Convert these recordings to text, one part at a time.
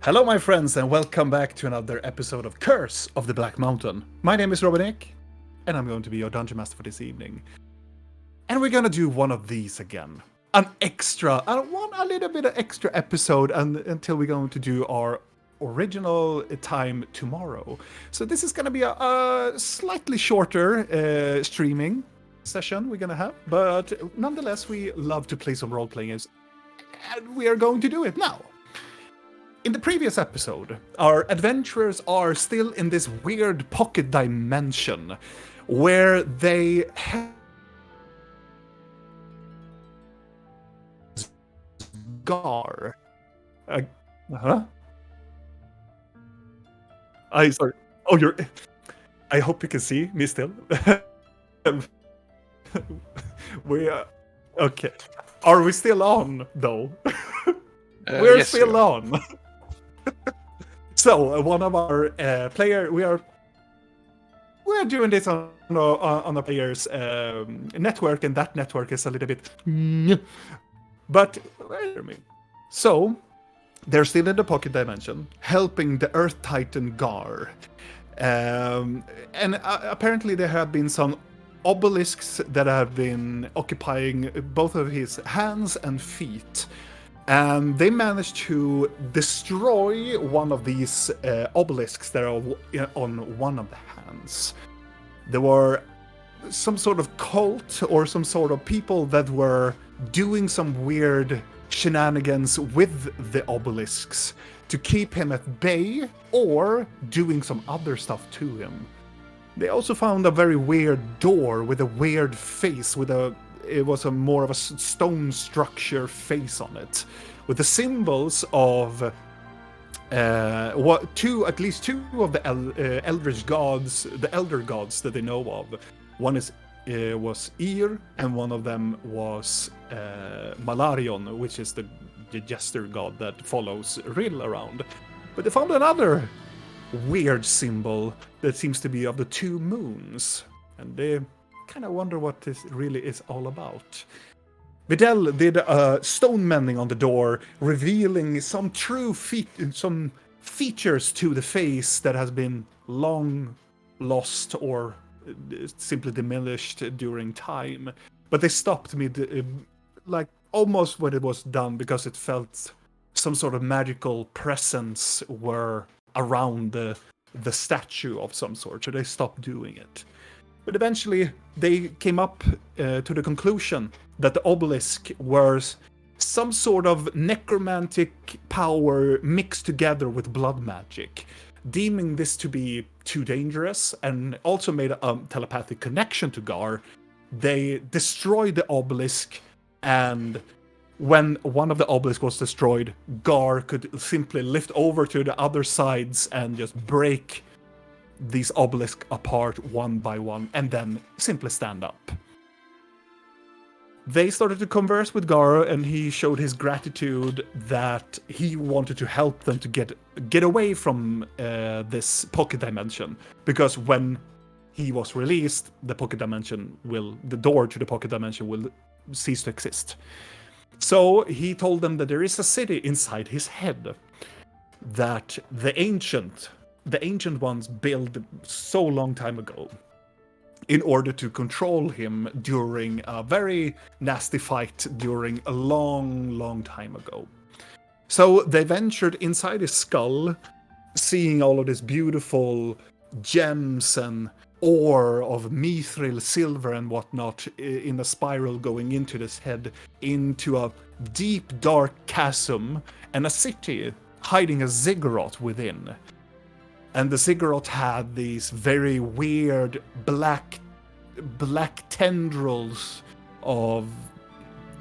Hello, my friends, and welcome back to another episode of Curse of the Black Mountain. My name is Robin, and I'm going to be your dungeon master for this evening. And we're gonna do one of these again. An extra, a little bit of extra episode until we're going to do our original time tomorrow. So this is gonna be a slightly shorter streaming session we're gonna have, but nonetheless, we love to play some role-playing games, and we are going to do it now. In the previous episode, our adventurers are still in this weird pocket dimension where they Gar. Huh? I sorry. Oh, you're. I hope you can see me still. we okay. Are we still on though? We're yes, still on. So one of our player, we're doing this on a player's network, and that network is a little bit. But wait a minute. So they're still in the pocket dimension, helping the Earth Titan Gar, and apparently there have been some obelisks that have been occupying both of his hands and feet. And they managed to destroy one of these obelisks that are on one of the hands. There were some sort of cult or some sort of people that were doing some weird shenanigans with the obelisks to keep him at bay or doing some other stuff to him. They also found a very weird door with a weird face it was more of a stone structure face on it, with the symbols of at least two of the eldritch gods, the elder gods that they know of. One was Ir, and one of them was Malarion, which is the jester god that follows Rill around. But they found another weird symbol that seems to be of the two moons, and they kind of wonder what this really is all about. Vidal did a stone mending on the door, revealing some some features to the face that has been long lost or simply diminished during time. But they stopped me, like almost when it was done, because it felt some sort of magical presence were around the statue of some sort, so they stopped doing it. But eventually, they came up to the conclusion that the obelisk was some sort of necromantic power mixed together with blood magic, deeming this to be too dangerous, and also made a telepathic connection to Gar. They destroyed the obelisk, and when one of the obelisks was destroyed, Gar could simply lift over to the other sides and just break these obelisks apart one by one, and then simply stand up. They started to converse with Gar, and he showed his gratitude that he wanted to help them to get away from this pocket dimension, because when he was released, the door to the pocket dimension will cease to exist. So he told them that there is a city inside his head that the ancient ones built so long time ago in order to control him during a very nasty fight during a long time ago. So they ventured inside his skull, seeing all of this beautiful gems and ore of mithril, silver and whatnot in a spiral going into this head, into a deep dark chasm and a city hiding a ziggurat within. And the ziggurat had these very weird black tendrils of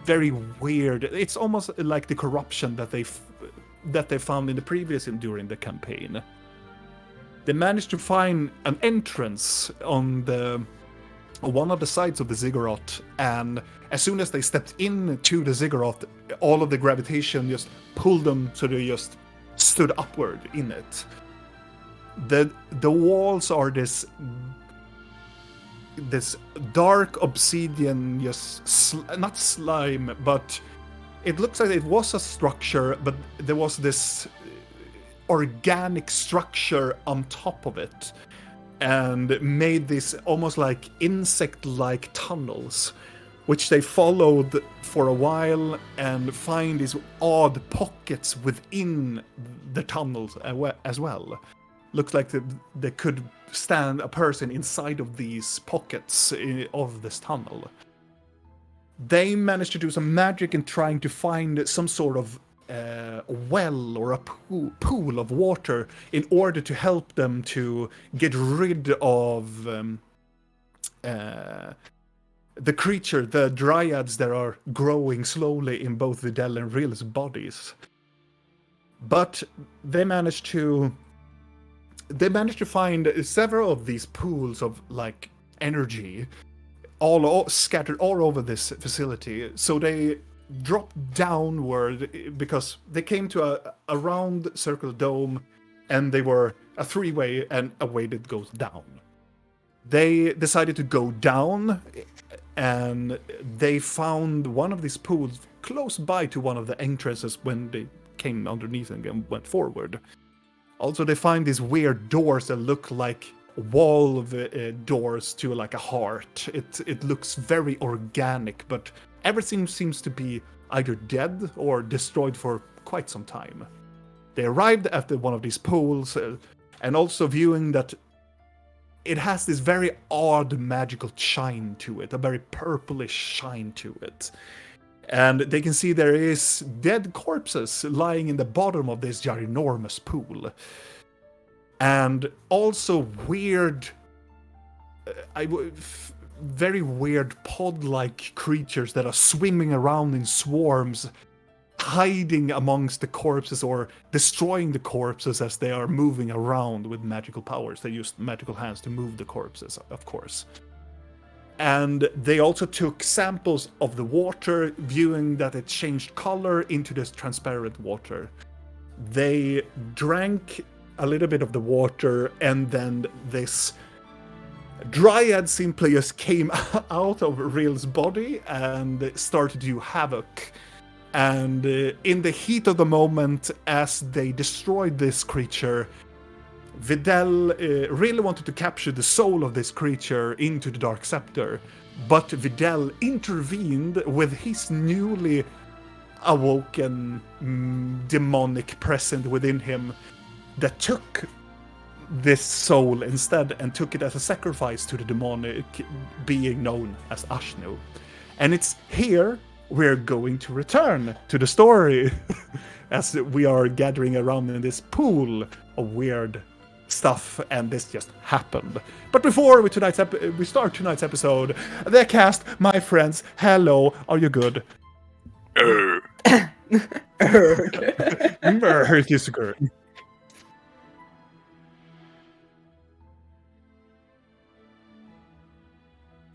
very weird. It's almost like the corruption that they found in the previous during the campaign. They managed to find an entrance on one of the sides of the ziggurat, and as soon as they stepped into the ziggurat, all of the gravitation just pulled them, so they just stood upward in it. The walls are this dark obsidian, just not slime, but it looks like it was a structure, but there was this organic structure on top of it, and made this almost like insect-like tunnels, which they followed for a while and find these odd pockets within the tunnels as well. Looks like they could stand a person inside of these pockets of this tunnel. They managed to do some magic in trying to find some sort of well or a pool of water in order to help them to get rid of the creature, the dryads that are growing slowly in both Videl and Ril's bodies. But they managed to find several of these pools of like energy all scattered all over this facility. So they dropped downward because they came to a round circle dome, and they were a three-way, and a way that goes down. They decided to go down, and they found one of these pools close by to one of the entrances when they came underneath and went forward. Also, they find these weird doors that look like wall doors to like a heart. It looks very organic, but everything seems to be either dead or destroyed for quite some time. They arrived at one of these pools, and also viewing that it has this very odd magical shine to it, a very purplish shine to it. And they can see there is dead corpses lying in the bottom of this ginormous pool. And also weird, very weird pod-like creatures that are swimming around in swarms, hiding amongst the corpses or destroying the corpses as they are moving around with magical powers. They use magical hands to move the corpses, of course. And they also took samples of the water, viewing that it changed color into this transparent water. They drank a little bit of the water, and then this dryad simply just came out of Ril's body and started to do havoc. And in the heat of the moment, as they destroyed this creature, Videl really wanted to capture the soul of this creature into the Dark Scepter, but Videl intervened with his newly awoken demonic presence within him that took this soul instead and took it as a sacrifice to the demonic being known as Ashnu. And it's here we're going to return to the story as we are gathering around in this pool of weird stuff, and this just happened. But before we start tonight's episode, the cast, my friends, hello, are you good?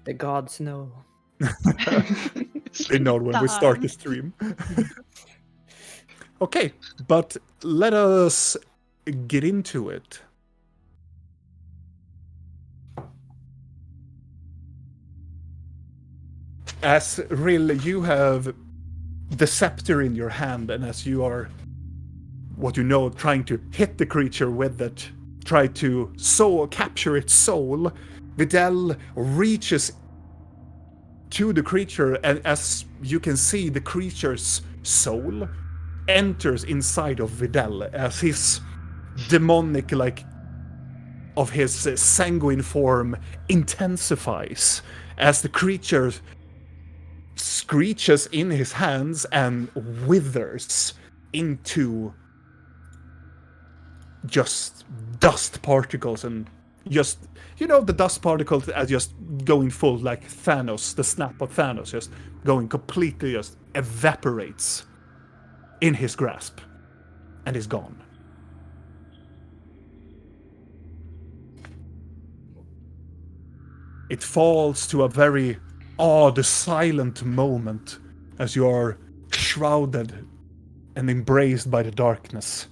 The gods know. They know when we start the stream. Okay, but let us get into it. As Ril, you have the scepter in your hand, and as you are, trying to hit the creature with it, try to capture its soul, Videl reaches to the creature, and as you can see, the creature's soul enters inside of Videl as his demonic, of his sanguine form intensifies as the creature screeches in his hands and withers into just dust particles, and just, the dust particles are just going full like Thanos, the snap of Thanos, just going completely, just evaporates in his grasp and is gone. It falls to a very odd, silent moment as you are shrouded and embraced by the darkness.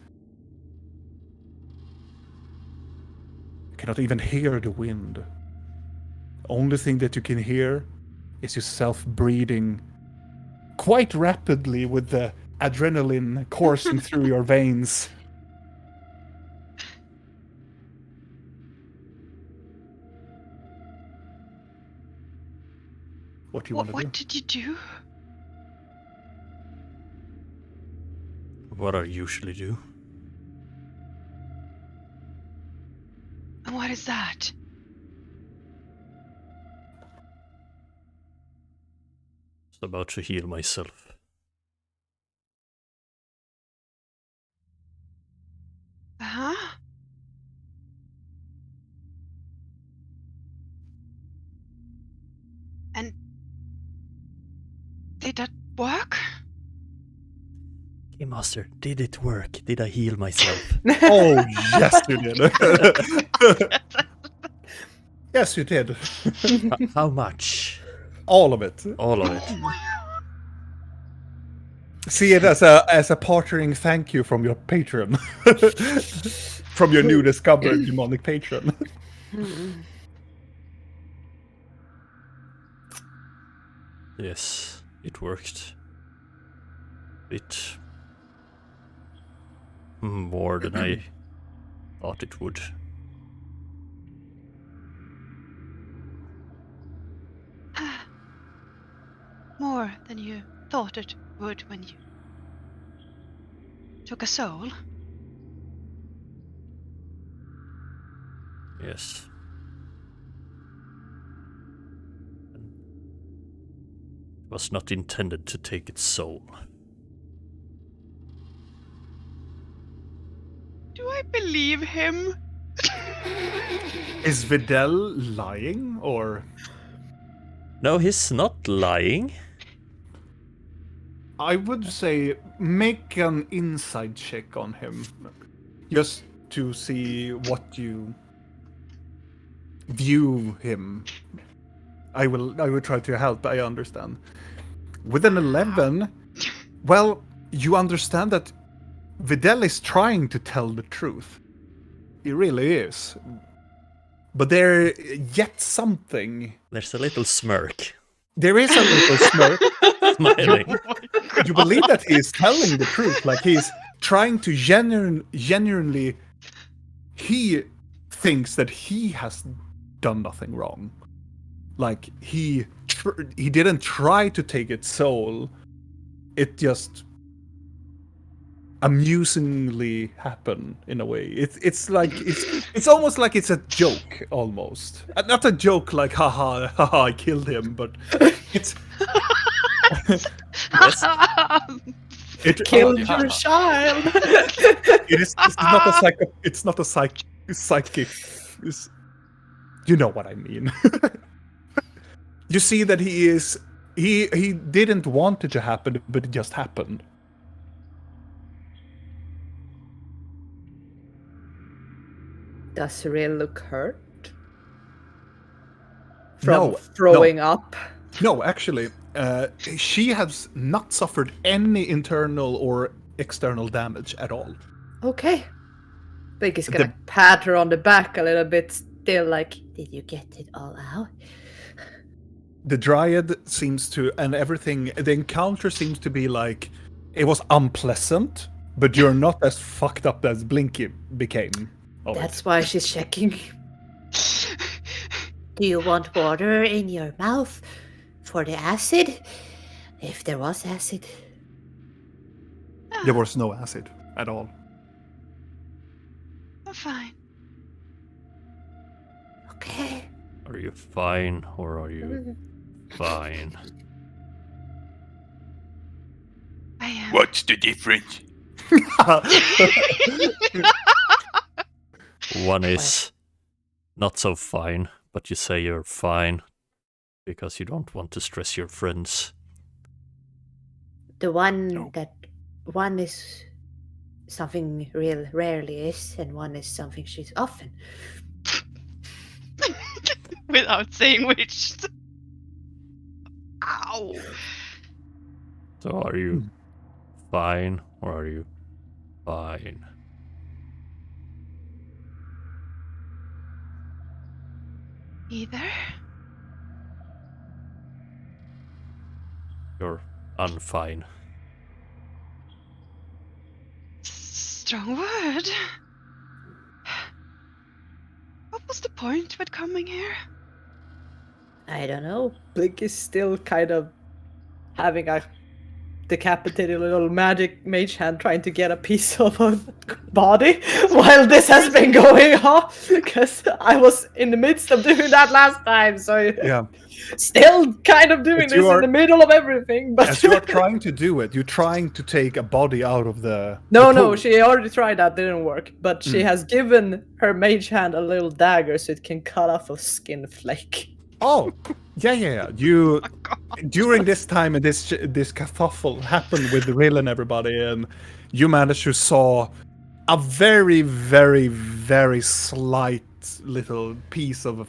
You cannot even hear the wind. The only thing that you can hear is yourself breathing quite rapidly with the adrenaline coursing through your veins. what you want to do. What did you do? What I usually do. And what is that? Just about to heal myself. Uh-huh. And did that work? Game Master, did it work? Did I heal myself? Oh, yes, you did. Yes, you did. How much? All of it. All of it. See it as a partnering thank you from your patron. From your new discovered demonic patron. Yes, it worked. Bit more than I thought it would. More than you thought it would when you took a soul. Yes. It was not intended to take its soul. Do I believe him? Is Videl lying, or? No, he's not lying. I would say make an inside check on him. Just to see what you view him. I will try to help, I understand. With an 11, well, you understand that Videl is trying to tell the truth. He really is. But there yet something. There's a little smirk. There is a little smirk. Smiling. You believe that he is telling the truth, like he's trying to genuinely. He thinks that he has done nothing wrong. Like he didn't try to take its soul. It just amusingly happened in a way. It's like it's almost like it's a joke almost. Not a joke like haha I killed him, but it's it Killed your child. it's not a psychic. You know what I mean. You see that he didn't want it to happen, but it just happened. Does Cyril look hurt? No, From throwing up? No, actually, she has not suffered any internal or external damage at all. Okay. I think he's gonna pat her on the back a little bit, still like, did you get it all out? The Dryad seems to, and everything, the encounter seems to be like, it was unpleasant, but you're not as fucked up as Blinky became. That's why she's checking. Do you want water in your mouth for the acid? If there was acid. There was no acid at all. I'm fine. Okay. Are you fine or are you fine? I am. What's the difference? One is not so fine, but you say you're fine because you don't want to stress your friends. The one that one is something real rarely is, and one is something she's often. Without saying which. Ow. So are you fine or are you fine? Either. You're unfine. Strong word. What was the point with coming here? I don't know. Blink is still kind of having a decapitated little magic mage hand trying to get a piece of a body while this has been going on, because I was in the midst of doing that last time, so Yeah. still kind of doing As this you in are- the middle of everything, but As you are trying to do it, you're trying to take a body out of the no, pool. she already tried that, didn't work, but she has given her mage hand a little dagger so it can cut off a skin flake. Oh, yeah. You during this time and this kerfuffle happened with Rill and everybody, and you managed to saw a very, very, very slight little piece of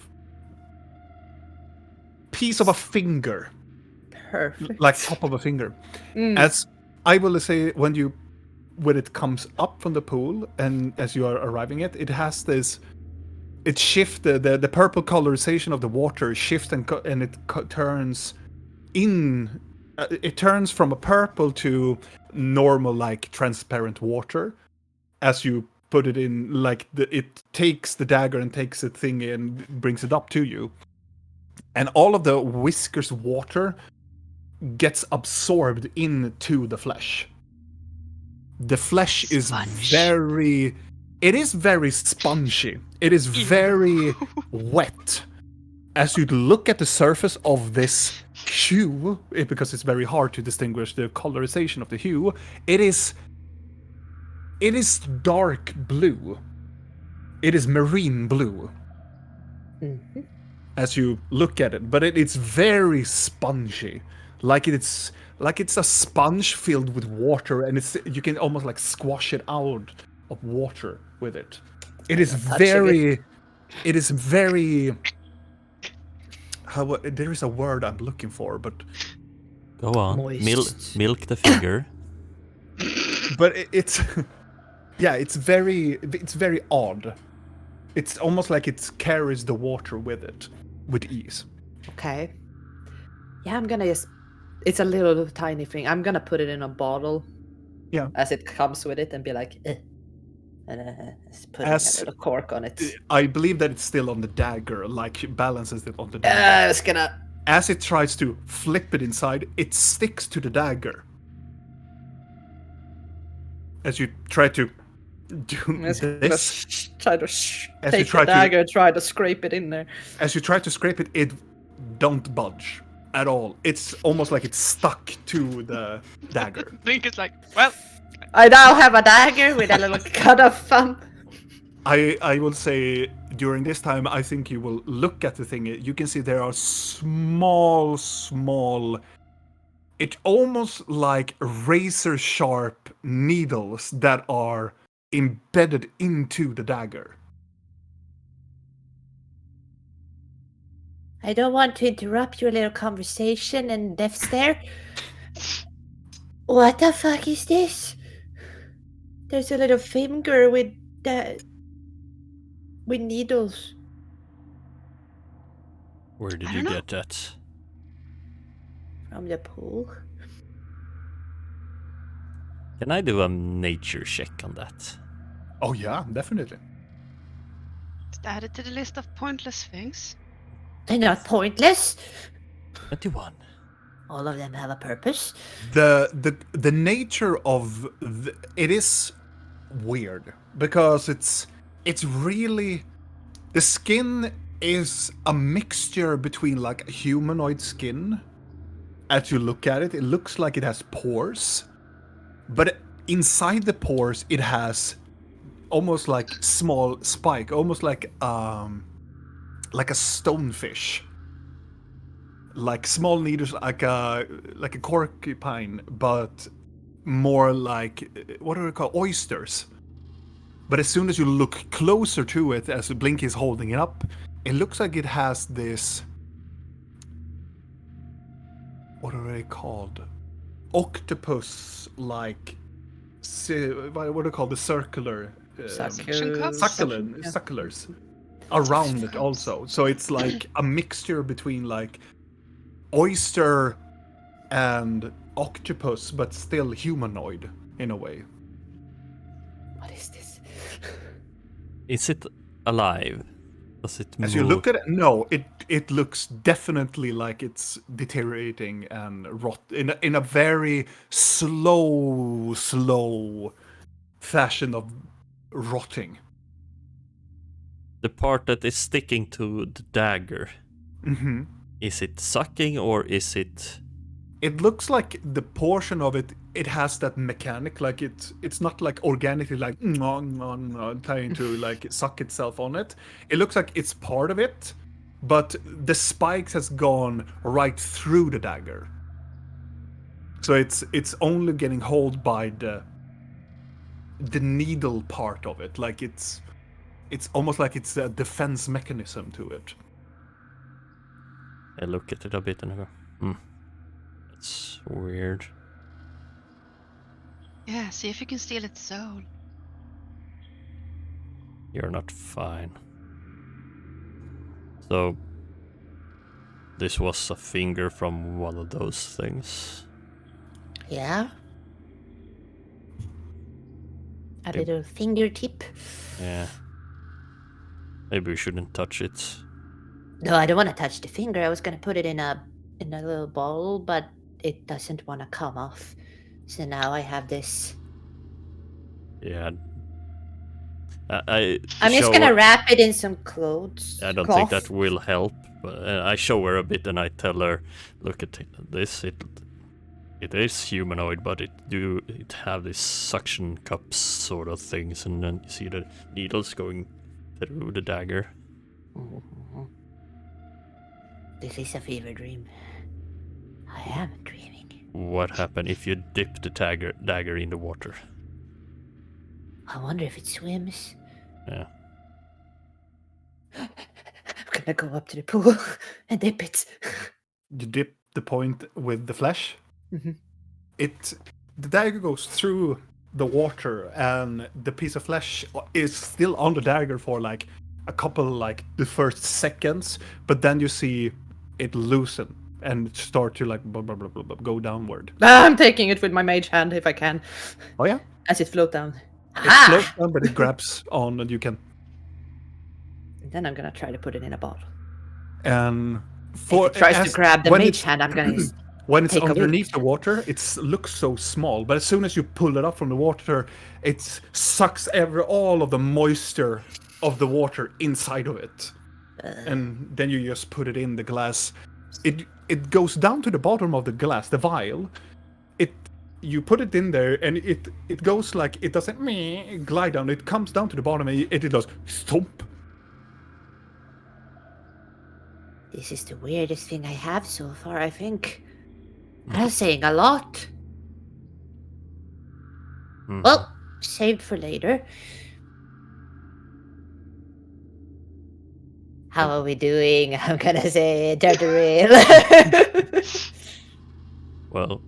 a finger, Perfect. like top of a finger. As I will say, when it comes up from the pool and as you are arriving at, it has this. It shifts the purple colorization of the water shifts and it turns in. It turns from a purple to normal, like transparent water, as you put it in. Like it takes the dagger and takes the thing and brings it up to you, and all of the whiskers water gets absorbed into the flesh. The flesh is very. It is very spongy. It is very wet. As you look at the surface of this hue, because it's very hard to distinguish the colorization of the hue, it is dark blue. It is marine blue. As you look at it, but it's very spongy. Like it's a sponge filled with water, and you can almost like squash it out of water with it. It is very. It is very. There is a word I'm looking for, but Go on. Moist. Milk the finger. but it's yeah, it's very odd. It's almost like it carries the water with it with ease. Okay. Yeah, I'm gonna just. It's a little tiny thing. I'm gonna put it in a bottle. Yeah. As it comes with it and be like, and just putting a little cork on it. I believe that it's still on the dagger, like balances it on the dagger. I was gonna. As it tries to flip it inside, it sticks to the dagger. As you try to do this, Try to As take you try the dagger, try to scrape it in there. As you try to scrape it, it don't budge at all. It's almost like it's stuck to the dagger. Blink is like, well, I now have a dagger with a little cut off thumb. I will say during this time, I think you will look at the thing. You can see there are small. It's almost like razor sharp needles that are embedded into the dagger. I don't want to interrupt your little conversation and death stare. What the fuck is this? There's a little finger with needles. Where did I you don't know. get that? From the pool. Can I do a nature check on that? Oh yeah, definitely. it's added to the list of pointless things. They're not pointless. 21. All of them have a purpose. The nature of it is weird because it's really, the skin is a mixture between like a humanoid skin. As you look at it, it looks like it has pores, but inside the pores it has almost like small spike, almost like a stonefish. Like small needles, like a porcupine, but more like, what do we call, oysters. But as soon as you look closer to it, as Blink is holding it up, it looks like it has this. What are they called? Octopus, like. What do they call the circular? Succulars around it also. So it's like a mixture between like oyster and octopus, but still humanoid in a way. What is this? Is it alive? Does it move? As you look at it, no, it looks definitely like it's deteriorating and rot in a very slow fashion of rotting. The part that is sticking to the dagger, Mm-hmm. is it sucking or is it... It looks like the portion of it has that mechanic, like it's not like organically like trying to like suck itself on it. It looks like it's part of it, but the spikes has gone right through the dagger. So it's only getting hold by the needle part of it. Like it's almost like it's a defense mechanism to it. I look at it a bit and I go, that's weird. Yeah, see if you can steal its soul. You're not fine. So, this was a finger from one of those things. Yeah. A Yep. little fingertip. Yeah. Maybe we shouldn't touch it. No, I don't want to touch the finger. I was gonna put it in a little bowl, but it doesn't want to come off. So now I have this. Yeah. I'm just show gonna her- wrap it in some clothes. I don't cloth. think that will help. But I show her a bit and I tell her, look at this. It is humanoid, but it have these suction cups sort of things, and then you see the needles going through the dagger. Mhm. This is a fever dream. I am dreaming. What happened if you dip the dagger in the water? I wonder if it swims. Yeah. I'm gonna go up to the pool and dip it. You dip the point with the flesh. Mhm. The dagger goes through the water, and the piece of flesh is still on the dagger for like a couple, like the first seconds, but then you see it loosen and start to like blah, blah, blah, blah, blah, go downward. I'm taking it with my mage hand if I can, Oh yeah, as it floats down. it Ah! floats down, but it grabs on, and you can. And then I'm gonna try to put it in a bottle. And If it tries to grab the when mage it's- hand, I'm gonna When it's take a underneath look. the water, it looks so small, but as soon as you pull it up from the water, it sucks all of the moisture of the water inside of it. And then you just put it in the glass. It goes down to the bottom of the glass, the vial. You put it in there, and it goes like, it doesn't glide down. It comes down to the bottom, and it does stomp. This is the weirdest thing I have so far, I think. I'm saying a lot. Mhm. Well, saved for later. How are we doing? I'm gonna say Tartaril. Well,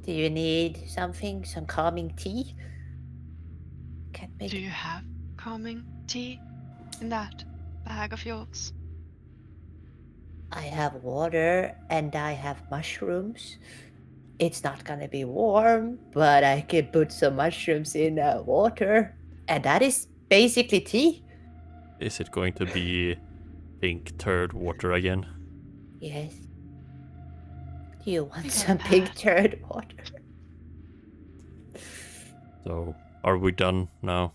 Do you need something? Some calming tea? Can't make Do you have calming tea in that bag of yours? I have water and I have mushrooms. It's not gonna be warm, but I can put some mushrooms in water. And that is basically tea. is it going to be pink turd water again? Yes. Do you want We got some pig that. turd water? So, are we done now?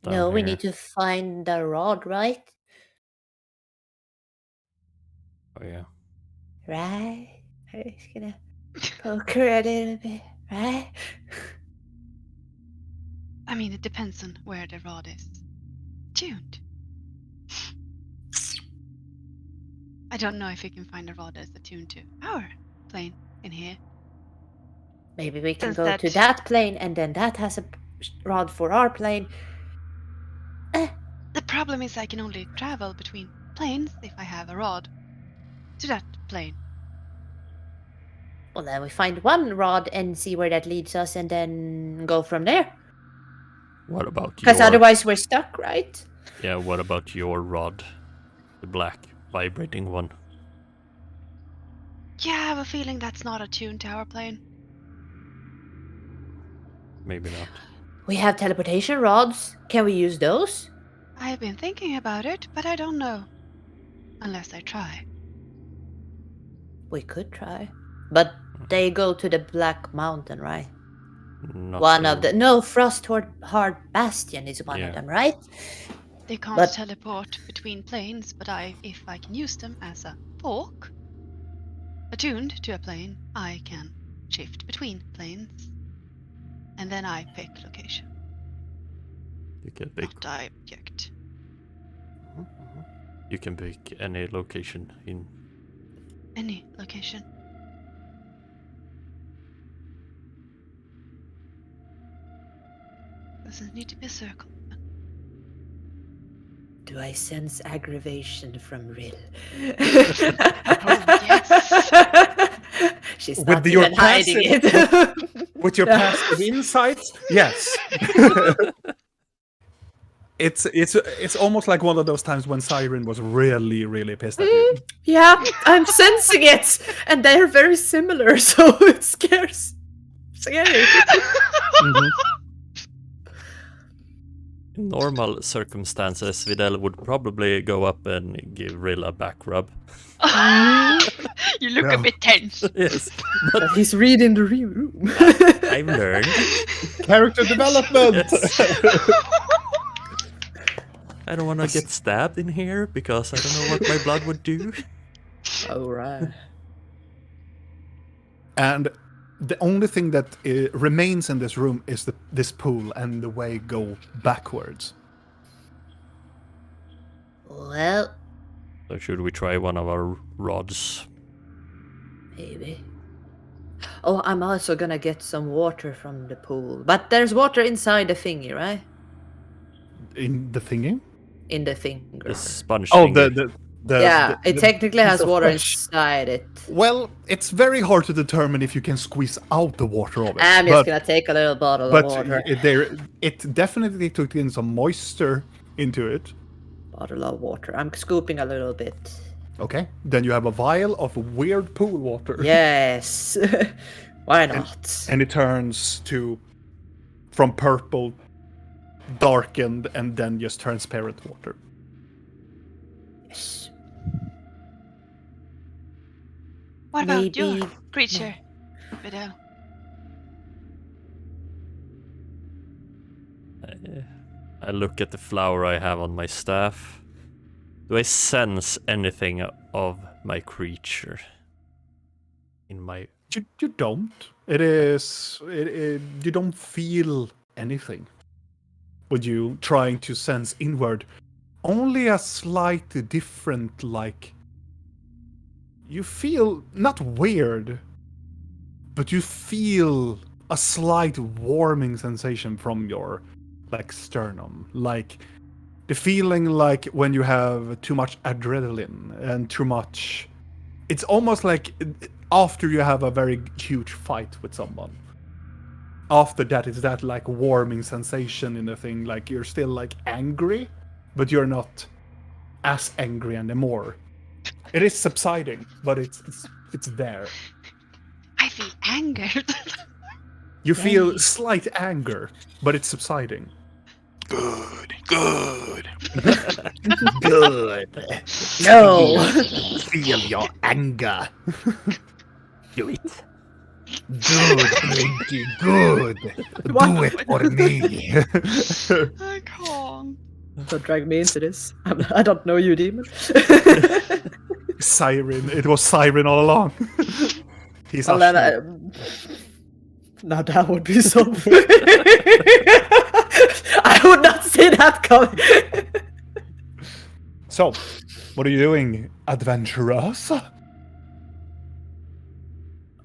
No, Down we here. need to find the rod, right? Oh yeah. Right? I'm just gonna poke her a little bit, right? I mean, it depends on where the rod is tuned. I don't know if we can find a rod that's attuned to our plane in here. Maybe we can Does go to that- that plane and then that has a rod for our plane. The problem is I can only travel between planes if I have a rod to that plane. Well, then we find one rod and see where that leads us and then go from there. What about Because your... otherwise we're stuck, right? Yeah, what about your rod? The black vibrating one. Yeah, I have a feeling that's not attuned to our plane. Maybe not. We have teleportation rods. Can we use those? I've been thinking about it, but I don't know. Unless I try. We could try. But they go to the Black Mountain, right? Not One of the- the... No, Frostheart Bastion is one Yeah. of them, right? They can't But- teleport between planes, but if I can use them as a fork, attuned to a plane, I can shift between planes. And then I pick location, You can pick. not object. You can pick any location in. Any location. Doesn't need to be a circle. Do I sense aggravation from Rill? yes. She's With not your even hiding passive- it. With your passive insights, yes. It's almost like one of those times when Siren was really pissed at you. Yeah, I'm sensing it, and they're very similar, so it scares. Scary. Mhm. In normal circumstances, Videl would probably go up and give Rill a back rub. You look Yeah. a bit tense. Yes, But he's reading the room. I've learned. Character development. I don't want to get stabbed in here because I don't know what my blood would do. All right. And the only thing that remains in this room is this pool and the way go backwards. Well, So should we try one of our rods? maybe. Oh, I'm also gonna get some water from the pool. But there's water inside the thingy, right? In the thingy? In the finger. The sponge Oh, finger. Yeah, it technically has piece of water flesh. inside it. Well, it's very hard to determine if you can squeeze out the water of it. I'm just gonna take a little bottle but of water. it definitely took in some moisture into it. Bottle of water. I'm scooping a little bit. Okay, then you have a vial of weird pool water. Yes. Why not? And it turns from purple, darkened, and then just transparent water. Yes. What about your Maybe- creature, Videl? I look at the flower I have on my staff. Do I sense anything of my creature? In my... You don't. You don't feel anything. With you trying to sense inward, only a slight different, like, you feel not weird, but you feel a slight warming sensation from your, like, sternum, like the feeling like when you have too much adrenaline and too much. It's almost like after you have a very huge fight with someone. After that, it's that like warming sensation in the thing, like you're still like angry, but you're not as angry anymore. It is subsiding, but it's there. I feel angered. You feel slight anger, but it's subsiding. Good. No. Feel your anger. Do it. Good, Blinky, good. Do it for me. I can't. Don't drag me into this. I don't know you, demon. Siren. It was Siren all along. He's Well, then Ashna. now that would be so. I would not see that coming. So, what are you doing, adventurous?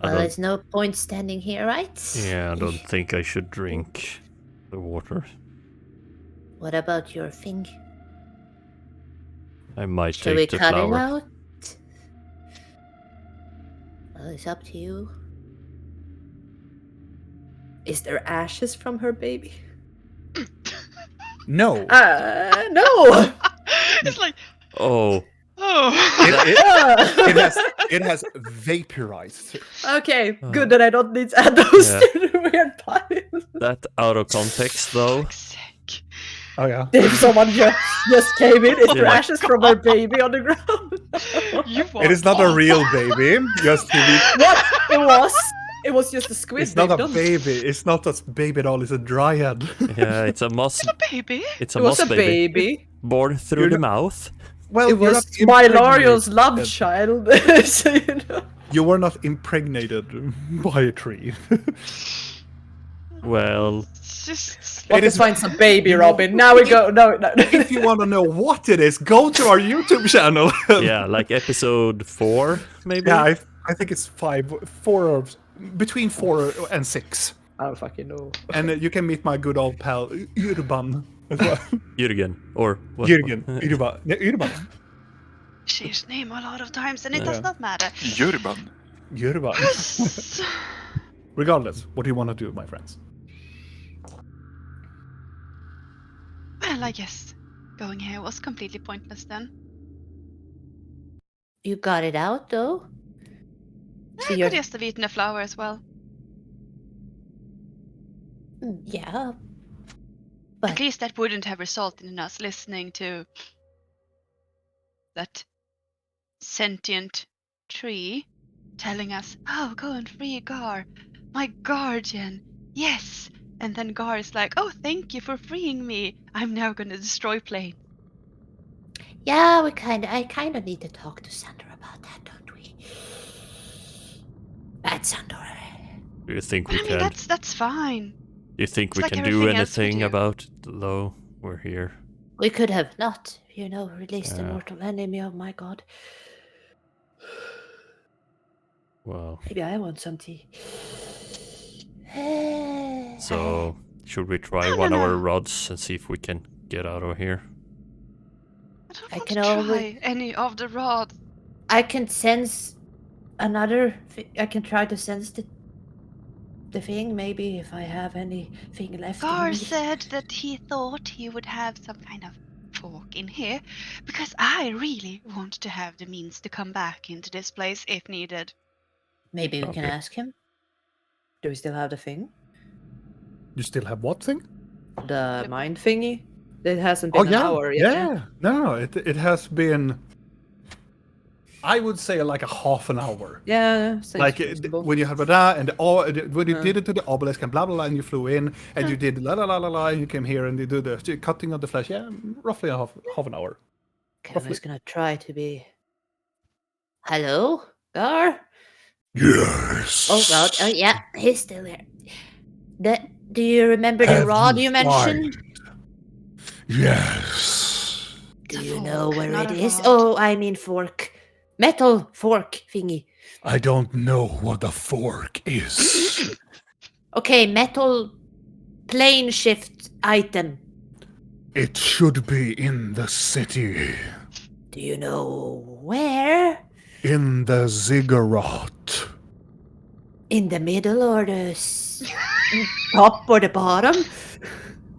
Well, there's no point standing here, right? Yeah, I don't think I should drink the water. What about your thing? I might Shall we take the cut it flower. out? Well, it's up to you. Is there ashes from her baby? No. No. It's like, Oh, oh. It has vaporized. Okay, good that I don't need to add those Yeah. to the weird pile. that out of context though. Sick. Oh yeah. If someone just came in, it Yeah. crashes from her baby on the ground. You It is not a real baby. Just to be. What? It was just a squid. It's not they've a done. baby. It's not a baby doll. It's a dryad. Yeah, it's a moss. baby. It's a It was moss a baby. born through You're the not- mouth. Well, It you're was not Mylario's love impregnated. child. So, you know. You were not impregnated by a tree. Well, It's just Want to is- find some baby, Robin? Now we go. No. If you want to know what it is, go to our YouTube channel. yeah, like episode 4, maybe. Yeah, I think it's 4 or between 4 and 6. I don't fucking know. And you can meet my good old pal Urban as well. Jürgen, or what? Jürgen. Urban. Yeah, Urban. his name a lot of times, and it does Yeah. not matter. Jurban. Urban. So, Regardless, what do you want to do, my friends? well, I guess going here was completely pointless then. You got it out though. I you're- could just have eaten a flower as well. Yeah. At But least that wouldn't have resulted in us listening to that sentient tree telling us, "Oh, go and free Gar, my guardian. Yes." And then Gar is like, "Oh, thank you for freeing me. I'm now gonna destroy plane." yeah, I kind of need to talk to Sandra about that, don't we? Bad Sandra. Do you think But we I mean, can? that's fine. Do you think it's we like can do everything else we anything do. about it, though? We're here. We could have not, released the Yeah. mortal enemy of my god. Well, Maybe I want some tea. so should we try No, one no, of our no. rods and see if we can get out of here? I don't I want can to try always- any of the rods. I can sense another. I can try to sense the thing. Maybe if I have anything left. in Gar me. said that he thought he would have some kind of fork in here because I really want to have the means to come back into this place if needed. Maybe we can Okay. ask him. Do we still have the thing? You still have what thing? The mind thingy. It hasn't Oh been an yeah, hour yet. yeah. No, it has been. I would say like a half an hour. Yeah. Seems Like reasonable. when you had that and when you did it to the obelisk and blah blah blah, and you flew in and you did la la la la la, and you came here and you do the cutting of the flesh. Yeah, roughly a half an hour. Okay, I'm Roughly. just gonna try to be. Hello, Gar. Yes. Oh God! Oh yeah, he's still there. Do you remember the rod you mentioned? Yes. Do A you fork, know where not it a is? rod. Oh, I mean fork, metal fork thingy. I don't know what a fork is. Okay, metal plane shift item. It should be in the city, Do you know where? in the ziggurat. In the middle or the top or the bottom?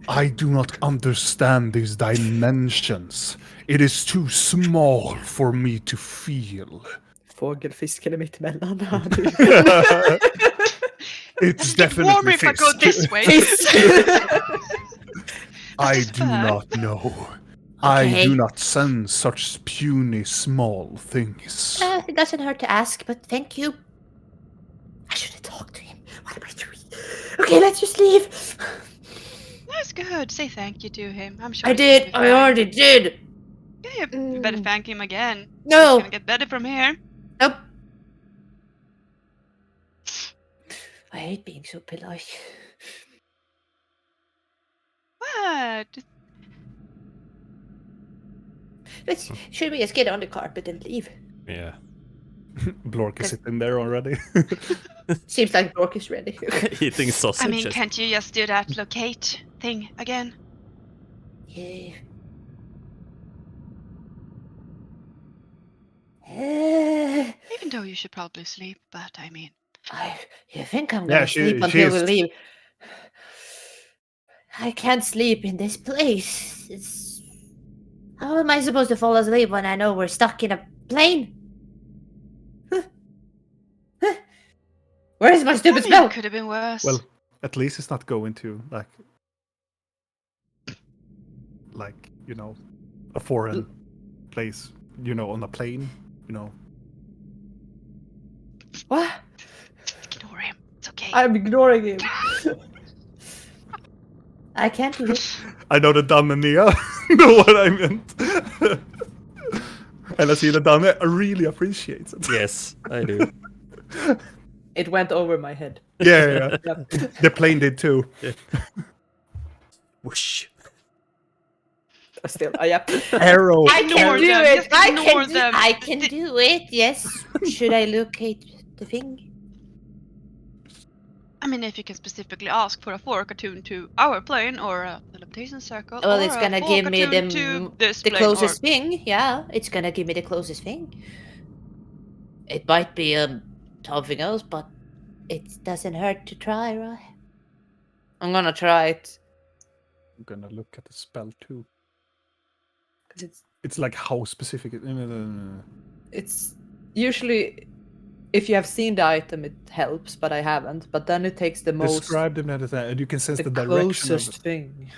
I do not understand these dimensions. It is too small for me to feel. Fågelfisken är mitt emellan. It's Get definitely warmer if I go fisk. this way. I this do fair? not know. I Okay. do not sense such puny small things. It doesn't hurt to ask, but thank you. I should have talked to him. What am I doing? Okay, let's just leave. That's good. Say thank you to him. I'm sure. I he'll did. be I fine. already did. Yeah, you better thank him again. No. It's gonna get better from here. Nope. I hate being so polite. What? Should we just get on the carpet and leave? Yeah. Blork is sitting there already. Seems like Brooke is ready. Eating I sausages. mean, can't you just do that locate thing again? Yeah. Even though you should probably sleep, but I mean, You think I'm Yeah, gonna she- sleep she until we is- leave? I can't sleep in this place. How am I supposed to fall asleep when I know we're stuck in a plane? Where's my I stupid mean, spell? it could have been worse. Well, at least it's not going to like like, you know, a foreign place, you know, on a plane, you know. What? Ignore him. It's okay. I'm ignoring him. I can't look. I know that Dan and Nia know what I meant. And I see that Dan really appreciates it. Yes, I do. It went over my head. Yeah. Yep. The plane did too. Whoosh. Still, yep. Arrow. I Ignore can do them, it. just I ignore can do, them. I can do it. Yes. Should I locate the thing? I mean, if you can specifically ask for a fork attuned to our plane or a teleportation circle, Well, or it's a gonna fork give me attuned to this the plane, closest thing. Yeah, it's gonna give me the closest thing. It might be something else, but it doesn't hurt to try, right? I'm gonna try it. I'm gonna look at the spell too. 'Cause It's like how specific it. it's usually if you have seen the item, it helps, but I haven't. But then it takes the most, Describe the medicine, and you can sense the the direction of closest it. thing.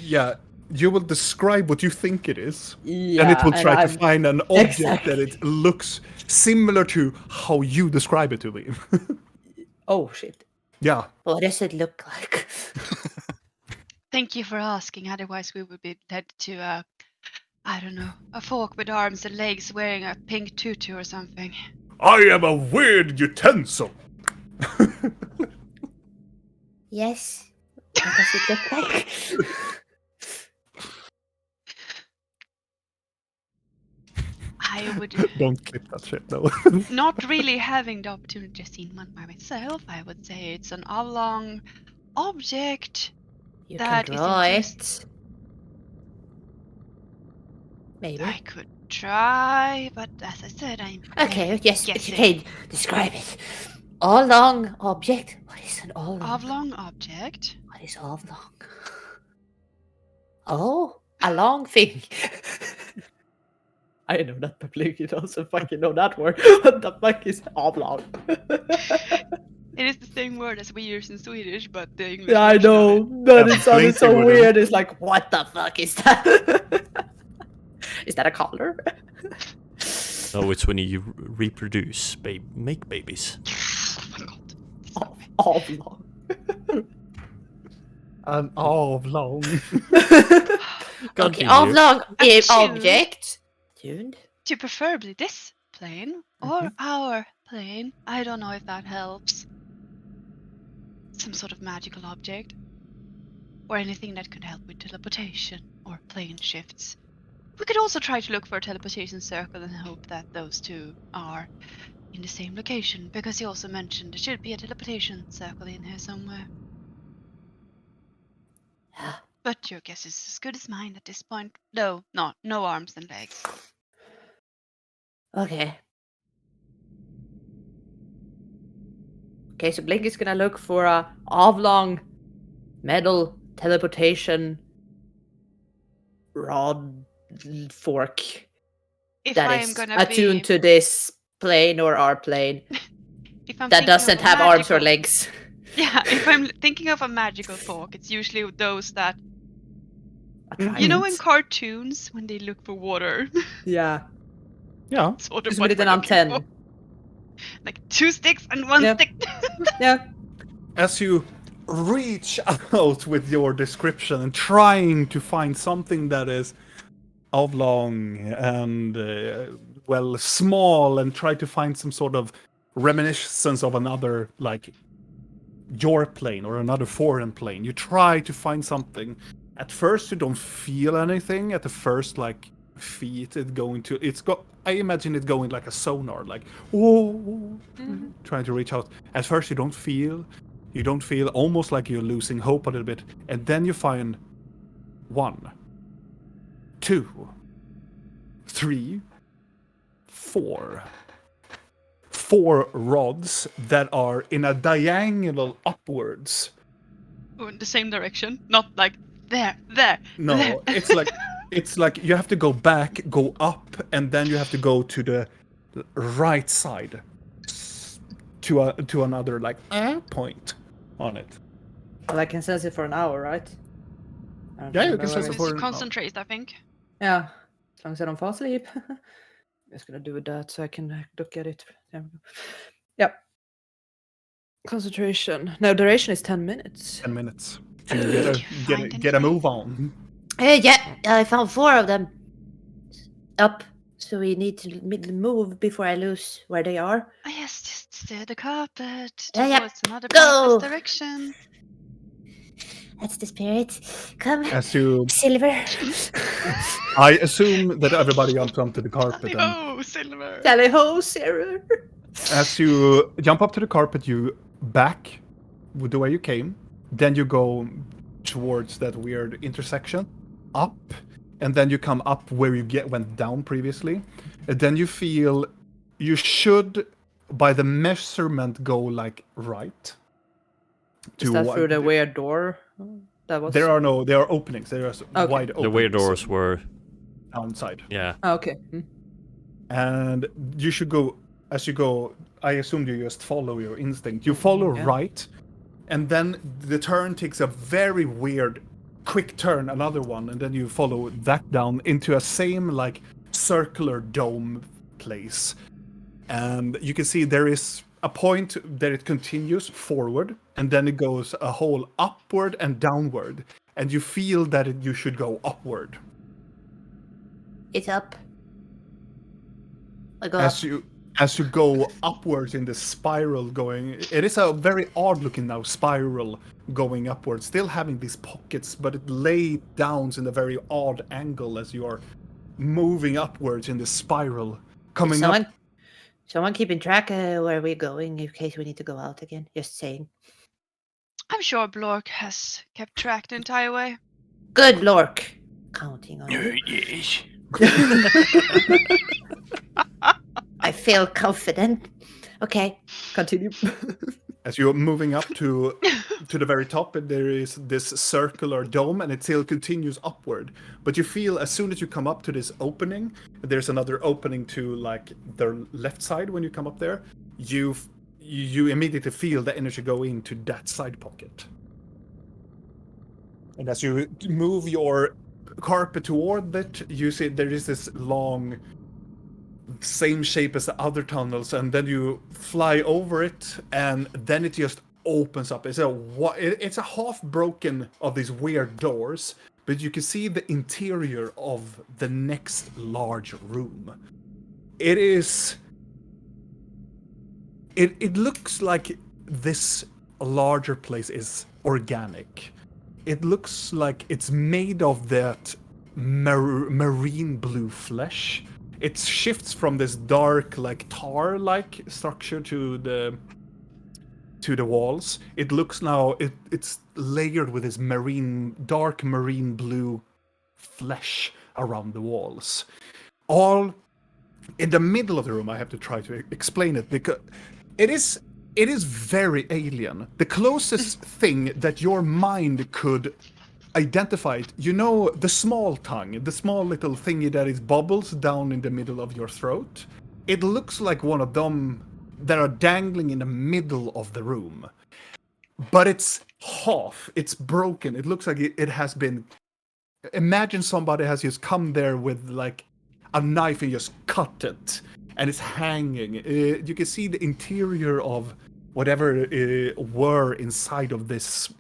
Yeah, you will describe what you think it is, Yeah, and it will try to I'm- find an object Exactly. that it looks similar to how you describe it to me. Oh shit! Yeah, What does it look like? Thank you for asking. Otherwise, we would be led to I don't know, a fork with arms and legs wearing a pink tutu or something. I am a weird utensil. Yes. What does it look like? I would, Don't clip that shit though. not really having the opportunity to see one by myself, I would say it's an oblong object. You That can is draw interest- it. Maybe. I could try, but as I said, I'm Okay, very yes, guessing. okay, describe it. Oblong object. What is an oblong? Oblong object. What is oblong? Oh, a long thing. I know that, but Luke, you also fucking know that word. What the fuck is oblong? It is the same word as we use in Swedish, but the English Yeah, I version of know, it. but Yeah, it sounded so Blinky weird. It's like, what the fuck is that? Is that a collar? No, it's when you reproduce, make babies. Oh my god. Oblong. An oblong. Okay, Continue. oblong Attuned. object. Tuned. To preferably this plane or our plane. I don't know if that helps. Some sort of magical object. Or anything that could help with teleportation or plane shifts. We could also try to look for a teleportation circle and hope that those two are in the same location, because he also mentioned there should be a teleportation circle in here somewhere. But your guess is as good as mine at this point. No arms and legs. Okay. Okay, so Blink is gonna look for a oblong metal teleportation rod fork If that I am is gonna attuned to this plane or our plane if I'm that thinking of doesn't a have arms or magical- legs. Yeah, if I'm thinking of a magical fork, it's usually those that A you know in trident. cartoons when they look for water. Yeah. Yeah. Sort of Just what with we're an looking antenna. for. Like 2 sticks and 1 Yeah. stick. Yeah. As you reach out with your description and trying to find something that is oblong and well small, and try to find some sort of reminiscence of another, like your plane or another foreign plane. You try to find something. At first you don't feel anything. At the first like feet I imagine it going like a sonar, like whoa, trying to reach out. At first you don't feel almost like you're losing hope a little bit, and then you find 1, 2, 3, 4 rods that are in a diagonal upwards. Oh, in the same direction, not like there. No, there. it's like you have to go back, go up, and then you have to go to the right side to another like point on it. Well, I can sense it for an hour, right? don't Yeah, you remember can what set it it is. for- To concentrate, I think. Yeah, as long as I don't fall asleep. I'm just gonna do that so I can look at it. There we go. Yep. Concentration. No, duration is 10 minutes. 10 minutes to get a Find get a anything? move on. Yeah, I found 4 of them. Up. So we need to move before I lose where they are. Ah, yes, just steer the carpet Yeah, yeah. towards another Go! pointless direction. That's the spirit. Come, As you, Silver. I assume that everybody jumps onto the carpet, and Oh, Silver! Tally ho, Sarah. as you jump up to the carpet, you back with the way you came. Then you go towards that weird intersection, up, and then you come up where you went down previously. And then you feel you should, by the measurement, go like right. Is that through the weird door? That was. There are openings. There are Okay. wide openings. The weird doors were, downside. yeah. Oh, okay. And you should go, as you go, I assume you just follow your instinct. You follow Yeah. right, and then the turn takes a very weird, quick turn, another one, and then you follow that down into a same, like, circular dome place. And you can see there is a point that it continues forward, and then it goes a whole upward and downward. And you feel that you should go upward. It's up. I go up. As you go upwards in the spiral going, it is a very odd looking now spiral going upwards, still having these pockets, but it lays down in a very odd angle as you are moving upwards in the spiral. Coming up. Someone keeping track of where we're going in case we need to go out again. Just saying. I'm sure Blork has kept track the entire way. Good, Lork. Counting on you. Yes. I feel confident. Okay. Continue. As you're moving up to the very top, there is this circular dome, and it still continues upward. But you feel as soon as you come up to this opening, there's another opening to like the left side. When you come up there, you immediately feel the energy go into that side pocket. And as you move your carpet toward it, you see there is this long, same shape as the other tunnels, and then you fly over it, and then it just opens up. It's a half broken of these weird doors, but you can see the interior of the next large room. It looks like this larger place is organic. It looks like it's made of that marine blue flesh. It shifts from this dark, like tar-like structure to the walls. It looks now it's layered with this dark marine blue flesh around the walls. All in the middle of the room. I have to try to explain it because it is very alien. The closest thing that your mind could identify it, you know, the small tongue, the small little thingy that is bubbles down in the middle of your throat. It looks like one of them that are dangling in the middle of the room. But it's half, it's broken. It looks like it has been, imagine somebody has just come there with like a knife and just cut it, and it's hanging. You can see the interior of whatever were inside of this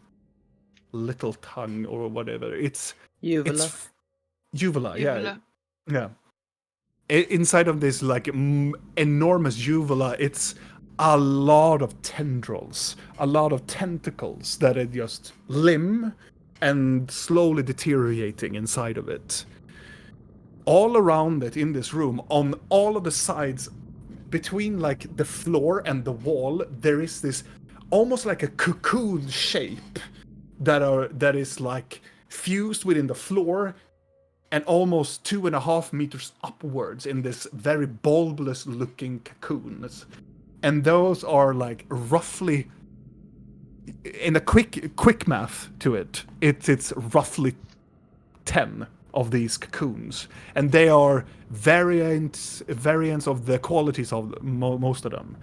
little tongue or whatever. It's Uvula. Uvula, Uvula. yeah. Inside of this like enormous uvula, it's a lot of tendrils, a lot of tentacles that are just limb and slowly deteriorating inside of it. All around it in this room, on all of the sides, between like the floor and the wall, there is this almost like a cocoon shape that is like fused within the floor and almost 2.5 meters upwards in this very bulbous looking cocoons. And those are like roughly, in a quick math to it, it's roughly 10 of these cocoons, and they are variants of the qualities of most of them.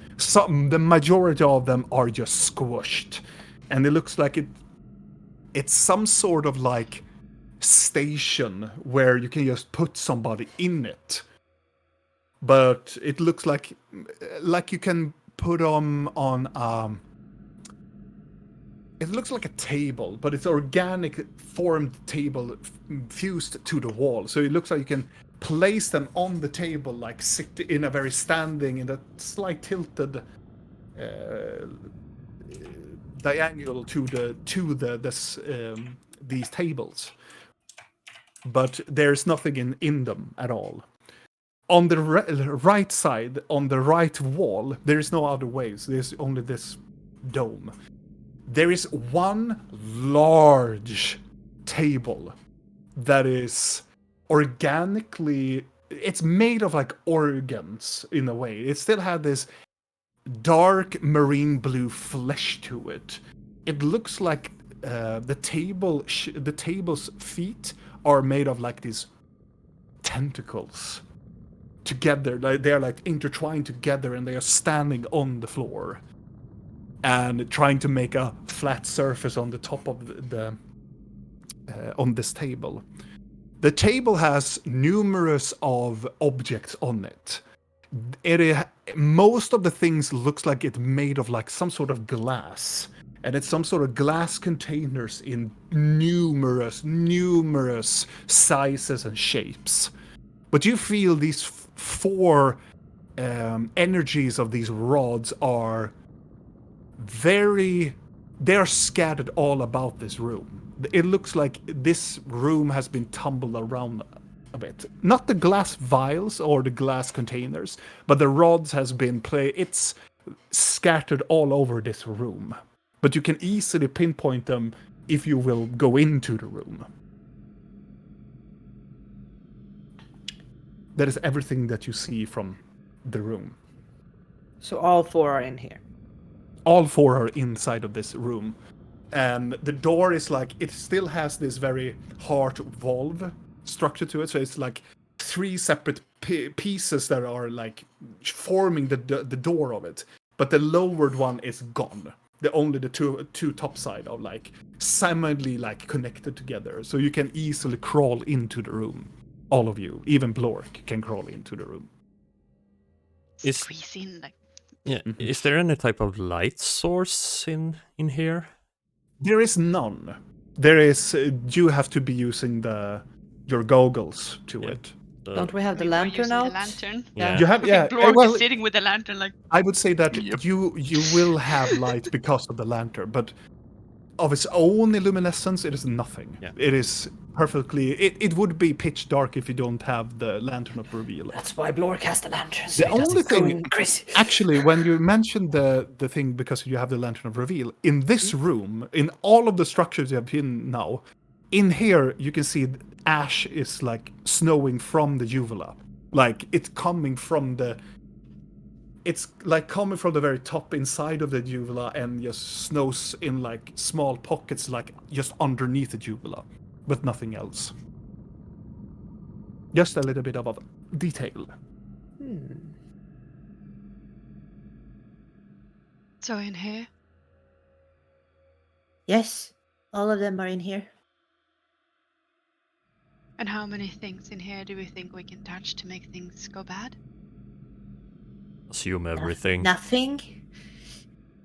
The majority of them are just squished, and it looks like it's some sort of like station where you can just put somebody in it. But it looks like you can put them on. It looks like a table, but it's organic formed table fused to the wall. So it looks like you can place them on the table, like sit in a very standing in a slight tilted diagonal to these tables. But there's nothing in them at all. On the right side, on the right wall, there is no other ways. There's only this dome. There is one large table that is organically... It's made of like organs in a way. It still had this dark marine blue flesh to it. It looks like the table's feet are made of like these tentacles together. They're like intertwined together, and they are standing on the floor and trying to make a flat surface on the top of on this table. The table has numerous of objects on it. Most of the things looks like it's made of like some sort of glass, and it's some sort of glass containers in numerous sizes and shapes. But you feel these four energies of these rods are they are scattered all about this room. It looks like this room has been tumbled around a bit. Not the glass vials or the glass containers, but the rods has been it's scattered all over this room. But you can easily pinpoint them if you will go into the room. That is everything that you see from the room. So all four are in here. All four are inside of this room. And the door is like, it still has this very hard valve structure to it. So it's like three separate pieces that are like forming the door of it. But the lowered one is gone. Only the two top side are like simultaneously like connected together. So you can easily crawl into the room. All of you, even Blork, can crawl into the room. Squeeze in like. Yeah. Is there any type of light source in here? There is none. There is. You have to be using your goggles to it. Don't we have the We were lantern using the out? lantern. Yeah. You have, yeah. Blork Well, is sitting with the lantern like. I would say that Yep. you will have light because of the lantern, but of its own illuminescence, it is nothing. Yeah. It is perfectly. It would be pitch dark if you don't have the lantern of reveal. That's why Blork has the lantern. The only thing, Chris. actually, when you mentioned the thing because you have the lantern of reveal, in this room, in all of the structures you have been now, in here you can see ash is like snowing from the uvula, like it's coming from the. It's like coming from the very top inside of the uvula and just snows in like small pockets, like just underneath the uvula, but nothing else. Just a little bit of a detail. So in here. Yes, all of them are in here. And how many things in here do we think we can touch to make things go bad? Assume everything. Nothing.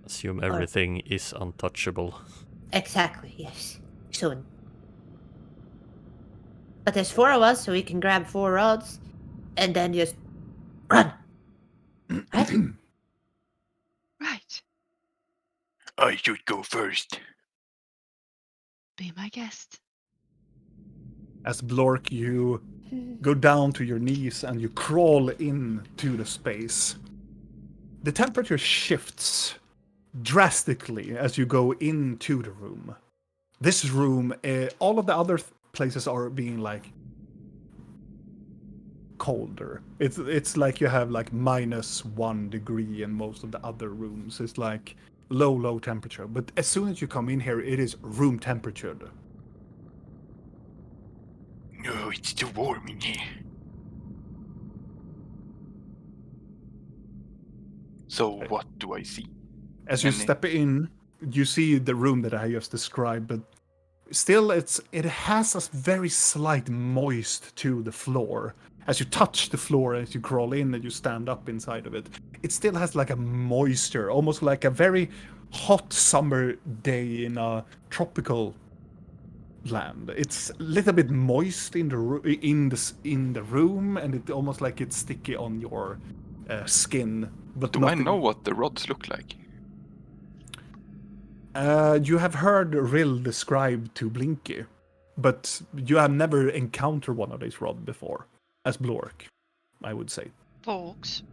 Assume everything is untouchable. Exactly, yes. Soon. But there's four of us, so we can grab four rods and then just run. Right? Right. I should go first. Be my guest. As Blork, you go down to your knees and you crawl into the space. The temperature shifts drastically as you go into the room. This room, all of the other places are being like colder. It's like you have like -1 degree in most of the other rooms. It's like low temperature. But as soon as you come in here, it is room temperature. No, it's too warm in here. So what do I see? As you And step in, you see the room that I just described, but still it has a very slight moist to the floor. As you touch the floor, as you crawl in and you stand up inside of it, it still has like a moisture, almost like a very hot summer day in a tropical land. It's a little bit moist in the room, and it almost like it's sticky on your skin. But Do I know what the rods look like? You have heard Rill describe to Blinky, but you have never encountered one of these rods before, as Blork, I would say. Forks.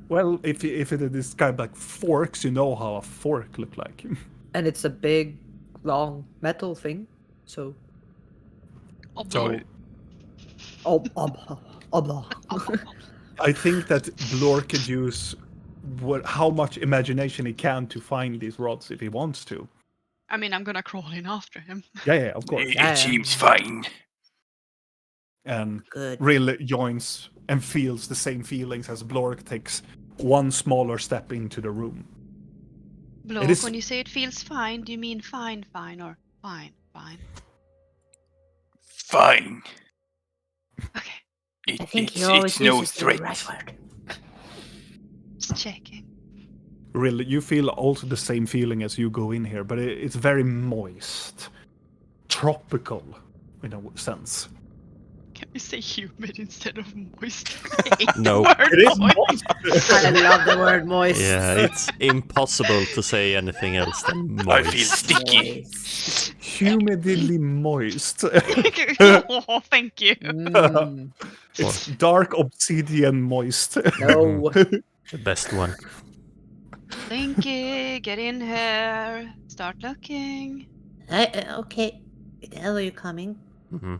Well, if it is described like forks, you know how a fork look like. And it's a big, long metal thing. So. So Obla. I think that Blork could use how much imagination he can to find these rods if he wants to. I mean, I'm gonna crawl in after him. Yeah, of course. It seems fine. And Good. Rill joins and feels the same feelings as Blork takes one smaller step into the room. Blork, is- when you say it feels fine, do you mean fine, or fine? Fine. Okay, I think he It's always no uses the threat. right word. just checking. Rill, you feel also the same feeling as you go in here, but it's very moist. Tropical, in a sense. Can we say humid instead of moist? No. Word It is moist. moist! I love the word moist. Yeah, it's impossible to say anything else than moist. I feel sticky. Moist. Humidly moist. Oh, thank you. Mm, It's dark obsidian moist. no. The best one. Blinky, get in here. Start looking. Okay. The hell are you coming? Hmm.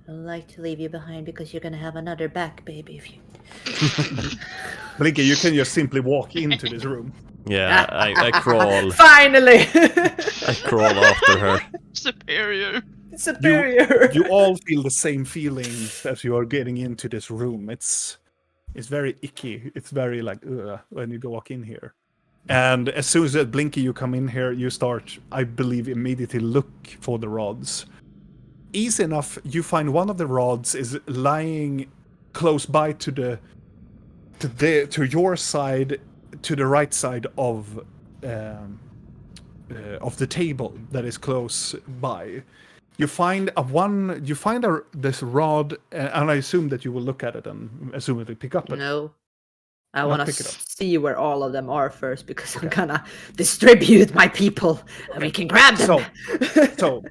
I'd like to leave you behind because you're gonna have another back baby if you. Blinky, you can just simply walk into this room. Yeah, I crawl. Finally! I crawl after her. Superior. Superior. You all feel the same feeling as you are getting into this room. It's very icky. It's very like ugh, when you walk in here. And as soon as Blinky you come in here, you start, I believe, immediately look for the rods. Easy enough, you find one of the rods is lying close by to your side, to the right side of the table that is close by. You find this rod, and I assume that you will look at it and assumedly pick up it. No. I Not want to pick it up. see where all of them are first because I'm gonna distribute my people and we can grab them. So,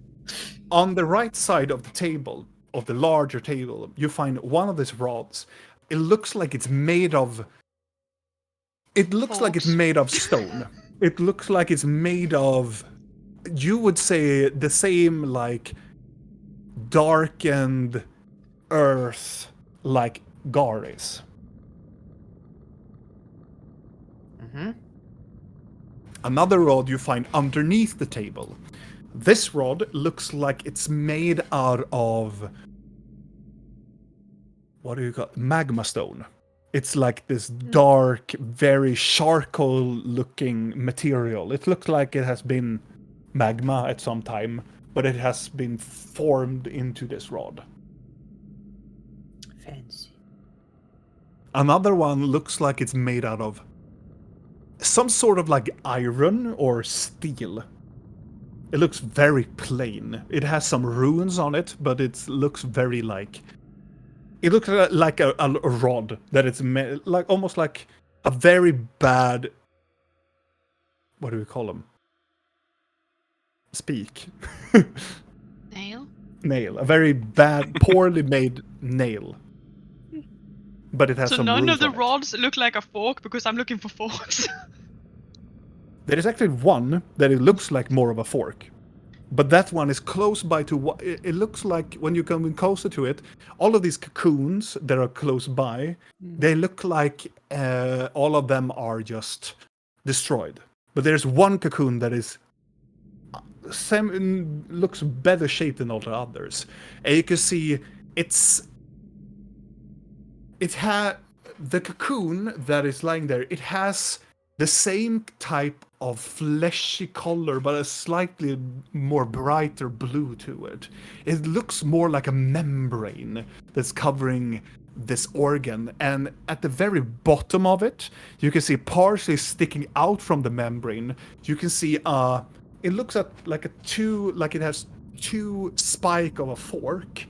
on the right side of the table, of the larger table, you find one of these rods. It looks like it's made of. It looks like it's Forks. made of stone. It looks like it's made of. You would say the same like darkened earth, like Gar is. Mm-hmm. Another rod you find underneath the table. This rod looks like it's made out of, what do you call it? Magma stone. It's like this dark, very charcoal-looking material. It looks like it has been magma at some time, but it has been formed into this rod. Fancy. Another one looks like it's made out of some sort of like iron or steel. It looks very plain. It has some runes on it, but it looks very like... It looks like a rod that it's made, like almost like a very bad... What do we call them? Speak. Nail. Nail. A very bad, poorly made nail. But it has So some none runes of the on it. rods look like a fork because I'm looking for forks. There is actually one that it looks like more of a fork. But that one is close by to what it looks like when you come in closer to it. All of these cocoons that are close by, they look like all of them are just destroyed. But there's one cocoon that is looks better shaped than all the others. And you can see the cocoon that is lying there, it has the same type of fleshy color, but a slightly more brighter blue to it. It looks more like a membrane that's covering this organ, and at the very bottom of it, you can see partially sticking out from the membrane. You can see it looks like it has two spike of a fork.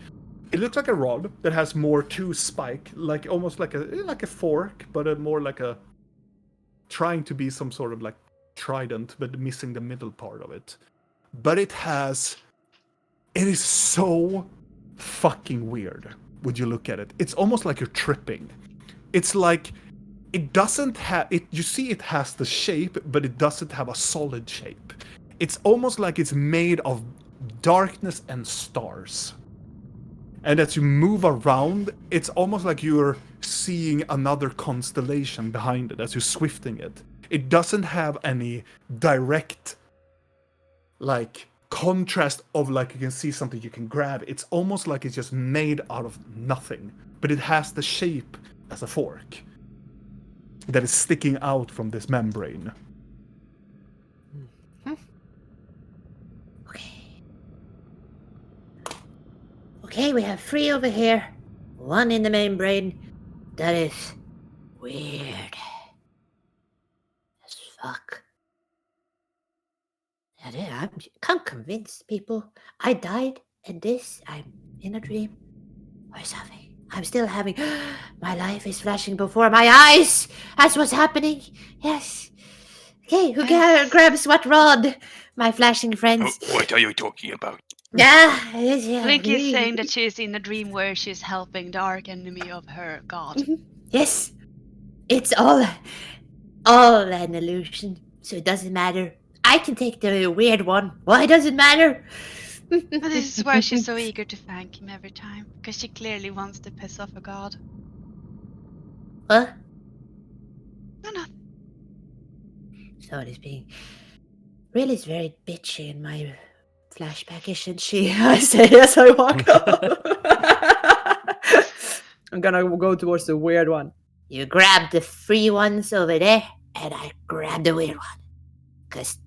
It looks like a rod that has more two spike, like almost like a fork, but more like a trying to be some sort of like trident, but missing the middle part of it. But it is so fucking weird. Would you look at it? It's almost like you're tripping. It's like it doesn't have it. You see, it has the shape, but it doesn't have a solid shape. It's almost like it's made of darkness and stars. And as you move around, it's almost like you're seeing another constellation behind it as you're swifting it. It doesn't have any direct, like, contrast of, like, you can see something you can grab. It's almost like it's just made out of nothing. But it has the shape as a fork that is sticking out from this membrane. Okay, we have 3 over here. 1 in the membrane. That is weird as fuck. I can't convince people. I died, and this, I'm in a dream or something. I'm still having. My life is flashing before my eyes. That's what's happening. Yes. Okay, who grabs what rod? My flashing friends. What are you talking about? Yeah. Blinky is saying that she's in a dream where she's helping the arch enemy of her god. Yes. It's all an illusion, so it doesn't matter. I can take the weird one. Why does it matter? This is why she's so eager to thank him every time, because she clearly wants to piss off a god. What? No, no. Someone is being really is very bitchy in my flashback, isn't she? I say as I walk up. I'm gonna go towards the weird one. You grab the free ones over there, and I grab the weird one. Cause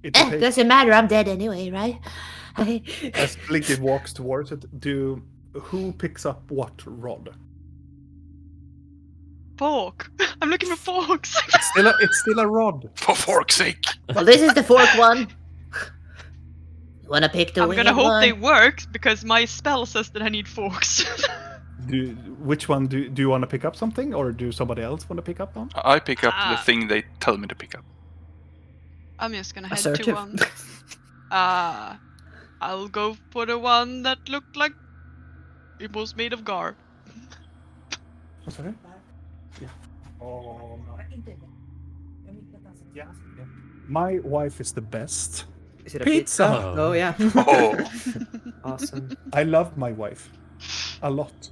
doesn't matter, I'm dead anyway, right? As Blinky walks towards it, who picks up what rod? Fork. I'm looking for forks. It's still a rod. For fork's sake. Well, this is the fork one. You wanna pick the I'm weird gonna hope one? they work, because my spell says that I need forks. Which one do you want to pick up something, or do somebody else want to pick up one? I pick up the thing they tell me to pick up. I'm just gonna head Assertive. to one. I'll go for the one that looked like it was made of gar. What's that? Yeah. Oh, yeah. My wife is the best. Is it a Pizza! pizza? Oh yeah. Oh, Awesome. I love my wife a lot.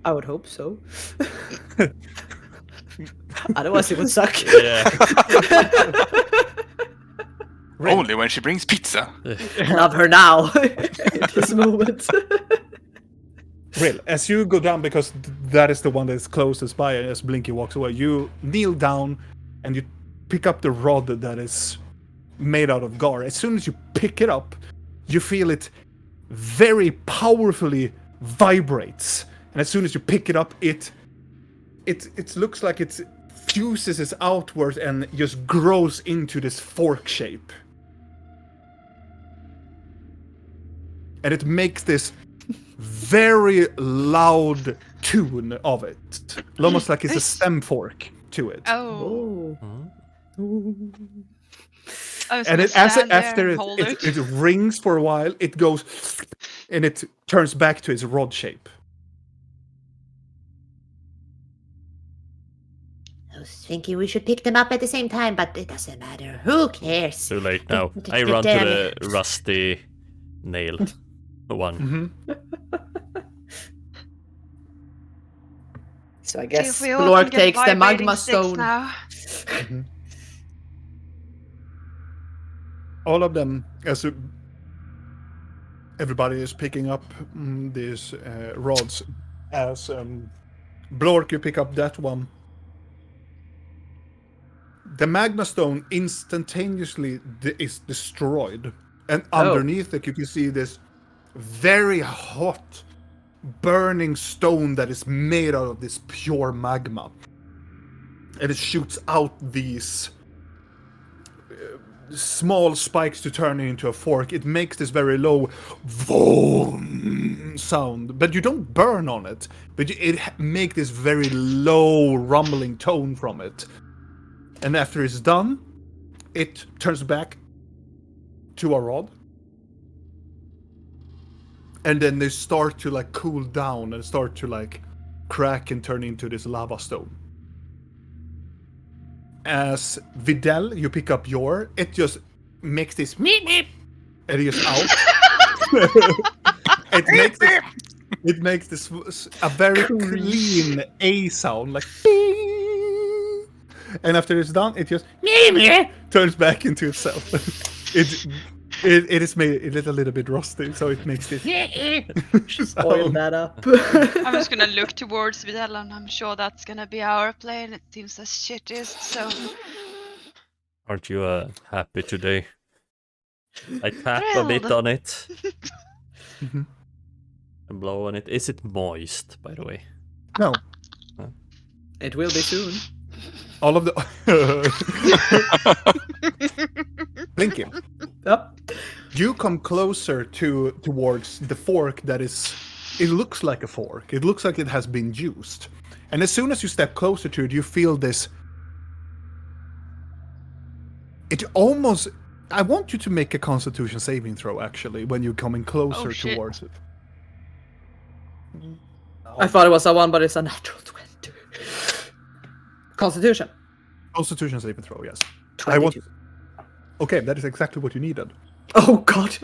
I would hope so. Otherwise, it would suck. Yeah. only when she brings pizza. Love her now. In this moment. Real, as you go down, because that is the one that's closest by, and as Blinky walks away, you kneel down and you pick up the rod that is made out of gar. As soon as you pick it up, you feel it very powerfully vibrates. And as soon as you pick it up, it looks like it fuses outwards and just grows into this fork shape. And it makes this very loud tune of it. Almost like it's a stem fork to it. Oh. I was And gonna stand there and hold it rings for a while, it goes and it turns back to its rod shape. I was thinking we should pick them up at the same time, but it doesn't matter. Who cares? Too late now. I run to the rusty nail one. So I See guess if we all Blork can get takes the vibrating magma sticks stone. now. All of them, as everybody is picking up these rods, as Blork, you pick up that one. The magma stone instantaneously is destroyed, and Oh. underneath it you can see this very hot, burning stone that is made out of this pure magma, and it shoots out these small spikes to turn into a fork. It makes this very low vroom sound, but you don't burn on it, but it makes this very low rumbling tone from it. And after it's done, it turns back to a rod, and then they start to like cool down and start to like crack and turn into this lava stone. As Videl, you pick up your, it just makes this meep meep, and it's out. It makes this a very clean A sound, like bing. And after it's done, it just turns back into itself. It is made a little bit rusty, so it makes this Oil sound. that up. I'm just gonna look towards Videl, and I'm sure that's gonna be our plane. It seems the shittest, so Aren't you happy today? I tap a bit Thrilled. on it. And blow on it. Is it moist, by the way? No, It will be soon. all of the Blinky. Up. You come closer towards the fork that is. It looks like a fork. It looks like it has been used. And as soon as you step closer to it, you feel this. It almost. I want you to make a Constitution saving throw, actually, when you're coming closer Oh, shit. towards it. I thought it was a 1, but it's a natural 20. Constitution. Constitution saving throw, yes. 22. Okay, that is exactly what you needed. Oh god.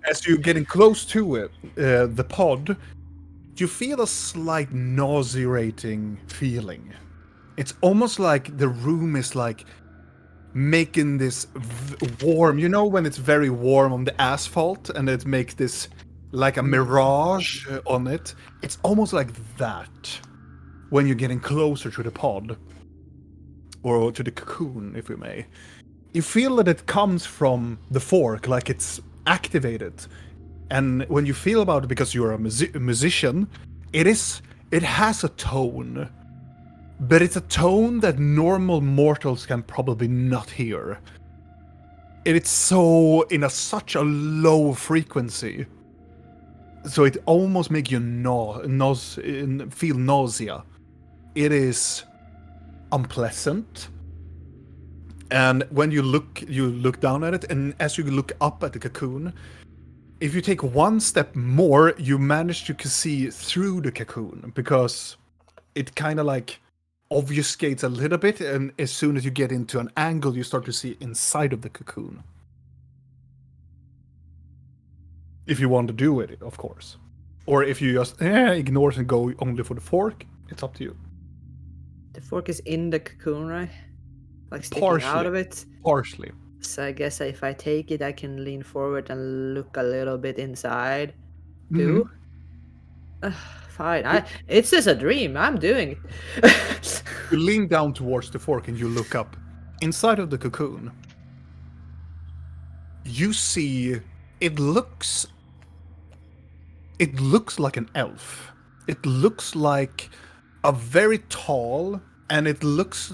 As you're getting close to it, the pod, you feel a slight nauseating feeling. It's almost like the room is like making this warm. You know when it's very warm on the asphalt and it makes this like a mirage on it? It's almost like that when you're getting closer to the pod. Or to the cocoon, if we may. You feel that it comes from the fork, like it's activated. And when you feel about it, because you're a musician, it has a tone. But it's a tone that normal mortals can probably not hear. It's so in such a low frequency. So it almost makes you feel nausea. It is unpleasant. And when you look down at it, and as you look up at the cocoon, if you take one step more, you manage to see through the cocoon, because it kind of like obfuscates a little bit, and as soon as you get into an angle, you start to see inside of the cocoon. If you want to do it, of course. Or if you just ignore it and go only for the fork, it's up to you. The fork is in the cocoon, right? Like sticking Partially. out of it. Partially. So I guess if I take it, I can lean forward and look a little bit inside. too. Fine. It's just a dream. I'm doing it. You lean down towards the fork and you look up. Inside of the cocoon, you see it looks like an elf. It looks like a very tall, and it looks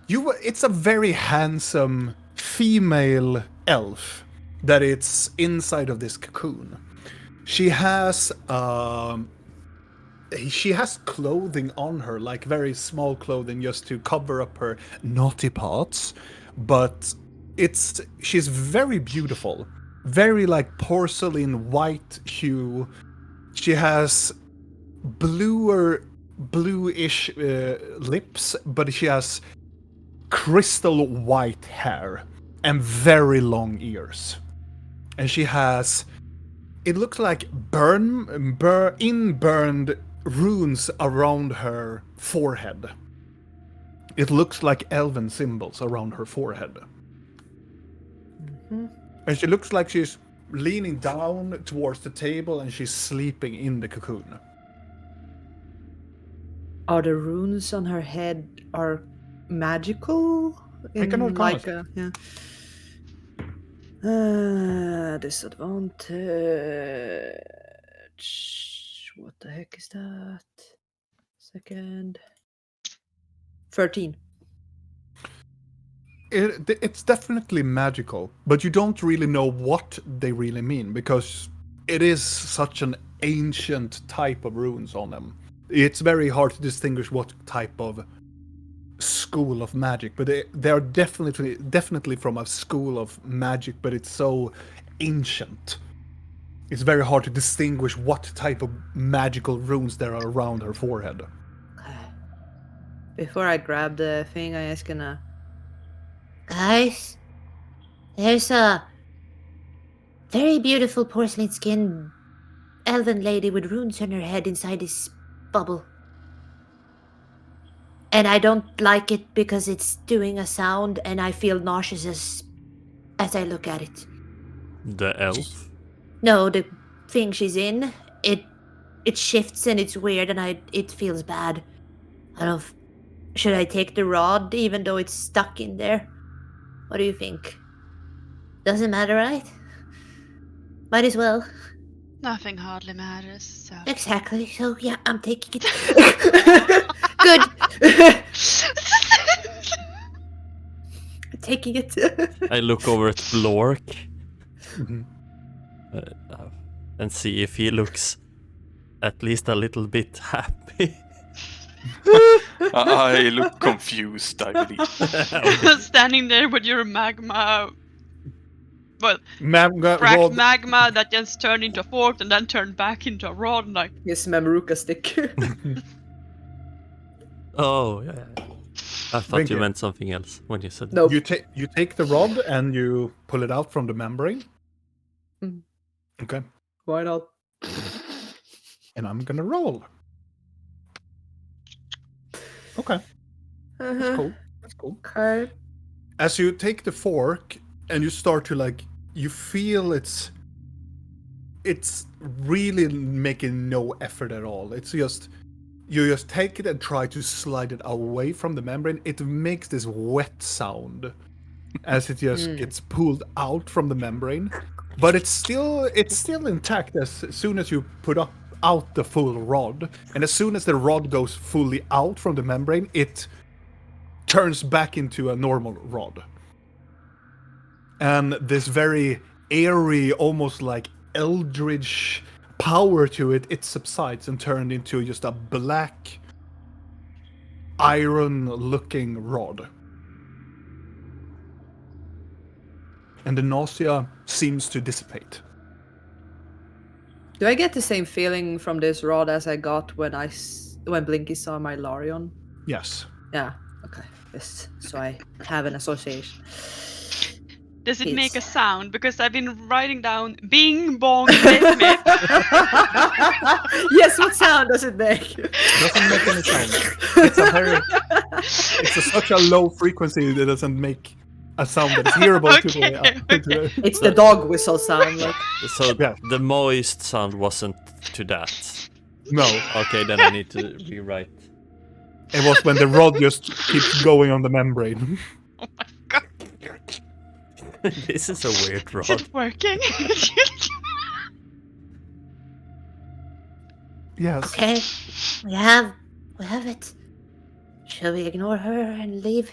it's a very handsome female elf that it's inside of this cocoon. She has clothing on her, like very small clothing, just to cover up her naughty parts, but she's very beautiful, very like porcelain white hue. She has bluish lips, but she has crystal white hair and very long ears, and she has, it looks like inburned runes around her forehead. It looks like elven symbols around her forehead. Mm-hmm. And she looks like she's leaning down towards the table and she's sleeping in the cocoon. Are the runes on her head are magical? Make an in Arcana like check. yeah. Disadvantage. What the heck is that? Second. 13. It's definitely magical, but you don't really know what they really mean because it is such an ancient type of runes on them. It's very hard to distinguish what type of school of magic, but they are definitely from a school of magic, but it's so ancient. It's very hard to distinguish what type of magical runes there are around her forehead. Before I grab the thing, I just gonna. Guys, there's a very beautiful porcelain skinned elven lady with runes on her head inside this bubble. And I don't like it because it's doing a sound and I feel nauseous as I look at it. The elf? No, the thing she's in, it shifts and it's weird and it feels bad. I don't. Should I take the rod even though it's stuck in there? What do you think? Doesn't matter, right? Might as well. Nothing hardly matters, so. Exactly. So yeah, I'm taking it. Good. I'm taking it. I look over at Blork Mhm. and see if he looks at least a little bit happy. I look confused, I believe. Standing there with your magma. Well, Rod, cracked magma that just turned into a fork and then turned back into a rod, and like. His Mamuruka stick. Oh, yeah. I thought Thank you you. meant something else when you said Nope. you take the rod and you pull it out from the membrane. Mm. Okay, Why not? and I'm gonna roll. Okay, that's cool. That's cool. Okay. As you take the fork and you start to you feel it's really making no effort at all. It's just you just take it and try to slide it away from the membrane. It makes this wet sound as it just gets pulled out from the membrane, but it's still intact as soon as you put out the full rod, and as soon as the rod goes fully out from the membrane, it turns back into a normal rod. And this very airy, almost like eldritch power to it, it subsides and turned into just a black, iron-looking rod. And the nausea seems to dissipate. Do I get the same feeling from this rod as I got when when Blinky saw my Larion? Yes. Yeah. Okay. Yes. So I have an association. Does it make a It's- sound? Because I've been writing down Bing Bong Bismuth. Yes. What sound does it make? Doesn't make any sound. It's such a low frequency that it doesn't make a sound that is hearable to the. It's the dog whistle sound. Like. So Yeah. the moist sound wasn't to that. No, Okay, then I need to rewrite. it was when the rod just keeps going on the membrane. Oh my god, This is a weird is rod. it working? Yes. Okay, we have it. Shall we ignore her and leave?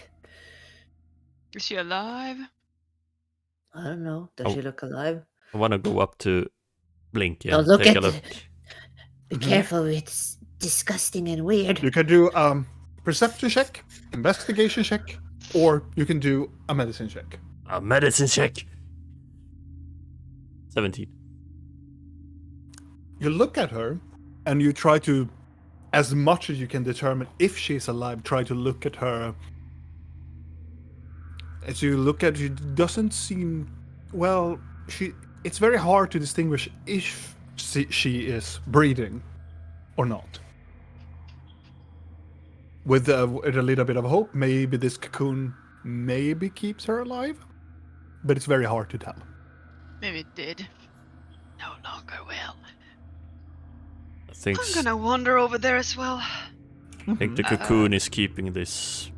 Is she alive? I don't know. Does Oh. she look alive? I want to go up to Blinky Don't and look take a at look. Be Mhm. careful, it's disgusting and weird. You can do perception check, investigation check, or you can do a medicine check. A medicine check. 17. You look at her, and you try to, as much as you can determine if she's alive, try to look at her. As you look at her, it doesn't seem, well, it's very hard to distinguish if she is breathing or not. With a little bit of hope, maybe this cocoon maybe keeps her alive, but it's very hard to tell. Maybe it did. No longer will. I think, I'm gonna wander over there as well. I think the cocoon is keeping this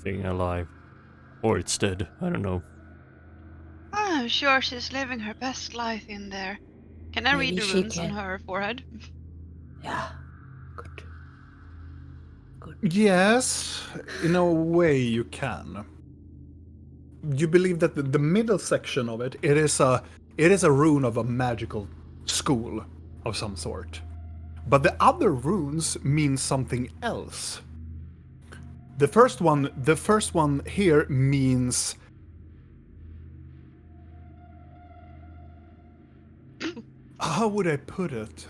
thing alive. Or it's dead. I don't know. I'm sure she's living her best life in there. Can I read Maybe the she runes on can. her forehead? Yeah. Good. Yes, in a way you can. You believe that the middle section of it, it is a rune of a magical school of some sort. But the other runes mean something else. The first one here means how would I put it?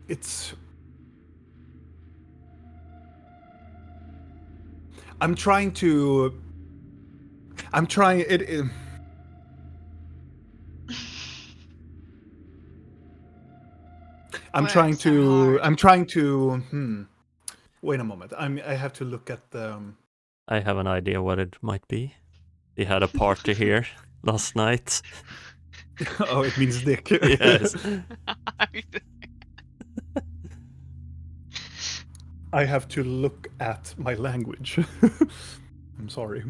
It's I'm trying it Words are hard. wait a moment. I have to look at the I have an idea what it might be. They had a party here last night. oh, it means dick. Yes. I have to look at my language. I'm sorry.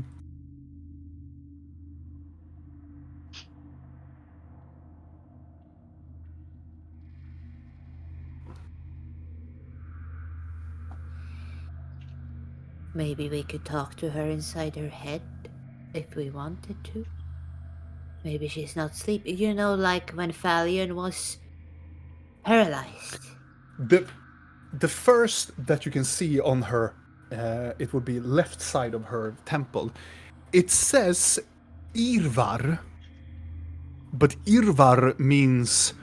Maybe we could talk to her inside her head if we wanted to. Maybe she's not sleeping. You know, like when Falion was paralyzed. The first that you can see on her, it would be left side of her temple. It says Irvar, but Irvar means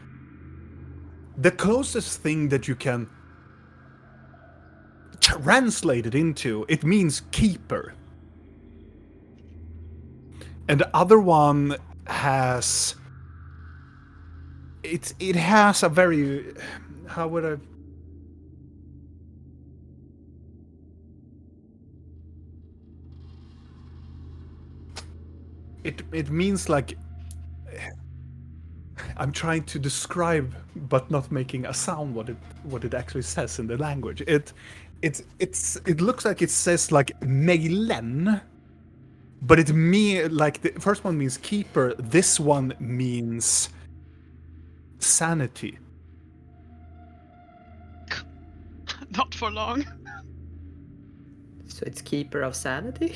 the closest thing that you can translate it into. It means keeper, and the other one has it has a very how would I. It means like I'm trying to describe, but not making a sound what it actually says in the language. It looks like it says like Meilen, but like the first one means keeper. This one means sanity. Not for long. So it's keeper of sanity.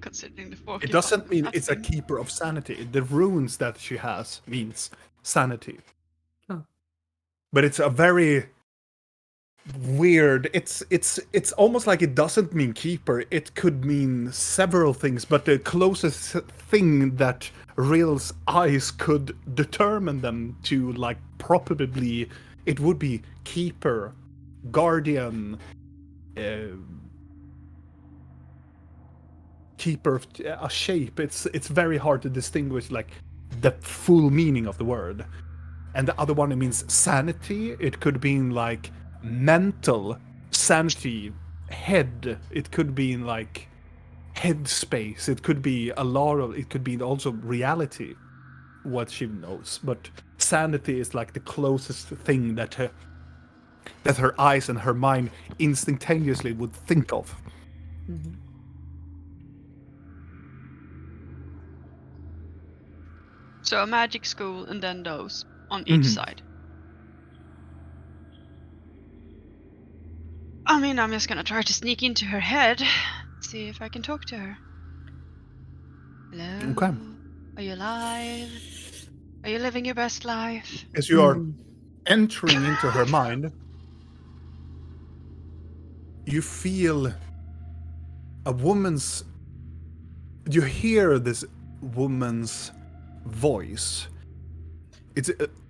Considering the fork. It doesn't mean it's a keeper of sanity. The runes that she has means sanity. Oh. But it's a very weird. It's almost like it doesn't mean keeper. It could mean several things, but the closest thing that Real's eyes could determine them to, like, probably it would be keeper, guardian, keeper of a shape. It's very hard to distinguish like the full meaning of the word. And the other one, it means sanity. It could mean like mental sanity, head. It could be in like headspace. It could be it could be also reality, what she knows. But sanity is like the closest thing that her eyes and her mind instantaneously would think of. Mm-hmm. So a magic school and then those on each side. I mean, I'm just gonna try to sneak into her head, see if I can talk to her. Hello? Okay. Are you alive? Are you living your best life? As you are entering into her mind, you feel you hear this woman's voice. It's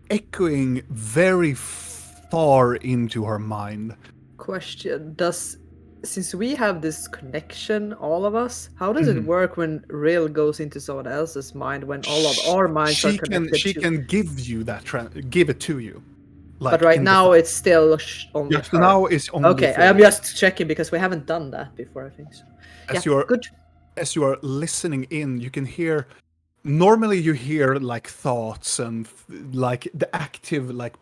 echoing very far into her mind. Question: since we have this connection, all of us, how does it work when Real goes into someone else's mind when all of our minds are connected? She can give you that, give it to you. Like but right now it's still only yes, her. now it's only okay. for I'm you. just checking because we haven't done that before. I think so. As you are listening in, you can hear. Normally, you hear like thoughts and like the active like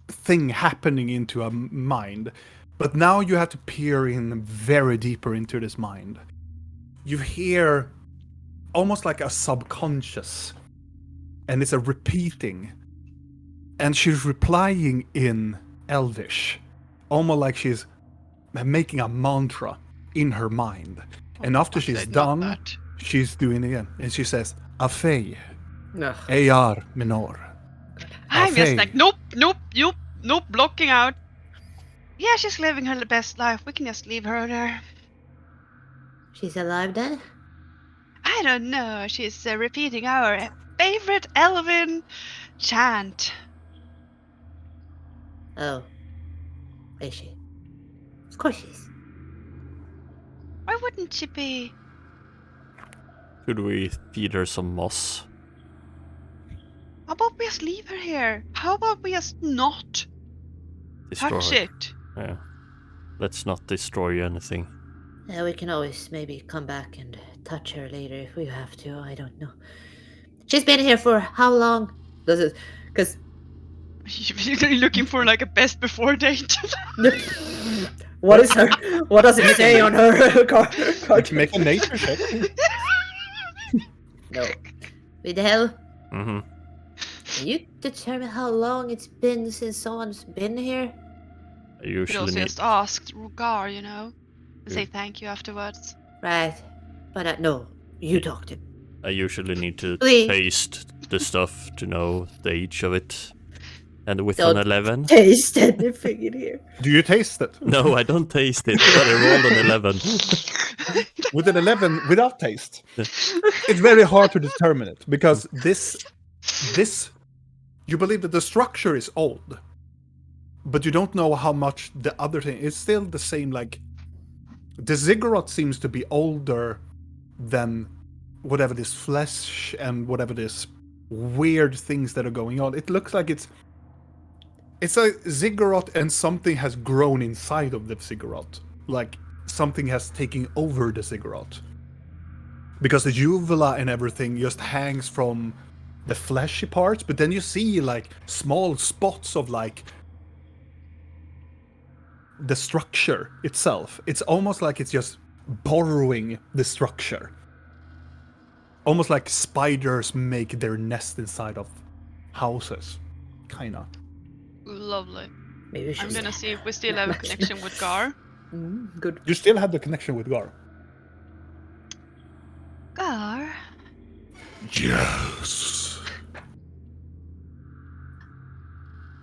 thing happening into a mind, But now you have to peer in very deeper into this mind. You hear almost like a subconscious, and it's a repeating. And she's replying in Elvish, almost like she's making a mantra in her mind. And after she's done, she's doing it again. And she says, Afei, Ugh. Ayar Minor. I'm just Afei. like, nope, blocking out. Yeah, she's living her best life. We can just leave her there. She's alive then? I don't know. She's repeating our favorite elven chant. Oh. Is she? Of course she is. Why wouldn't she be? Could we feed her some moss? How about we just leave her here? How about we just not touch it? Yeah. Let's not destroy anything. Yeah, we can always maybe come back and touch her later if we have to. I don't know. She's been here for how long? Does it? Because You're looking for like a best before date. What is her? What does it say on her card? You can make a nature check. no. With the hell? Mm-hmm. Can you determine how long it's been since someone's been here? I Could usually also need... just ask Rugar, you know, and say Yeah. thank you afterwards. Right. But no, you talked to. I usually need to Please. taste the stuff to know the age of it. And with Don't an 11? Taste anything in here. Do you taste it? No, I don't taste it, but I rolled an 11. With an 11 without taste, it's very hard to determine it because this, you believe that the structure is old, but you don't know how much the other thing is still the same. Like the ziggurat seems to be older than whatever this flesh and whatever this weird things that are going on. It looks like it's a ziggurat and something has grown inside of the ziggurat. Like something has taken over the ziggurat. Because the uvula and everything just hangs from the fleshy parts, but then you see like small spots of like the structure itself. It's almost like it's just borrowing the structure. Almost like spiders make their nest inside of houses. Kinda. Lovely. Maybe we I'm should. gonna see if we still have a connection with Gar. Good. You still have the connection with Gar. Gar? Yes.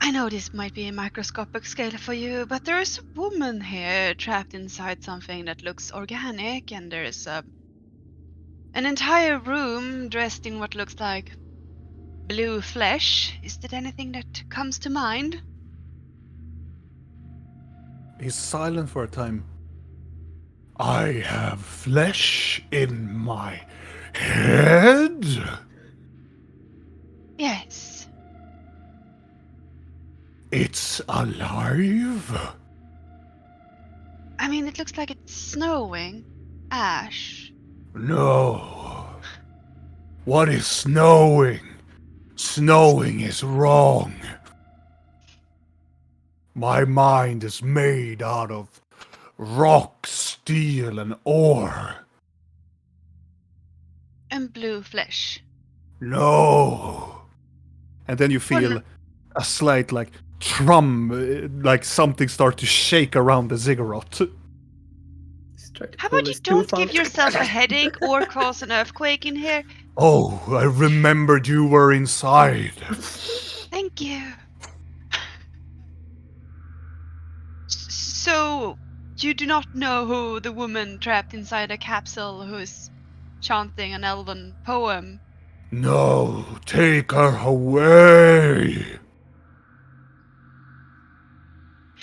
I know this might be a microscopic scale for you, but there is a woman here trapped inside something that looks organic, and there is an entire room dressed in what looks like blue flesh. Is there anything that comes to mind? He's silent for a time. I have flesh in my head? Yes. It's alive? I mean, it looks like it's snowing. Ash. No. What is snowing? Snowing is wrong. My mind is made out of rock, steel, and ore. And blue flesh. No. And then you feel a slight, like, like something start to shake around the ziggurat. How about you don't give yourself a headache or cause an earthquake in here? Oh, I remembered you were inside. Thank you. So, you do not know who the woman trapped inside a capsule who is chanting an elven poem? No, take her away.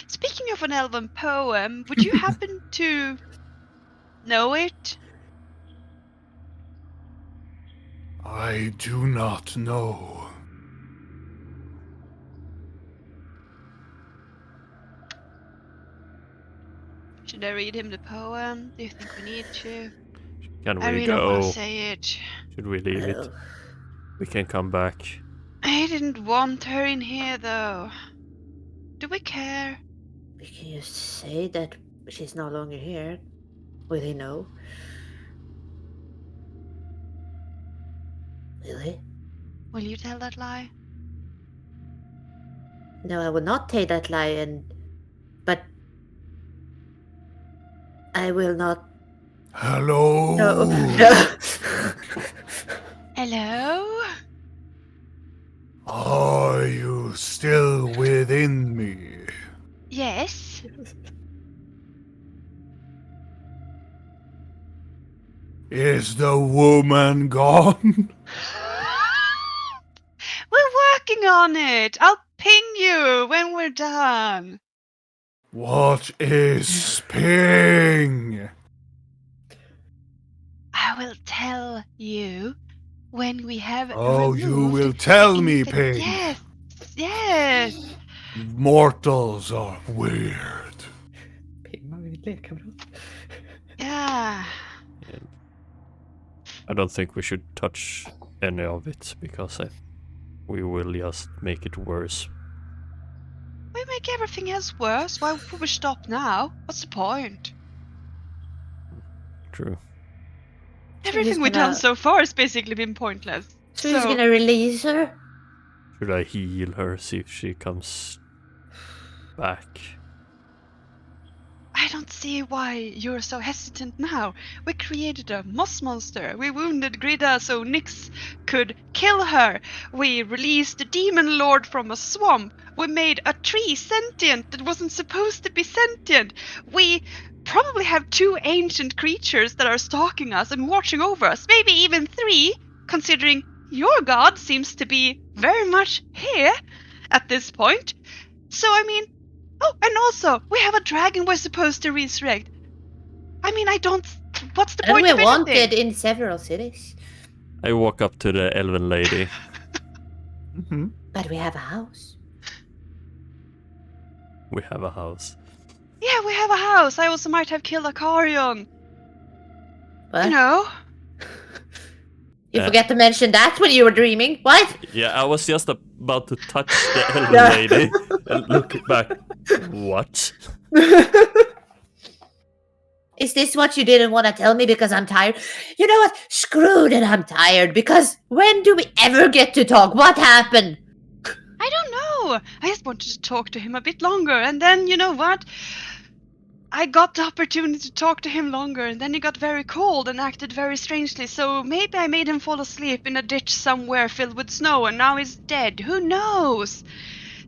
Speaking of an elven poem, would you happen to know it? I do not know. Should I read him the poem? Do you think we need to? Can I we really don't want go? to say it. Should we leave it? We can come back. I didn't want her in here though. Do we care? We can just say that she's no longer here. Will he know? Will he? Will you tell that lie? No, I will not tell that lie, but I will not. Hello. No. Hello? Are you still within me? Yes? Is the woman gone? We're working on it. I'll ping you when we're done. What is ping? I will tell you when we have Oh, you removed will the tell me, Ping. Yes, yes. Mortals are weird. Ping var min lekkamrat. Yeah. I don't think we should touch any of it because we will just make it worse. We make everything else worse. Why would we stop now? What's the point? True. Everything we've done so far has basically been pointless. So he's gonna release her? Should I heal her, see if she comes back? I don't see why you're so hesitant now. We created a moss monster. We wounded Grida so Nyx could kill her. We released the demon lord from a swamp. We made a tree sentient that wasn't supposed to be sentient. We probably have 2 ancient creatures that are stalking us and watching over us. Maybe even 3, considering your god seems to be very much here at this point. So, I mean, oh, and also, we have a dragon we're supposed to resurrect. I mean, what's the And point we're of anything? wanted in several cities. I walk up to the elven lady. Mm-hmm. But we have a house. We have a house. Yeah, we have a house. I also might have killed a Carrion. What? You know? You forget to mention that when you were dreaming. What? Yeah, I was just about to touch the elven Yeah. lady and look back. What? Is this what you didn't want to tell me because I'm tired? You know what? Screw that I'm tired because when do we ever get to talk? What happened? I don't know. I just wanted to talk to him a bit longer, and then, you know what? I got the opportunity to talk to him longer, and then he got very cold and acted very strangely, so maybe I made him fall asleep in a ditch somewhere filled with snow, and now he's dead. Who knows?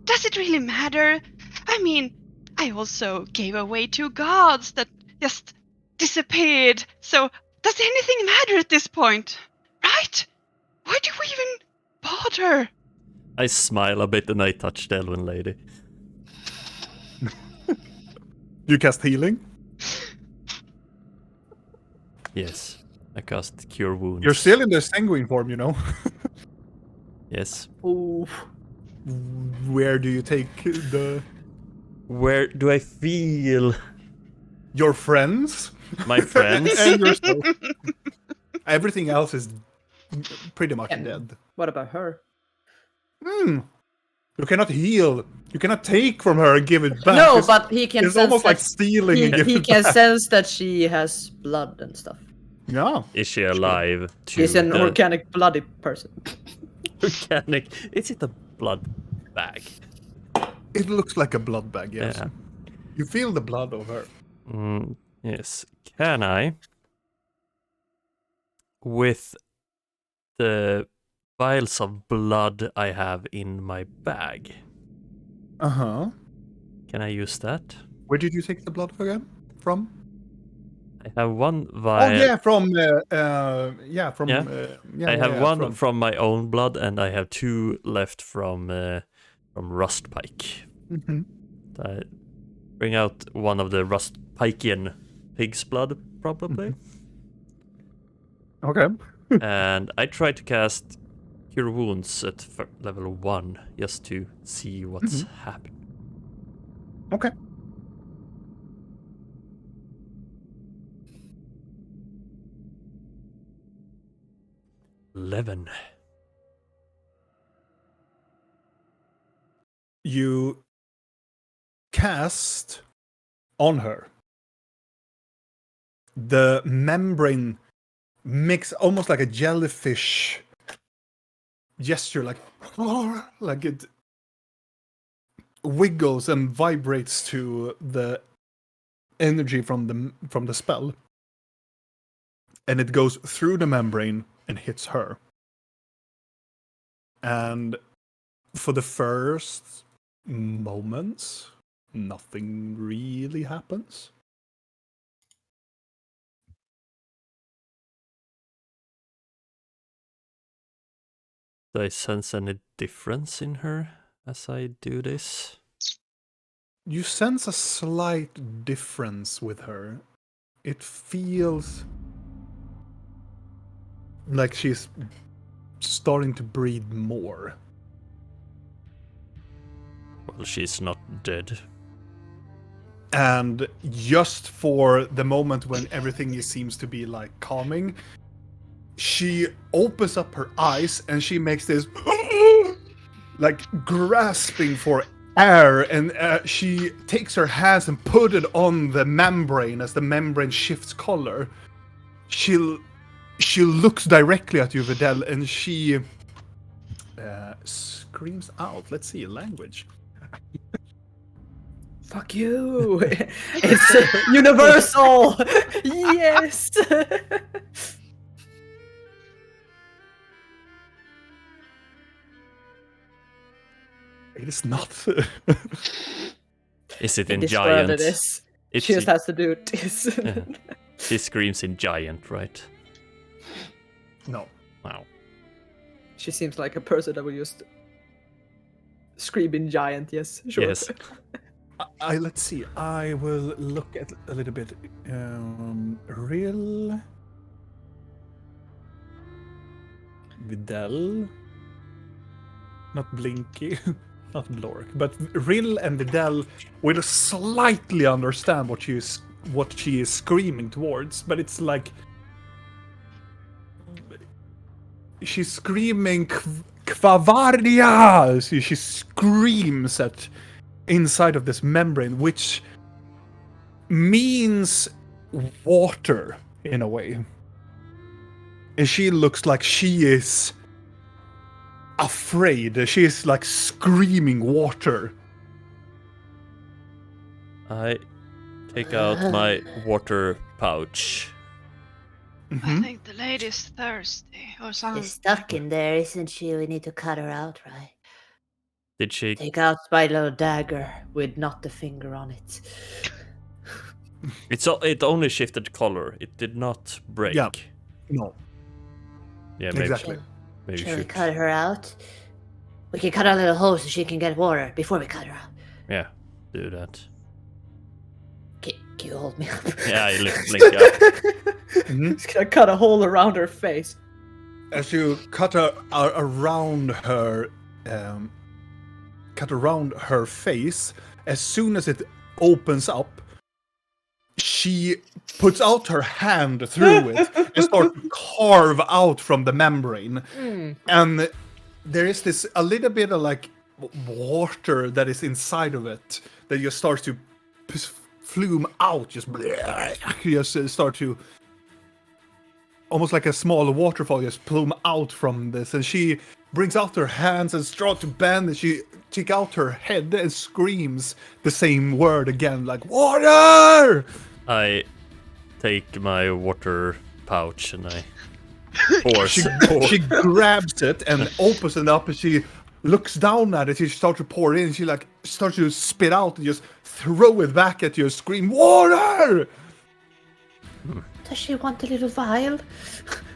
Does it really matter? I mean, I also gave away 2 gods that just disappeared, so does anything matter at this point? Right? Why do we even bother? I smile a bit and I touch the elven lady. You cast healing? Yes. I cast Cure Wounds. You're still in the sanguine form, you know? Yes. Oh. Where do you take the... Where do I feel Your friends? my friends? And yourself. Everything else is pretty much And dead. what about her? You cannot heal. You cannot take from her and give it back. No, It's- but he can It's sense almost that like stealing he, and give he it can back. sense that she has blood and stuff. Yeah. Is she alive? He's an the organic bloody person. organic. Is it a blood bag? It looks like a blood bag, yes. Yeah. You feel the blood of her. Yes. Can I, with the vials of blood I have in my bag, Uh-huh. can I use that? Where did you take the blood again? From? I have one Oh, vial. yeah, from... I have one from my own blood, and I have 2 left from Rustpike. Mhm. I bring out one of the Rustpikean pig's blood, probably. Okay. And I try to cast Cure Wounds at level 1, just to see what's happened. Okay. $11. You cast on her, the membrane makes almost like a jellyfish gesture, like it wiggles and vibrates to the energy from the spell, and it goes through the membrane and hits her. And for the first moments, nothing really happens. Do I sense any difference in her as I do this? You sense a slight difference with her. It feels like she's starting to breathe more. Well, she's not dead. And just for the moment when everything seems to be like calming, she opens up her eyes and she makes this like grasping for air, and she takes her hands and put it on the membrane. As the membrane shifts color, she looks directly at you, Videl, and she screams out. Let's see, language. Fuck you! It's universal! Yes! It is not. Is it in this world giant? it is. It's She just has to do this. Yeah. She screams in giant, right? No. Wow. She seems like a person that would just scream in giant, yes. Sure. Yes. Let's see. I will look at a little bit. Real Videl, not Blinky, not Blork, but Rill and Videl will slightly understand what she is screaming towards. But it's like she's screaming Kvavardia. She screams at inside of this membrane, which means water in a way. And she looks like she is afraid. She is like screaming water. I take out my water pouch. I think the lady's thirsty or something. She's stuck in there, isn't she? We need to cut her out, right? Did she? Take out my little dagger with not the finger on it. It only shifted color. It did not break. Yeah. No. Yeah, maybe. Exactly. Maybe Shall we should. cut her out? We can cut a little hole so she can get water before we cut her out. Yeah, do that. Can you hold me up? Yeah, I lift Blink up. He's gonna cut a hole around her face. As you cut around her, face, as soon as it opens up, she puts out her hand through it and starts to carve out from the membrane. And there is this a little bit of like water that is inside of it that just starts to flume out, just start to almost like a small waterfall just plume out from this. And she brings out her hands and starts to bend, and she takes out her head and screams the same word again, like water. I take my water pouch and I pour. She grabs it and opens it up, and she looks down at it. She starts to pour in. She like starts to spit out and just throw it back at you and scream, water! Does she want a little vial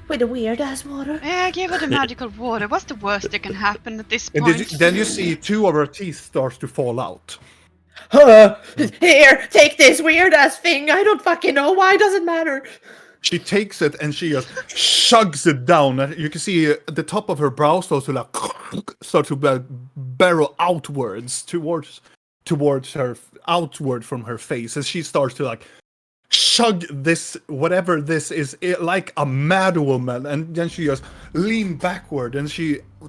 with a weird ass water? Yeah, give her the magical water. What's the worst that can happen at this And point? then you see two of her teeth starts to fall out. Here, take this weird ass thing. I don't fucking know why. Doesn't matter. She takes it and she just chugs it down. You can see the top of her brow starts to barrel outwards towards her, outward from her face, as she starts to like chug this, whatever this is, like a mad woman. And then she just lean backward, and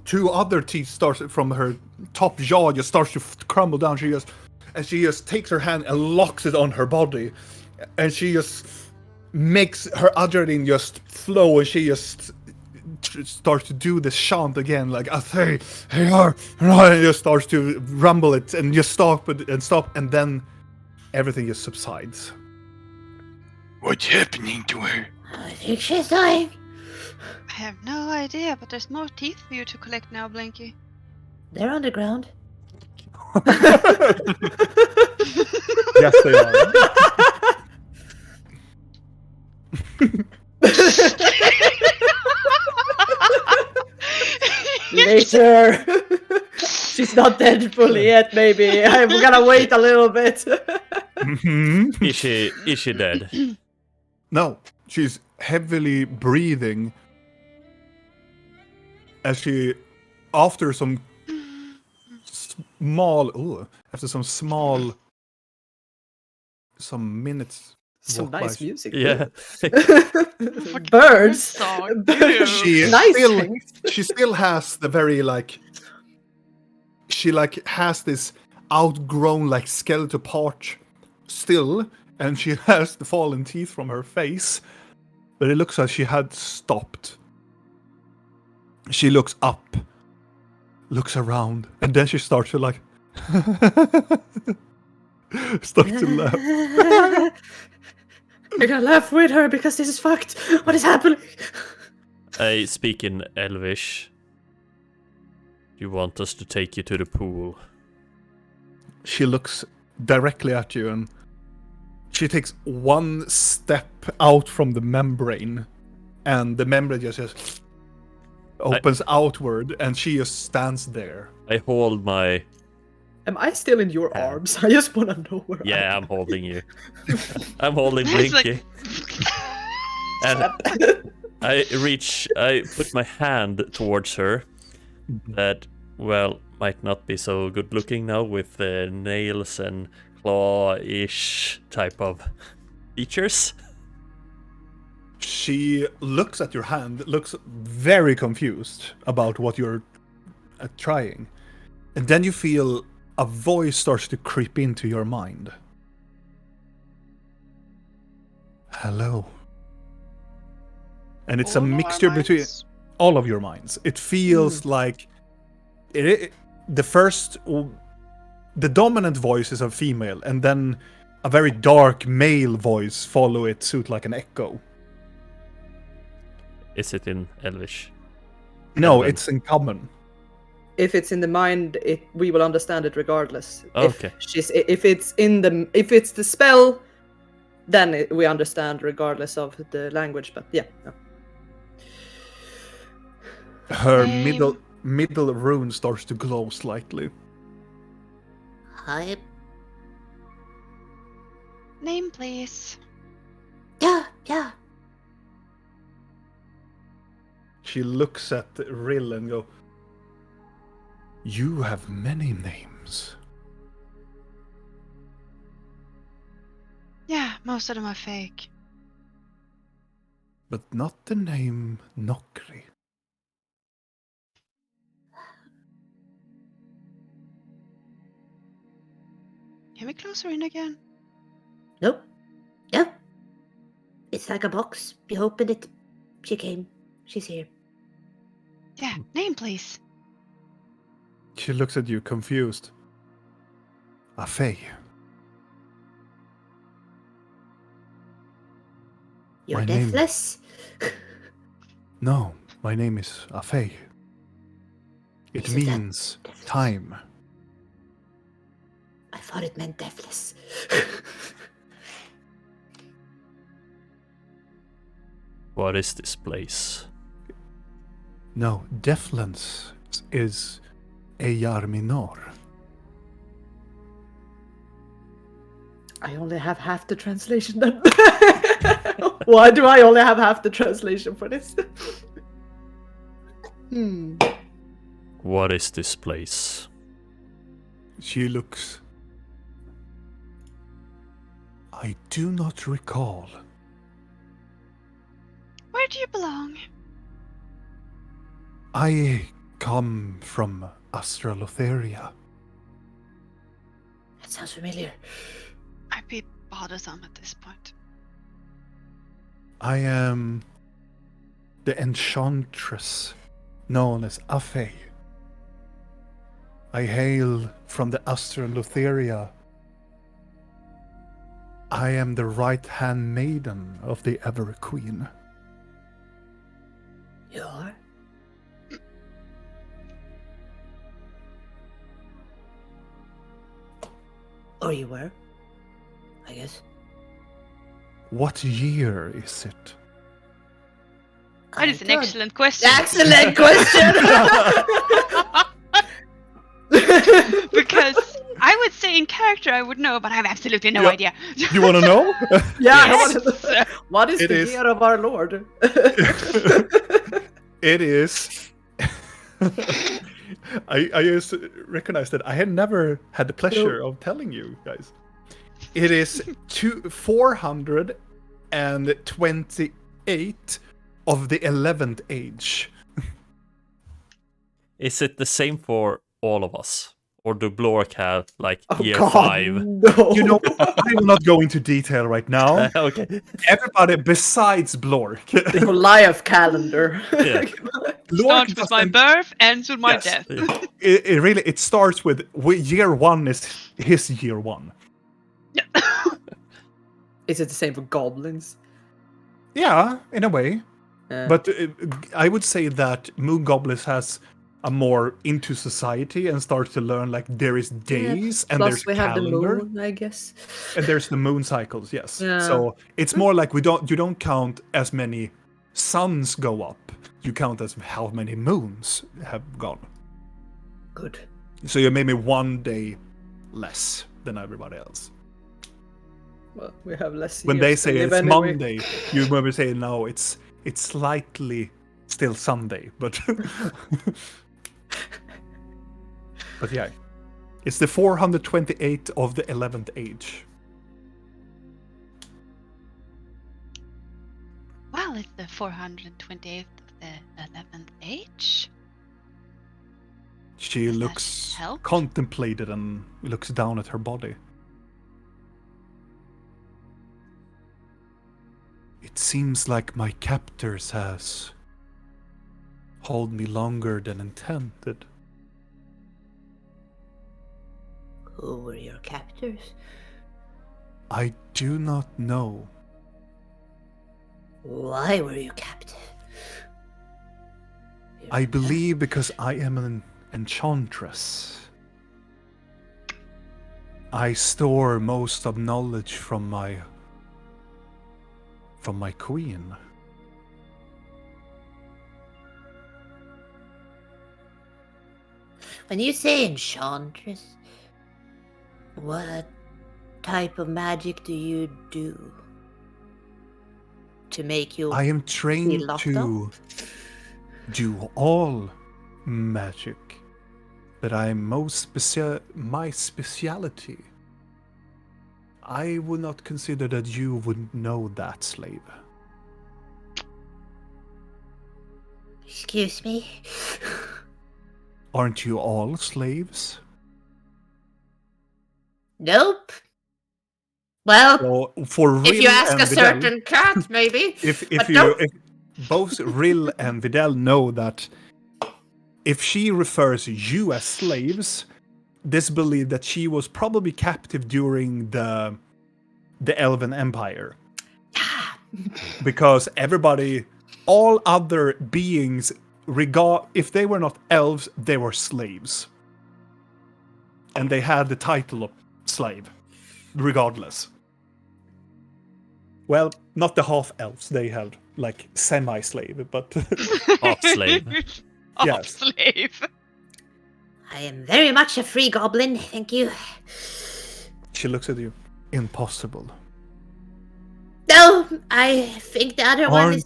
two other teeth starts from her top jaw just starts to crumble down. She just, and she just takes her hand and locks it on her body, and she just makes her adrenaline just flow, and she just starts to do this chant again, like Athe, and just starts to rumble it and just stop, and then everything just subsides. What's happening to her? I think she's dying. I have no idea, but there's more teeth for you to collect now, Blinky. They're underground. Yes, they are. Later. She's not dead fully yet, maybe. I'm gonna wait a little bit. Mhm. Is she dead? No, she's heavily breathing as she, after some some minutes. Some walk by, nice music. Yeah. Birds. Song. She Nice still, things. she still has the very she has this outgrown skeletal part still, and she has the fallen teeth from her face, but it looks like she had stopped. She looks up, looks around, and then she starts to start to laugh. I gotta laugh with her because this is fucked. What is happening? I speak in Elvish. You want us to take you to the pool? She looks directly at you, and she takes one step out from the membrane, and the membrane just opens outward, and she just stands there. I hold my... Am I still in your arms? I just wanna know where Yeah, I I'm holding you. I'm holding It's Blinky. And I put my hand towards her that, well, might not be so good looking now with nails and claw-ish type of features. She looks at your hand, looks very confused about what you're trying. And then you feel a voice starts to creep into your mind. Hello. And it's a All our mixture between minds. all of your minds. It feels like the dominant voice is a female, and then a very dark male voice follow it suit like an echo. Is it in Elvish? No, Elven. it's in common. If it's in the mind, we will understand it regardless. Okay. If it's the spell, then we understand regardless of the language. But yeah, no. Her Same. middle rune starts to glow slightly. I... Name, please. Yeah. She looks at Rill and go, "You have many names." Yeah, most of them are fake. But not the name Nokri. Can we close her in again? Nope. It's like a box. You open it. She came. She's here. Yeah, name, please. She looks at you confused. Afei. You're My name- deathless? No, my name is Afei. It Isn't that means deathless? time. I thought it meant deathless. What is this place? No, Deaflance is Eyar Minor. I only have half the translation then. Why do I only have half the translation for this? What is this place? She looks. I do not recall. Where do you belong? I come from Astralotheria. That sounds familiar. I'd be bothersome at this point. I am the enchantress known as Afe. I hail from the Astral Lutheria. I am the right-hand maiden of the Ever Queen. You are? Or you were, I guess. What year is it? That is an excellent question. Excellent question. Because I would say in character I would know, but I have absolutely no Yeah. idea. You want to know? Yeah. Yes. What is It the is. year of our Lord? It is. I just recognized that I had never had the pleasure of telling you guys. It is 428 of the 11th age. Is it the same for all of us? Or do Blork have, like, year God, 5? No. You know, I will not go into detail right now. Okay. Everybody besides Blork. the Goliath calendar. Yeah. Starts with my doesn't- birth, ends with my Yes. death. It really starts with year 1 is his year 1. Is it the same for goblins? Yeah, in a way. Yeah. But I would say that Moon Goblins has a more into society and starts to learn like there is days and Plus there's we have calendar the moon, I guess. and there's the moon cycles. Yes. Yeah. So it's more like you don't count as many suns go up. You count as how many moons have gone. Good. So you're maybe 1 day less than everybody else. Well, we have less. When years they to say live it's anyway. Monday, you maybe say no, it's slightly still Sunday, but but yeah, it's the 428 of the 11th age. Well, it's the 428th of the 11th age. She Does that looks help? contemplated and looks down at her body. It seems like my captors has hold me longer than intended. Who were your captors? I do not know. Why were you captive? I believe because I am an enchantress. I store most of knowledge from my queen. When you say enchantress, what type of magic do you do to make you I am trained locked to do all magic, but I am my speciality. I would not consider that you would know that, slave. Excuse me? Aren't you all slaves? Nope. Well, So for Rill if you ask and a Vidal, certain cat, maybe. if But don't- both Rill and Vidal know that if she refers you as slaves, this believed that she was probably captive during the Elven Empire. Because all other beings, if they were not elves, they were slaves. And they had the title of slave, regardless. Well, not the half-elves, they had like semi-slave, but Half slave. Half Yes. slave. I am very much a free goblin, thank you. she looks at you. Impossible. No, I think the other one is.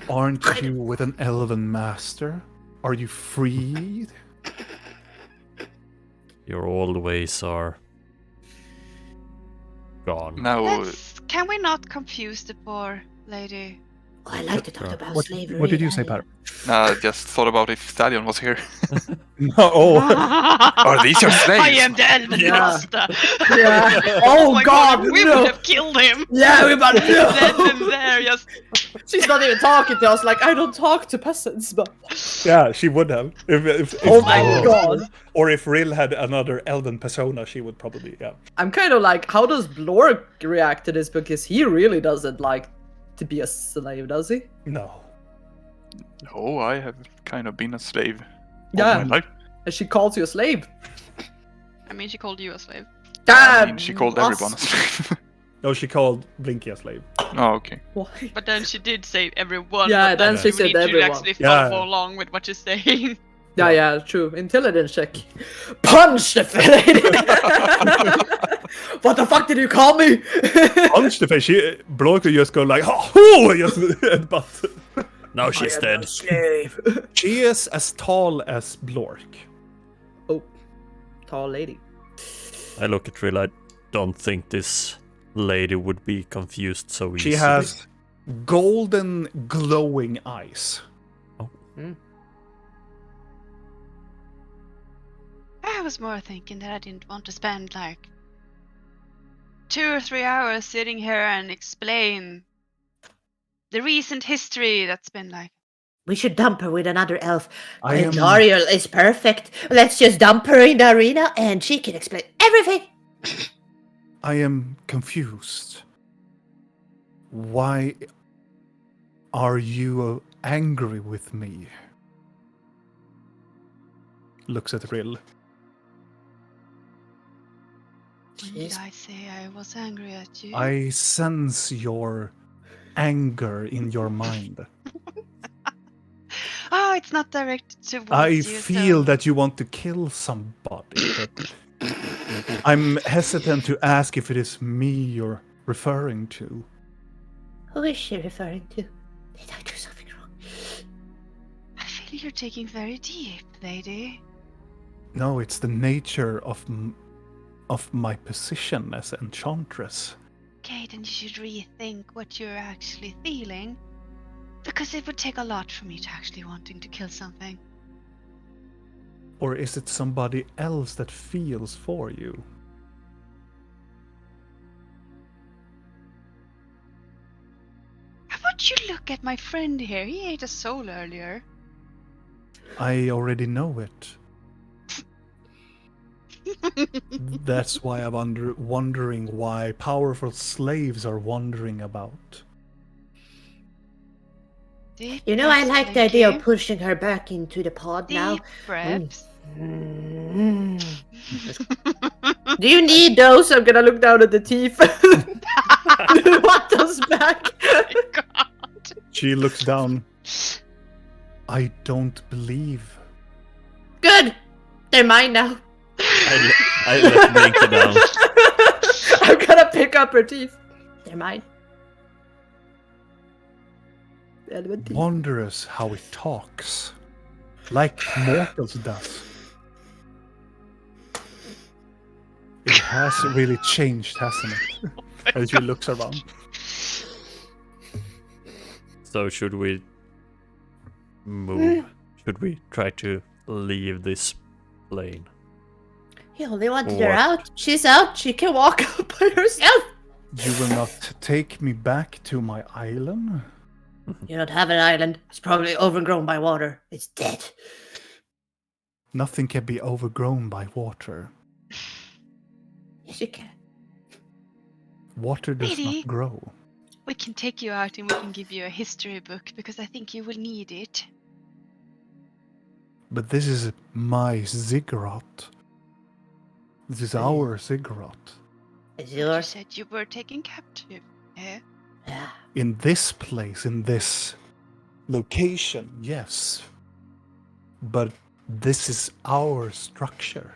Aren't you with an elven master? Are you free? Your old ways are gone. Now, Can we not confuse the poor lady? Oh, I like to talk about What, slavery. what did you say, Per? Just thought about if Stallion was here. Oh, Are these your slaves? I am the elven Yeah. master. Yeah. Oh Oh my God, we no. would have killed him. Yeah, we but Then no. and there, just She's not even talking to us. Like, I don't talk to peasants, but yeah, she would have. If oh my Rill- God. Or if Rill had another elven persona, she would probably, yeah. I'm kind of like, how does Blork react to this? Because he really doesn't like to be a slave, does he? No. No, I have kind of been a slave all Yeah. my life. And she calls you a slave. I mean, she called you a slave. I mean, she called us. everyone a slave. No, she called Blinky a slave. Oh, okay. Why? But then she did say everyone. Yeah, but then then she you said need to everyone. actually Yeah. follow along with what you're saying. Yeah, true. Intelligence check. Punch the lady. What the fuck did you call me? Punch the face. Blork could just go like, oh, just headbutt. Now she's dead. Slave. She is as tall as Blork. Oh, tall lady. I look at Rill. I don't think this lady would be confused so easily. She has golden glowing eyes. I was more thinking that I didn't want to spend like 2 or 3 hours sitting here and explain the recent history that's been like. We should dump her with another elf. I am- Ariel is perfect. Let's just dump her in the arena and she can explain everything. I am confused. Why are you angry with me? Looks at Rill. When did I say I was angry at you? I sense your anger in your mind. Oh, it's not directed towards I you. feel so... that you want to kill somebody, but I'm hesitant to ask if it is me you're referring to. Who is she referring to? Did I do something wrong? I feel you're taking very deep, lady. No, it's the nature of my position as enchantress. Okay, then you should rethink what you're actually feeling. Because it would take a lot for me to actually wanting to kill something. Or is it somebody else that feels for you? How about you look at my friend here? He ate a soul earlier. I already know it. That's why I'm wondering why powerful slaves are wandering about. Deep You know, I breaths, like the idea of lady. pushing her back into the pod now. Deep breaths. Mm. Do you need those? I'm gonna look down at the teeth. You want those back? Oh my God. She looks down. I don't believe. Good. They're mine now. I let Blinky down. I'm gonna pick up her teeth. They're mine. Element teeth. Wondrous how it talks. Like mortals does. It has really changed, hasn't it? As she looks around. So should we move? Should we try to leave this plane? You only wanted her What? out. She's out. She can walk out by herself. You will not take me back to my island? You don't have an island. It's probably overgrown by water. It's dead. Nothing can be overgrown by water. Yes, you can. Water does Really? not grow. We can take you out and we can give you a history book because I think you will need it. But this is my ziggurat. This is our ziggurat. It's You yours. said you were taken captive. Yeah. Yeah. In this place, in this location, yes. But this is our structure.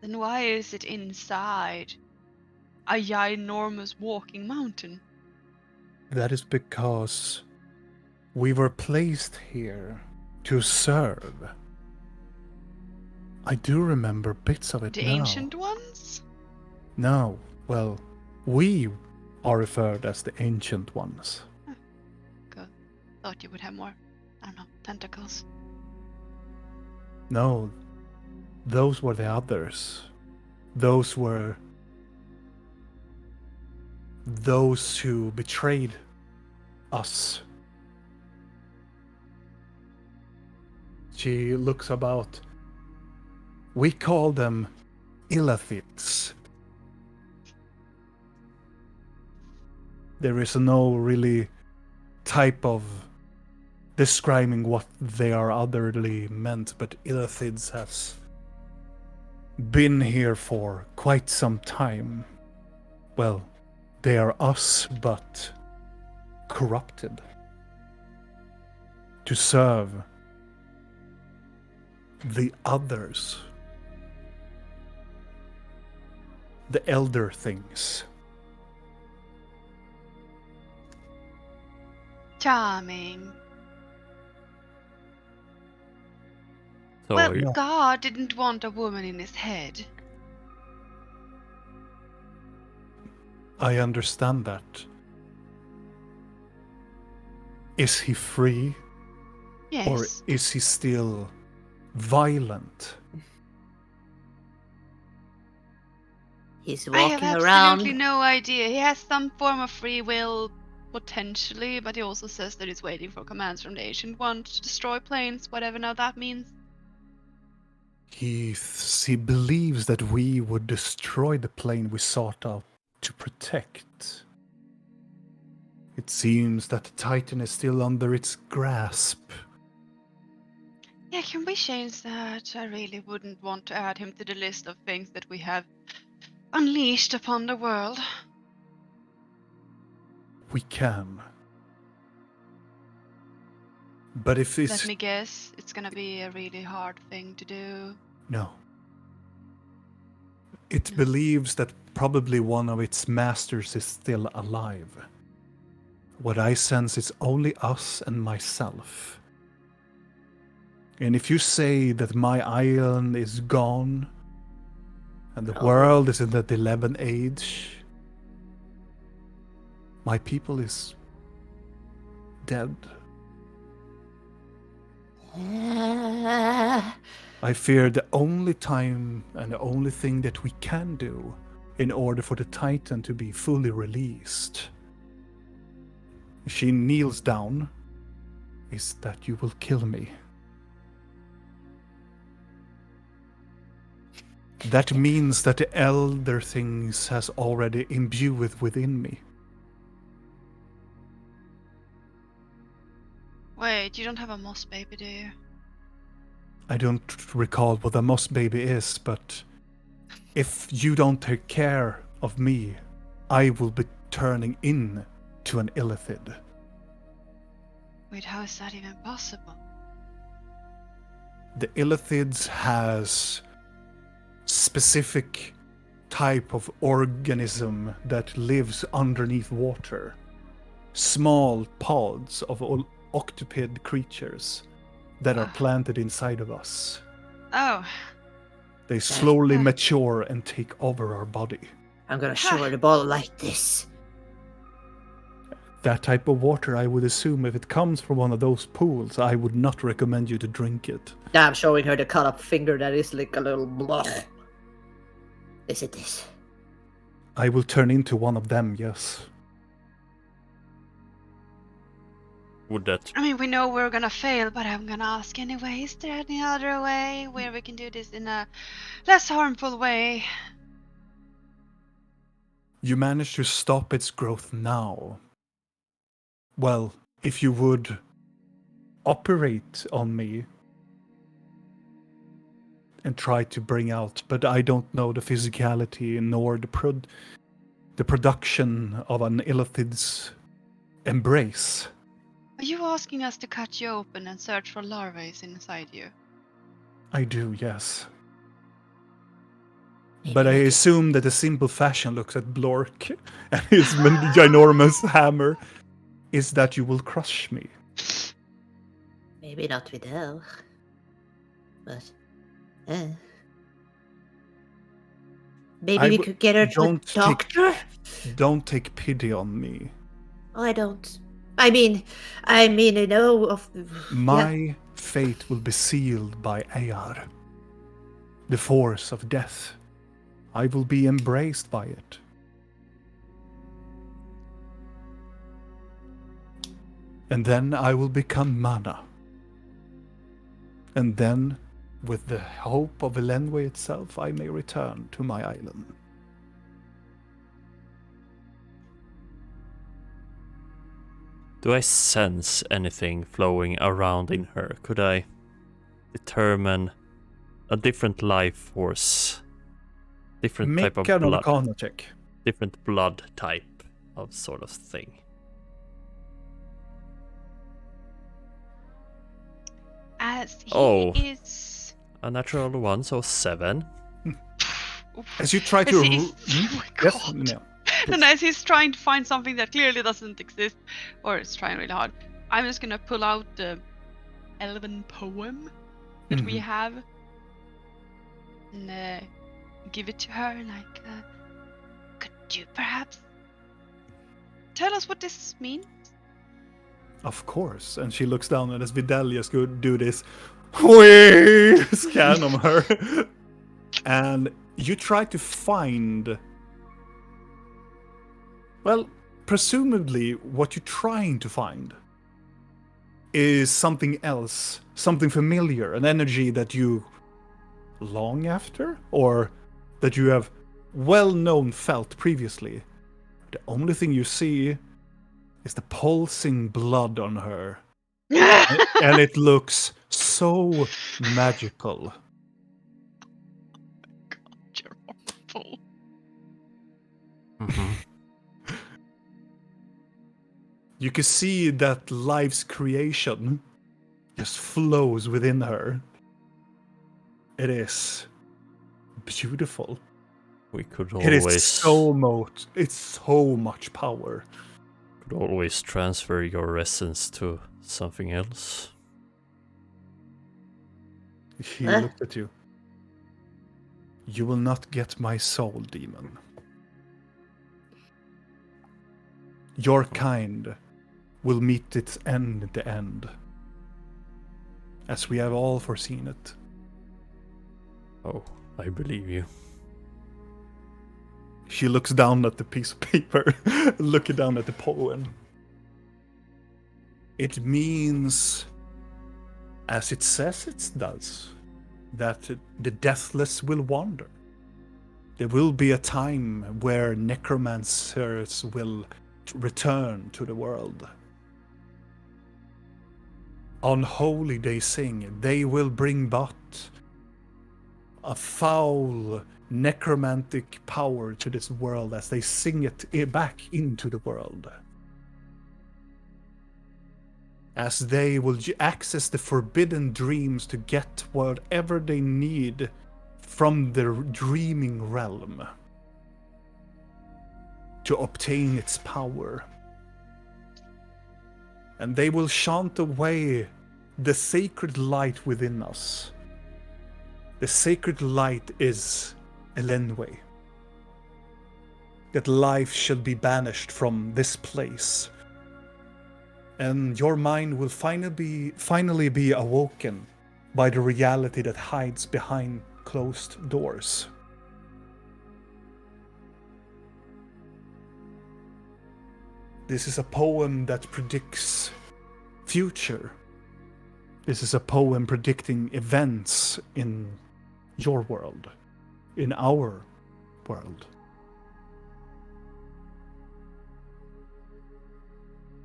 Then why is it inside a ginormous walking mountain? That is because we were placed here to serve. I do remember bits of it The now. ancient ones? No, well, we are referred as the Ancient Ones. thought you would have more, I don't know, tentacles. No, those were the others. Those were those who betrayed us. She looks about. We call them illithids. There is no really type of describing what they are otherly meant, but illithids has been here for quite some time. Well, they are us, but corrupted to serve the others, the elder things. Charming. So Well, are you, God didn't want a woman in his head. I understand that. Is he free, Yes. or is he still violent? He's I have walking absolutely around. no idea. He has some form of free will, potentially, but he also says that he's waiting for commands from the Ancient One to destroy planes, whatever now that means. He believes that we would destroy the plane we sought out to protect. It seems that the Titan is still under its grasp. Yeah, can we change that? I really wouldn't want to add him to the list of things that we have unleashed upon the world. We can. But if this... Let me guess, it's gonna be a really hard thing to do. No. It believes that probably one of its masters is still alive. What I sense is only us and myself. And if you say that my island is gone, and the world is in the 11th age, my people is dead. I fear the only time and the only thing that we can do in order for the Titan to be fully released, she kneels down, is that you will kill me. That means that the elder things has already imbued within me. Wait, you don't have a moss baby, do you? I don't recall what a moss baby is, but if you don't take care of me, I will be turning in to an illithid. Wait, how is that even possible? The illithids has specific type of organism that lives underneath water. Small pods of octopid creatures that are planted inside of us. Oh, They slowly mature and take over our body. I'm gonna show her the ball like this. That type of water, I would assume, if it comes from one of those pools, I would not recommend you to drink it. Now I'm showing her the cut up finger that is like a little blah. Is it this? I will turn into one of them, yes. would that I mean, we know we're gonna fail, but I'm gonna ask anyway. Is there any other way where we can do this in a less harmful way? You managed to stop its growth now. Well, if you would operate on me and try to bring out, but I don't know the physicality nor the production of an illithid's embrace. Are you asking us to cut you open and search for larvae inside you? I do, yes. But I assume that the simple fashion looks at Blork and his ginormous hammer is that you will crush me. Maybe not with her. But maybe we could get her to a doctor? Don't take pity on me. Oh, I don't. I mean, you know, My fate will be sealed by Ayar, the force of death. I will be embraced by it. And then I will become mana. And then, with the hope of Elenwe itself, I may return to my island. Do I sense anything flowing around in her? Could I determine a different life force? Different type of Make an blood. Arcana check. Different blood type of sort of thing. As he Oh. is. A natural 1, so 7. As you try As to... he is- oh my Yes? God. No. And as he's trying to find something that clearly doesn't exist, or is trying really hard, I'm just gonna pull out the elven poem that we have and give it to her, and like, could you perhaps tell us what this means? Of course. And she looks down, and as Vidalius could do this whee, scan on her. And you try to find... Well, presumably what you're trying to find is something else, something familiar, an energy that you long after, or that you have well-known felt previously. The only thing you see is the pulsing blood on her. And it looks so magical. You're awful. Mm-hmm. You can see that life's creation just flows within her. It is beautiful. We could It is always it's so much power. could always transfer your essence to something else. He looked at you. You will not get my soul, demon. Your kind will meet its end at the end, as we have all foreseen it. Oh, I believe you. She looks down at the piece of paper, looking down at the poem. It means, as it says it does, that the deathless will wander. There will be a time where necromancers will return to the world. On holy they sing, they will bring but a foul necromantic power to this world as they sing it back into the world. As they will access the forbidden dreams to get whatever they need from the dreaming realm to obtain its power. And they will chant away the sacred light within us. The sacred light is Elenwe. That life shall be banished from this place. And your mind will finally be awoken by the reality that hides behind closed doors. This is a poem that predicts future. This is a poem predicting events in your world, in our world.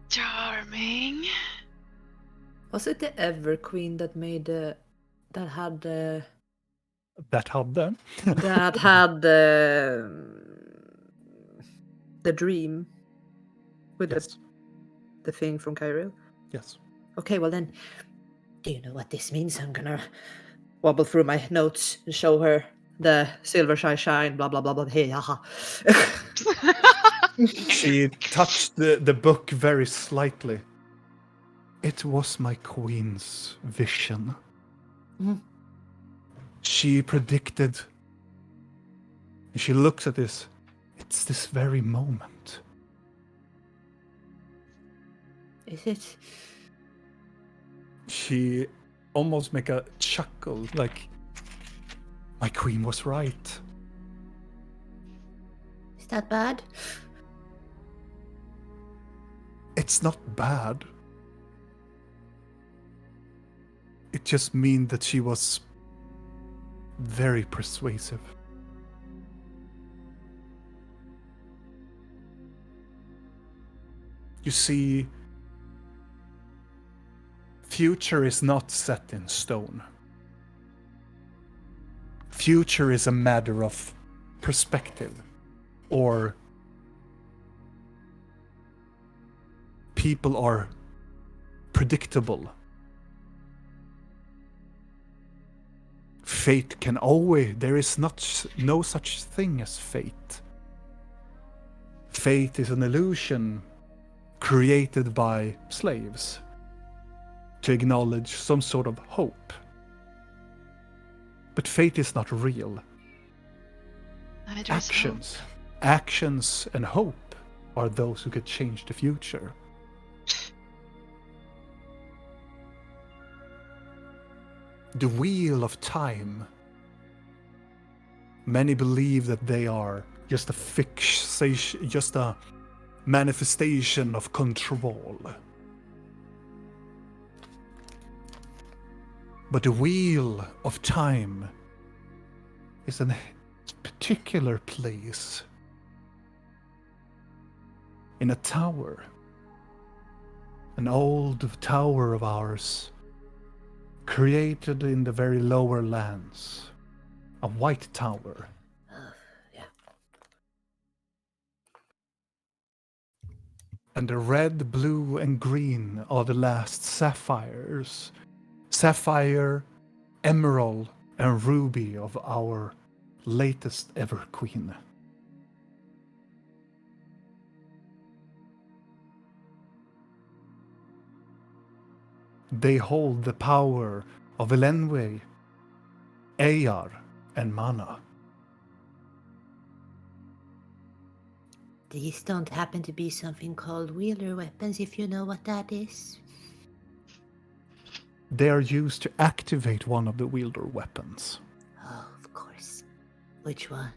Charming. Was it the Ever Queen that made that had That had them. that had the dream with Yes. the thing from Cairo? Yes. Okay, well then, do you know what this means? I'm gonna wobble through my notes and show her The silver shine, blah blah blah blah. Hey, haha. She touched the book very slightly. It was my queen's vision. Mhm. She predicted. She looks at this. It's this very moment. Is it? She almost make a chuckle, like, my queen was right. Is that bad? It's not bad. It just means that she was very persuasive. You see, future is not set in stone. Future is a matter of perspective, or people are predictable. Fate can always, there is no such thing as fate. Fate is an illusion created by slaves to acknowledge some sort of hope. But fate is not real. Neither is hope. Actions and hope are those who could change the future. The wheel of time. Many believe that they are just a fixation, just a manifestation of control. But the wheel of time is a particular place in a tower. An old tower of ours, created in the very lower lands. A white tower. Yeah. And the red, blue, and green are the last sapphires. Sapphire, emerald, and ruby of our latest ever queen. They hold the power of Elenwe, Ayar, and Mana. These don't happen to be something called wheeler weapons, if you know what that is. They are used to activate one of the wielder weapons. Oh, of course. Which one?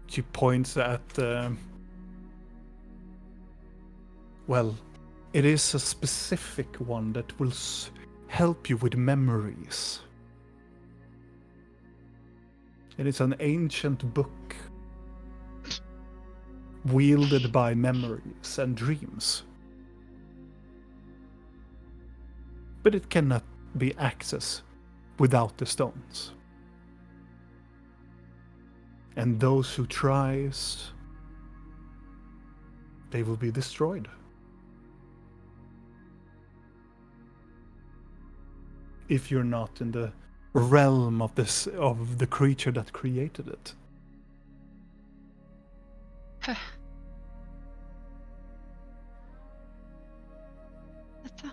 She points at, well, it is a specific one that will help you with memories. It is an ancient book wielded by memories and dreams. But it cannot be accessed without the stones. And those who tries, they will be destroyed. If you're not in the realm of the creature that created it. That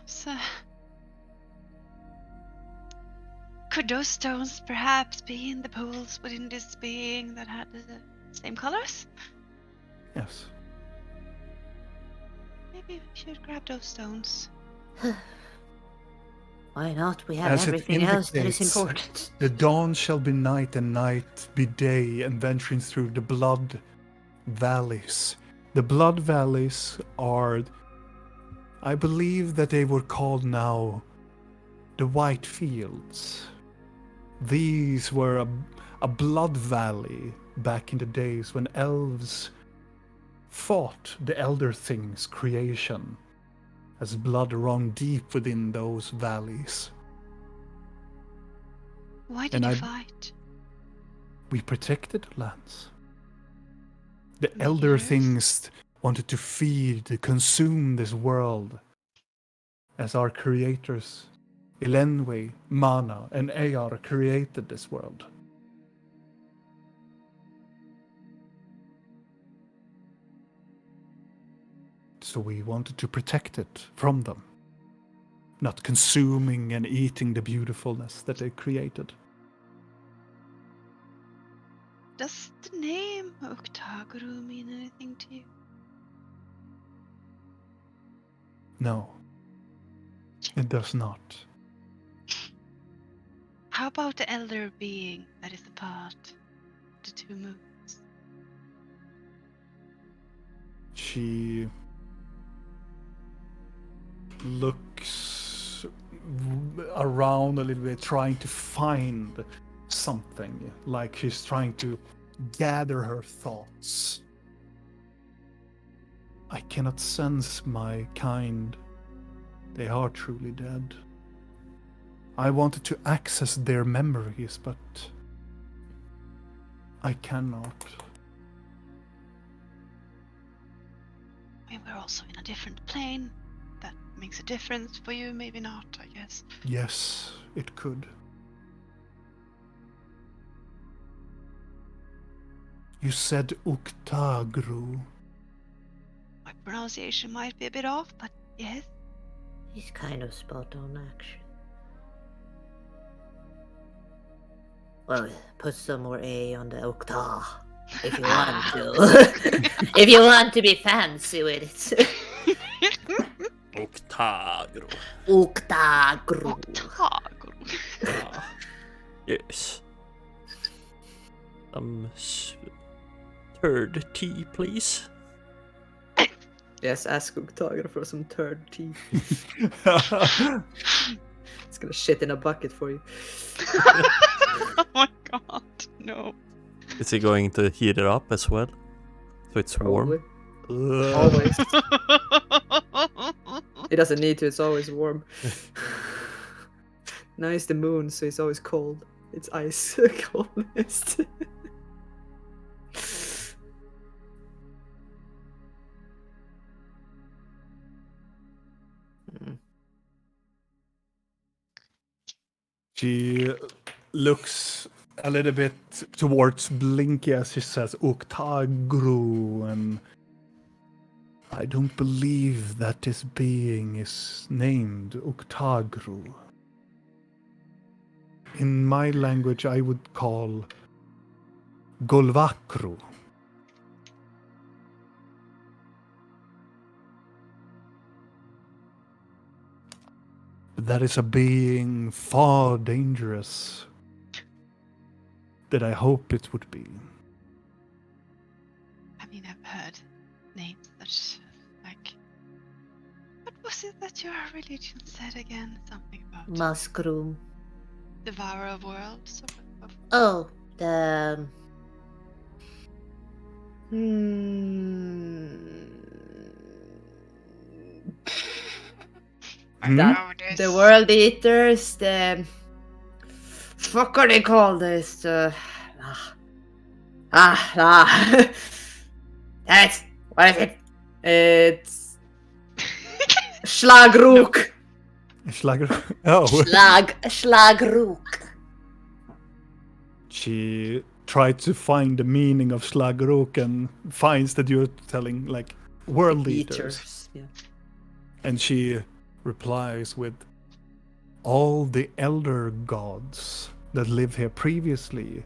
sounds, could those stones perhaps be in the pools within this being that had the same colors? Yes. Maybe we should grab those stones. Why not? We have As it everything else that is indicates, important. The dawn shall be night and night be day, and venturing through the blood valleys. The blood valleys are, I believe that they were called now the White Fields. These were a blood valley back in the days when elves fought the Elder Things' creation, as blood ran deep within those valleys. Why did you fight? We protected lands. The Elder Yes. Things wanted to feed, to consume this world, as our creators, Elenwe, Mana, and Ayar created this world. So we wanted to protect it from them, not consuming and eating the beautifulness that they created. Does the name Uktaguru mean anything to you? No. It does not. How about the elder being that is apart? The two moons. She looks around a little bit, trying to find something. Like she's trying to gather her thoughts. I cannot sense my kind. They are truly dead. I wanted to access their memories, but I cannot. I mean, we're also in a different plane. That makes a difference for you, maybe not, I guess. Yes, it could. You said Uktagru. My pronunciation might be a bit off, but yes. He's kind of spot on, actually. Well, put some more A on the Okta, if you want to. If you want to be fancy with it. Octagro. Uktagru. Yes. Third tea, please. Yes, ask Uktagra for some third tea. It's gonna shit in a bucket for you. Oh my god, no. Is he going to heat it up as well? So it's warm? Probably. Always. It doesn't need to, it's always warm. Now it's the moon, so it's always cold. It's ice coldness. She looks a little bit towards Blinky as she says Uktagru, and I don't believe that this being is named Uktagru. In my language, I would call Golvakru. That is a being far dangerous than I hope it would be. I mean, I've heard names such like. What was it that your religion said again? Something about Muskroom. devourer of worlds. Of... Oh, the. The world eaters, the fuck are they called? This That's what is it? It's Schlagruk. Schlager. Oh. Schlagruk. She tried to find the meaning of Schlagruk and finds that you're telling like world eaters. Yeah. And she replies with all the elder gods that lived here previously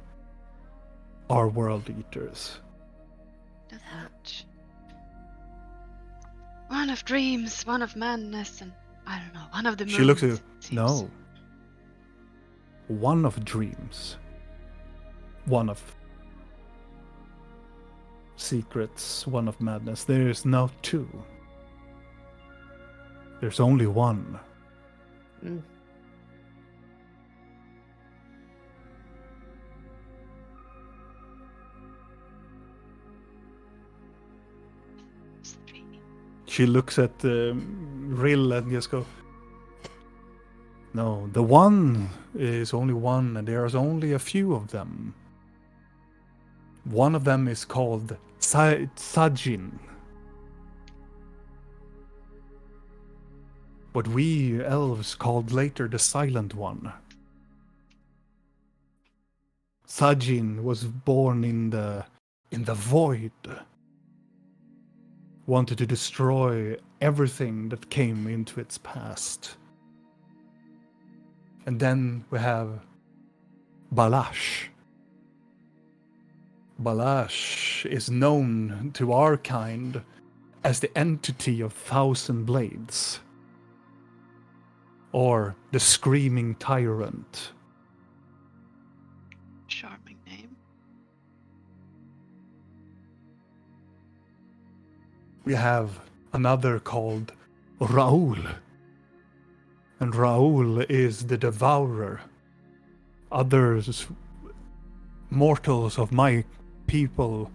are world eaters. That. One of dreams, one of madness, and I don't know, one of the moons. She looks at you. Seems. No. One of dreams. One of secrets, one of madness. There is no two. There's only one. She looks at Rill and just go, no, the one is only one, and there's only a few of them. One of them is called Sajin. What we elves called later the Silent One. Sajin was born in the void. Wanted to destroy everything that came into its past. And then we have Balash. Balash is known to our kind as the entity of 1,000 blades. or the Screaming Tyrant. Charming name. We have another called Raoul. And Raoul is the devourer. Others, mortals of my people,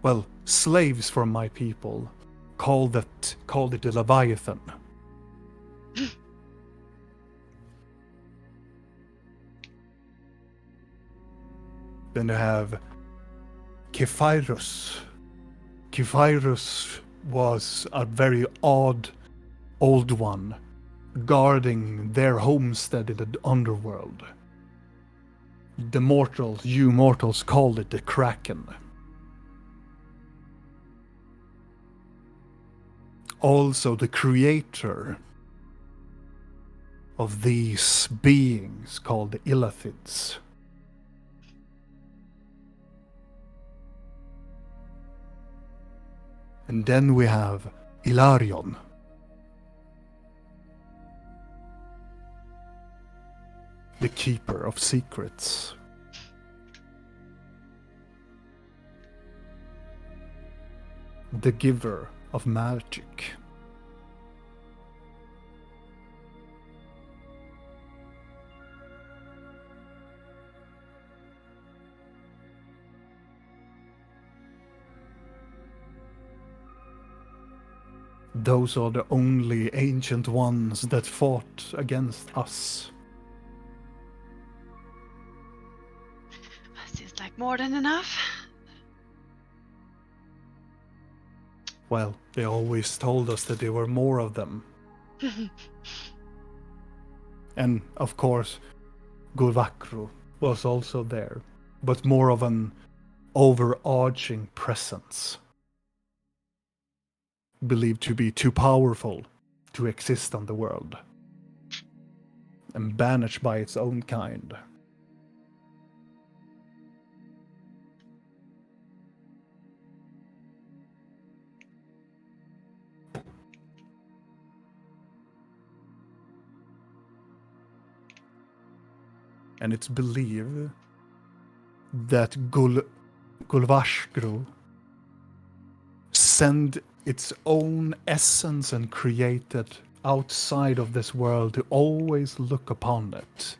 well, slaves from my people, called it the Leviathan. Then you have Kephyrus. Kephyrus was a very odd old one, guarding their homestead in the underworld. The mortals, you mortals, called it the Kraken. Also, the creator of these beings, called the Illithids. And then we have Ilarion. The Keeper of Secrets. The Giver of Magic. Those are the only ancient ones that fought against us. Seems like more than enough. Well, they always told us that there were more of them. And, of course, Gulvakru was also there, but more of an overarching presence. Believed to be too powerful to exist on the world. And banished by its own kind. And it's believed that Gulvashkru sent its own essence and created outside of this world to always look upon it.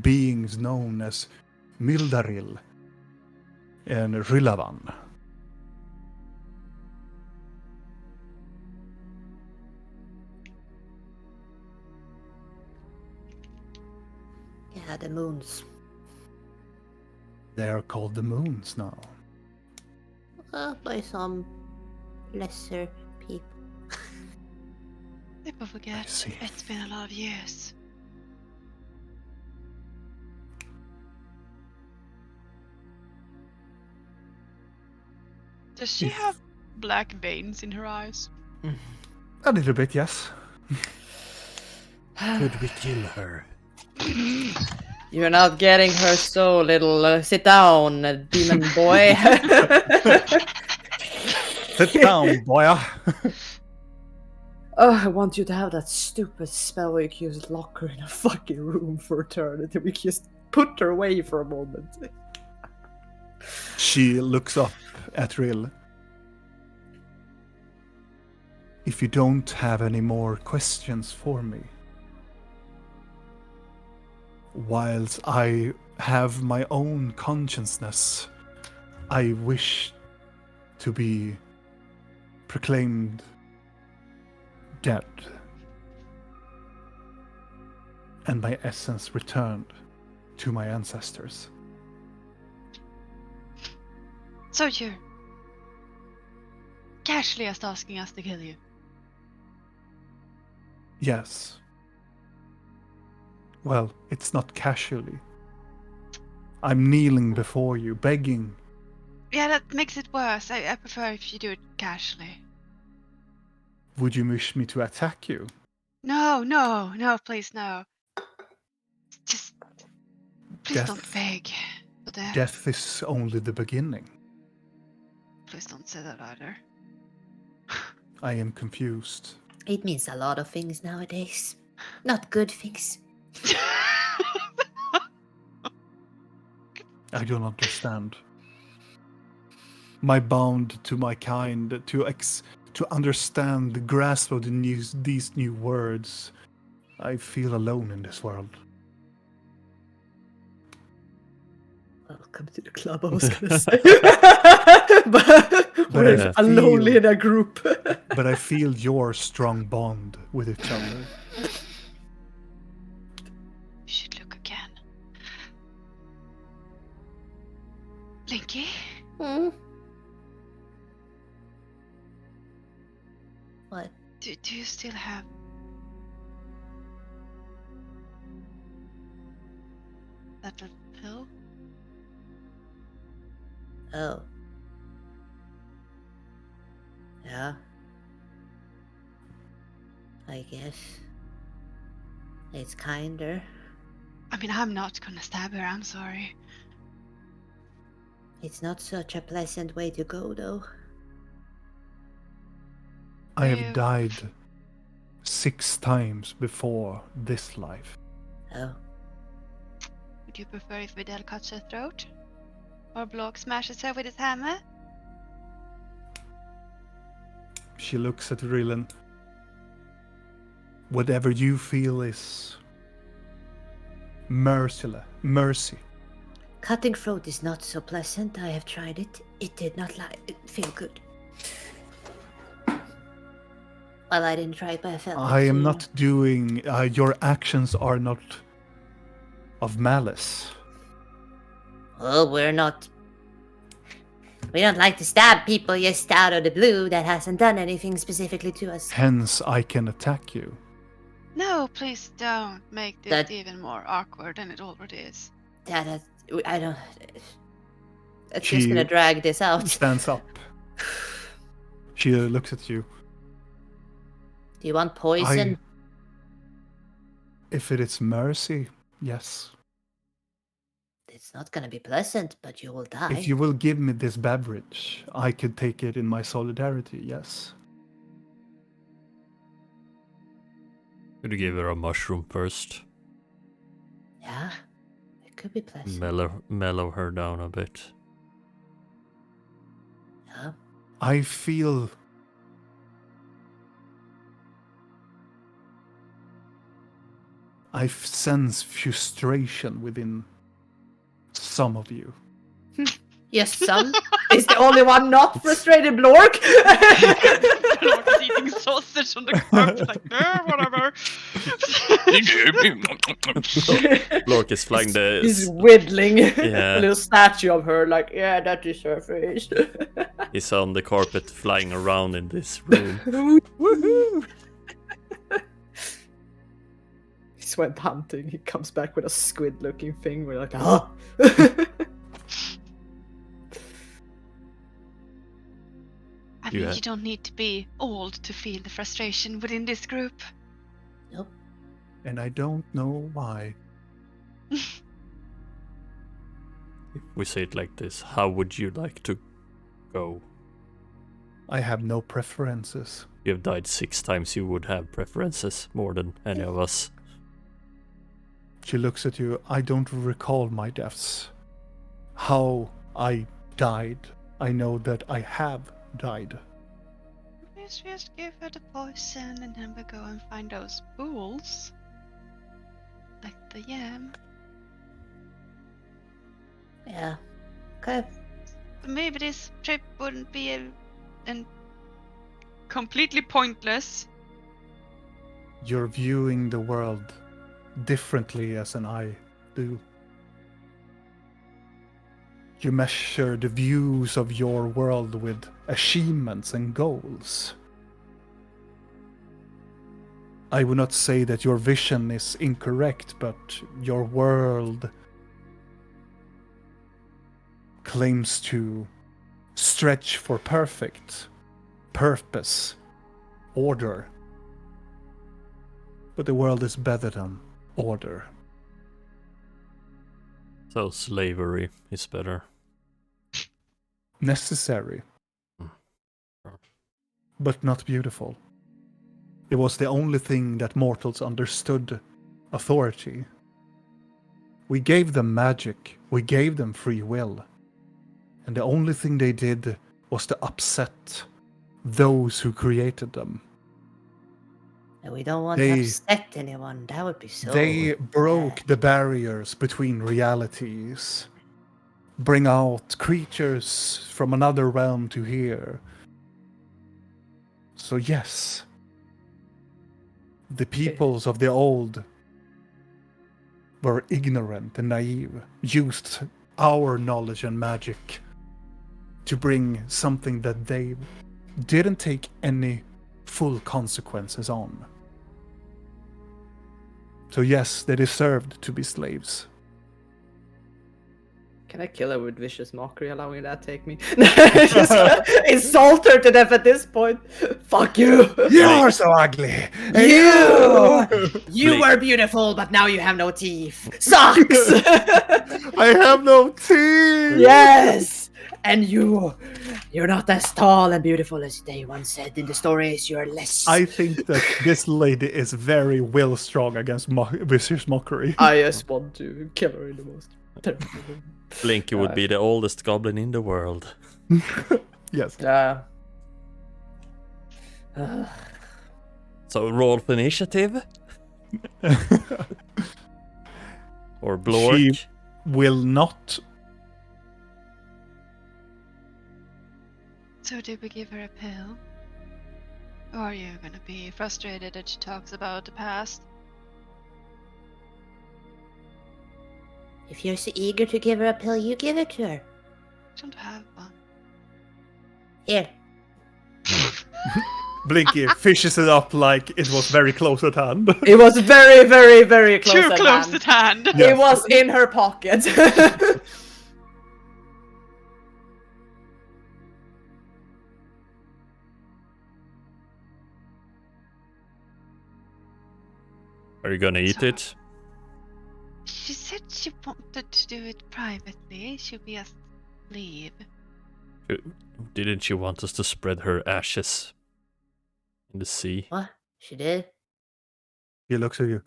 Beings known as Mildaril and Rilavan. Yeah, the moons. They are called the moons now. By some lesser people. People forget. I see. It's been a lot of years. Does she have black veins in her eyes? A little bit, yes. Could we kill her? You're not getting her so little. Sit down, demon boy. Sit down, boy. Oh, I want you to have that stupid spell where you can just lock her in a fucking room for eternity. We can just put her away for a moment. She looks up at Rill. If you don't have any more questions for me, whilst I have my own consciousness, I wish to be proclaimed dead, and my essence returned to my ancestors. So you're casually just asking us to kill you? Yes. Well, it's not casually. I'm kneeling before you, begging. Yeah, that makes it worse. I prefer if you do it casually. Would you wish me to attack you? No, please, no. Just, please don't Death. beg for death. Death is only the beginning. Please don't say that either. I am confused. It means a lot of things nowadays. Not good things. I don't understand. My bond to my kind, to understand the grasp of these new words. I feel alone in this world. Welcome to the club, I was gonna say. but we're I lonely feel- in a group. But I feel your strong bond with each other. You should look again. Blinky, Hmm? What? do you still have that little pill? Oh. Yeah. I guess. It's kinder. I mean, I'm not gonna stab her, I'm sorry. It's not such a pleasant way to go, though. I have Ew. died 6 times before this life. Oh. Would you prefer if Vidal cuts her throat? Or Block smashes her with his hammer? She looks at Rillen. Whatever you feel is mercy. Cutting throat is not so pleasant. I have tried it. It did not feel good. Well, I didn't try it, but I felt I it. am not doing. Your actions are not of malice. Oh, we're not. We don't like to stab people just out of the blue that hasn't done anything specifically to us. Hence, I can attack you. No, please don't make this That- even more awkward than it already is. I don't. It's She- just gonna drag this out. Stands up. She looks at you. Do you want poison? If it is mercy, yes. It's not gonna be pleasant, but you will die. If you will give me this beverage, I could take it in my solidarity, yes. Could you give her a mushroom first? Yeah, it could be pleasant. Mellow her down a bit. Yeah. I feel. I sense frustration within some of you. Yes, son is the only one not frustrated, Blork. Block is eating sausage on the carpet, like, whatever. Blork is flying He's the. whittling Yeah. a little statue of her, like, yeah, that is her face. He's on the carpet flying around in this room. Woohoo! He's went hunting. He comes back with a squid-looking thing. We're like, ah. I mean, Yeah. you don't need to be old to feel the frustration within this group. Nope. And I don't know why. If we say it like this, how would you like to go? I have no preferences. You have died 6 times, you would have preferences more than any of us. She looks at you. I don't recall my deaths. How I died. I know that I have died. Let's just give her the poison and then we go and find those fools. Like the yam. Yeah. Okay. Maybe this trip wouldn't be and completely pointless. You're viewing the world differently as an I do. You measure the views of your world with achievements and goals. I would not say that your vision is incorrect, but your world claims to stretch for perfect purpose, order. But the world is better than order. So slavery is better. Necessary, Mm. but not beautiful. It was the only thing that mortals understood authority. We gave them magic. We gave them free will. And the only thing they did was to upset those who created them. And we don't want to upset anyone. That would be so. They broke the barriers between realities. Bring out creatures from another realm to here. So yes, the peoples of the old were ignorant and naive, used our knowledge and magic to bring something that they didn't take any full consequences on. So yes, they deserved to be slaves. Can I kill her with vicious mockery, allowing that to take me? Just insult her to death at this point. Fuck you! You're so ugly! You were beautiful, but now you have no teeth. Sucks! I have no teeth! Yes! And you're not as tall and beautiful as they once said in the stories. You're less. I think that this lady is very will strong against vicious mockery. I just want to kill her in the most terrible way. Blinky would be the oldest goblin in the world. Yes. So roll for initiative? Or Blork? She will not. So did we give her a pill? Or are you gonna be frustrated that she talks about the past? If you're so eager to give her a pill, you give it to her. I don't have one. Here. Blinky fishes it up like it was very close at hand. It was very, very, very close Too at close hand. at hand! It was in her pocket. Are you gonna eat it? She said she wanted to do it privately. She'll be a slave. Didn't she want us to spread her ashes in the sea? What? She did? He looks at you.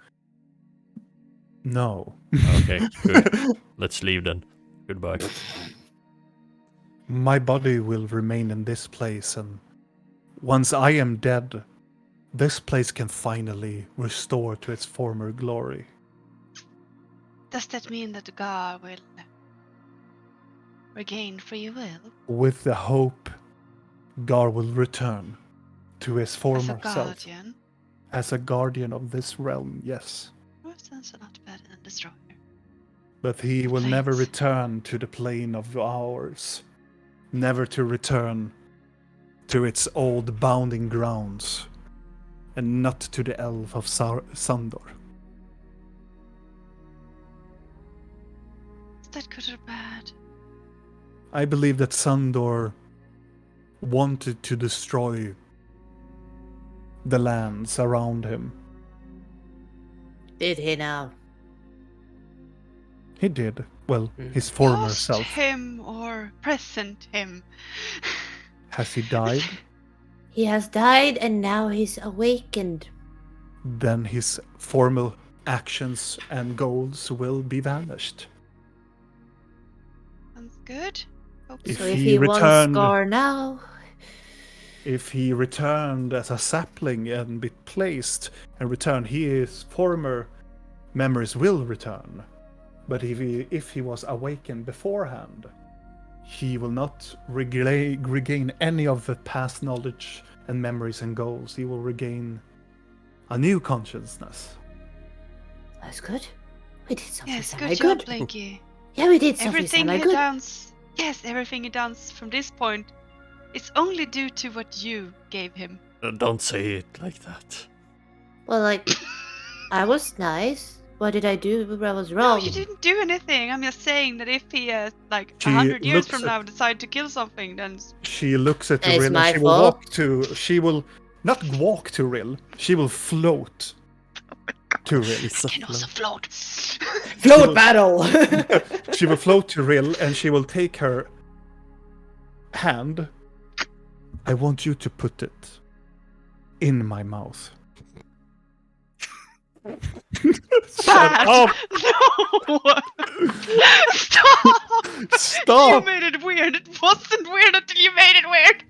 No. Okay, good. Let's leave then. Goodbye. My body will remain in this place, and once I am dead, this place can finally restore to its former glory. Does that mean that Gar will regain free will? With the hope Gar will return to his As a former self. guardian? As a guardian of this realm, yes. Well, sounds a lot better than Destroyer. But he will never Planes. return to the plane of ours. Never to return to its old bounding grounds. And not to the elf of Sandor. Is that good or bad? I believe that Sandor wanted to destroy the lands around him. Did he now? He did. Well, his former Past self. him or present him? Has he died? He has died and now he's awakened. Then his former actions and goals will be vanished. Sounds good. Hope If So if he he wants returned- Scar now, If he returned as a sapling and be placed and returned, his former memories will return. But if he was awakened beforehand, he will not regain any of the past knowledge and memories and goals. He will regain a new consciousness. that's good. We did something Yes, semi good job, good. Blinky. Yeah, we did something Everything semi he good. does, yes, everything he does from this point, it's only due to what you gave him. Don't say it like that. Well, like, I was nice. What did I do that was No, wrong? you didn't do anything. I'm just saying that if he, like, She 100 years looks from at- now decide to kill something, then She looks at It's Rill my and she will fault. walk to. She will not walk to Rill. She will float to Rill. It's a can also float. Float battle! She will float to Rill and she will take her hand. I want you to put it in my mouth. Shut Bad. up! No! Stop! Stop! You made it weird. It wasn't weird until you made it weird.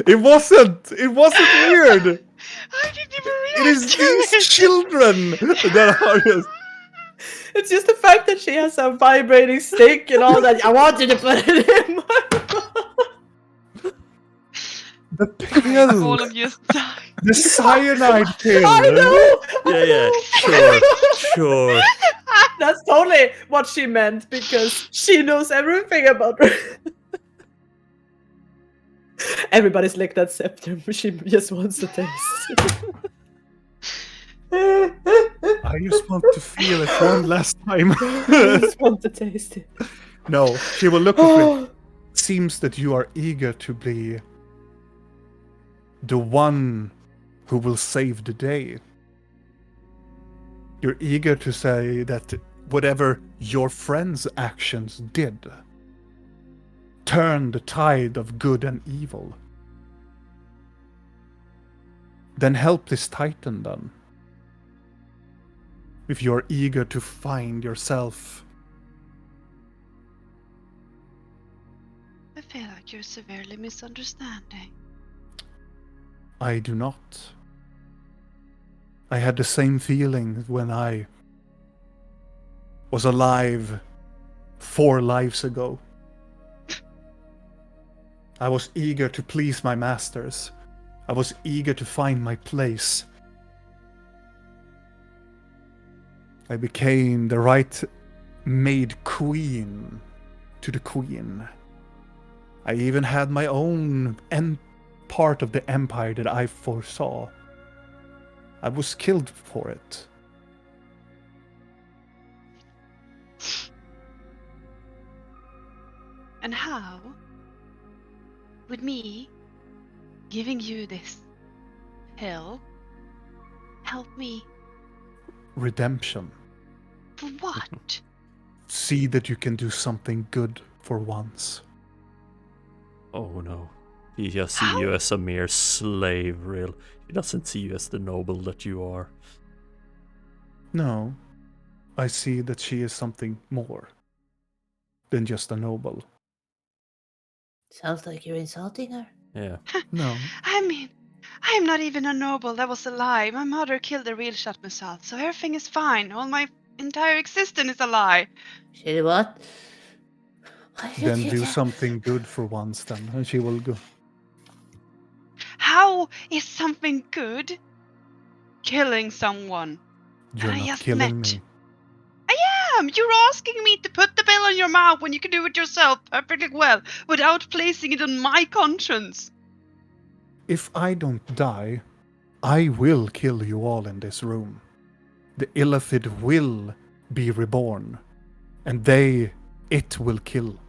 It wasn't! It wasn't weird! I didn't even It realize is you these made it. children that are just... It's just the fact that she has a vibrating stick and all that. I want you to put it in my mouth. The pill! All of you die. The cyanide pill! I know! Yeah, sure, sure. That's totally what she meant because she knows everything about her. Everybody's licked that scepter, but she just wants to taste. I just want to feel it one last time. I just want to taste it. No, she will look at me. Seems that you are eager to be the one who will save the day. You're eager to say that whatever your friend's actions did turn the tide of good and evil. Then help this Titan then. If you're eager to find yourself. I feel like you're severely misunderstanding. I do not. I had the same feeling when I was alive 4 lives ago. I was eager to please my masters. I was eager to find my place. I became the right maid queen to the queen. I even had my own part of the empire that I foresaw. I was killed for it. And how would me giving you this pill help me? Redemption. For what? See that you can do something good for once. Oh no. He just see you as a mere slave, real. He doesn't see you as the noble that you are. No, I see that she is something more than just a noble. Sounds like you're insulting her. Yeah. No, I mean, I'm not even a noble. That was a lie. My mother killed the real Shutmasal, so everything is fine. All my entire existence is a lie. She did what? Why did then you do tell- something good for once then, and she will go. How is something good killing someone? You're I not just killing met. me. You're asking me to put the pill in your mouth when you can do it yourself perfectly well without placing it on my conscience. If I don't die, I will kill you all in this room. The Illithid will be reborn, and it will kill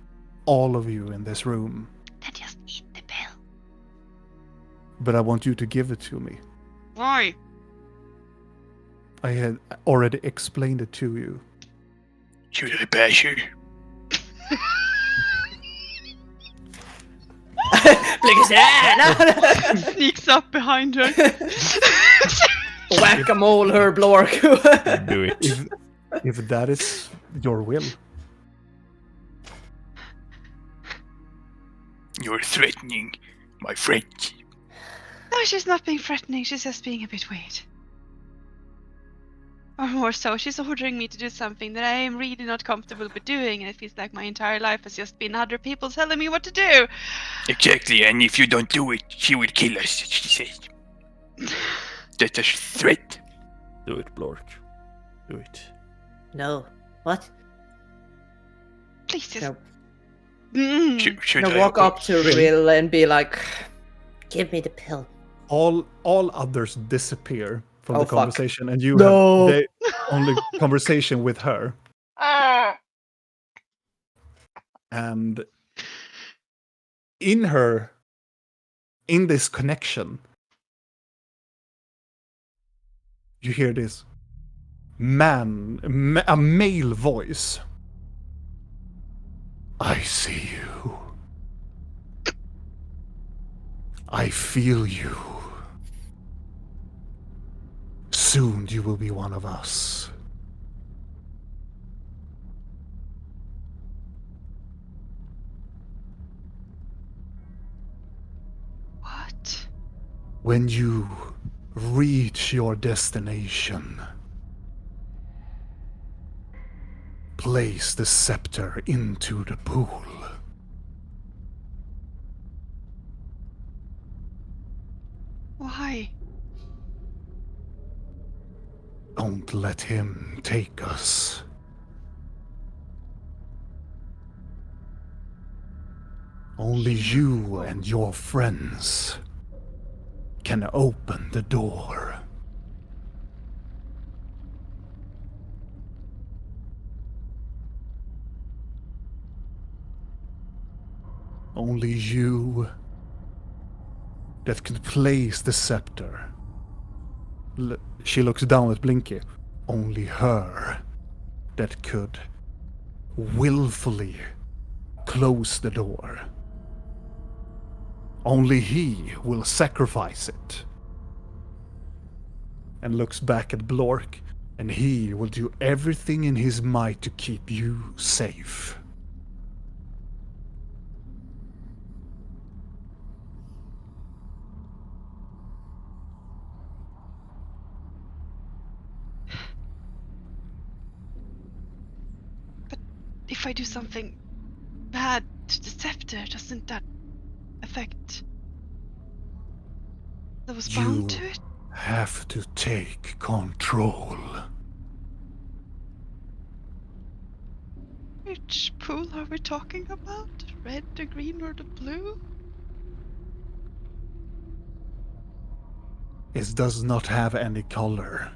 all of you in this room. Then just eat the pill. But I want you to give it to me. Why? I had already explained it to you. Should I bash you? Sneaks up behind her. Whack-a-mole her blork. Do it. If that is your will. You're threatening my friend. No, she's not being threatening. She's just being a bit weird. Or more so, she's ordering me to do something that I am really not comfortable with doing, and it feels like my entire life has just been other people telling me what to do. Exactly, and if you don't do it, she will kill us, she says. That's a threat. Do it, Blork. Do it. No. What? Please just. No. Should Now I walk up to Rill and be like, Give me the pill. All others disappear from Oh, the fuck. conversation, and you No. have the only conversation with her. And in this connection, you hear this a male voice. I see you. I feel you. soon you will be one of us. What? When you reach your destination, place the scepter into the pool. Why? Don't let him take us. Only you and your friends can open the door. Only you that could place the scepter. She looks down at Blinky. Only her that could willfully close the door. Only he will sacrifice it. And looks back at Blork, and he will do everything in his might to keep you safe. If I do something bad to the scepter, doesn't that affect those bound to it? Have to take control. Which pool are we talking about? Red, the green, or the blue? It does not have any color.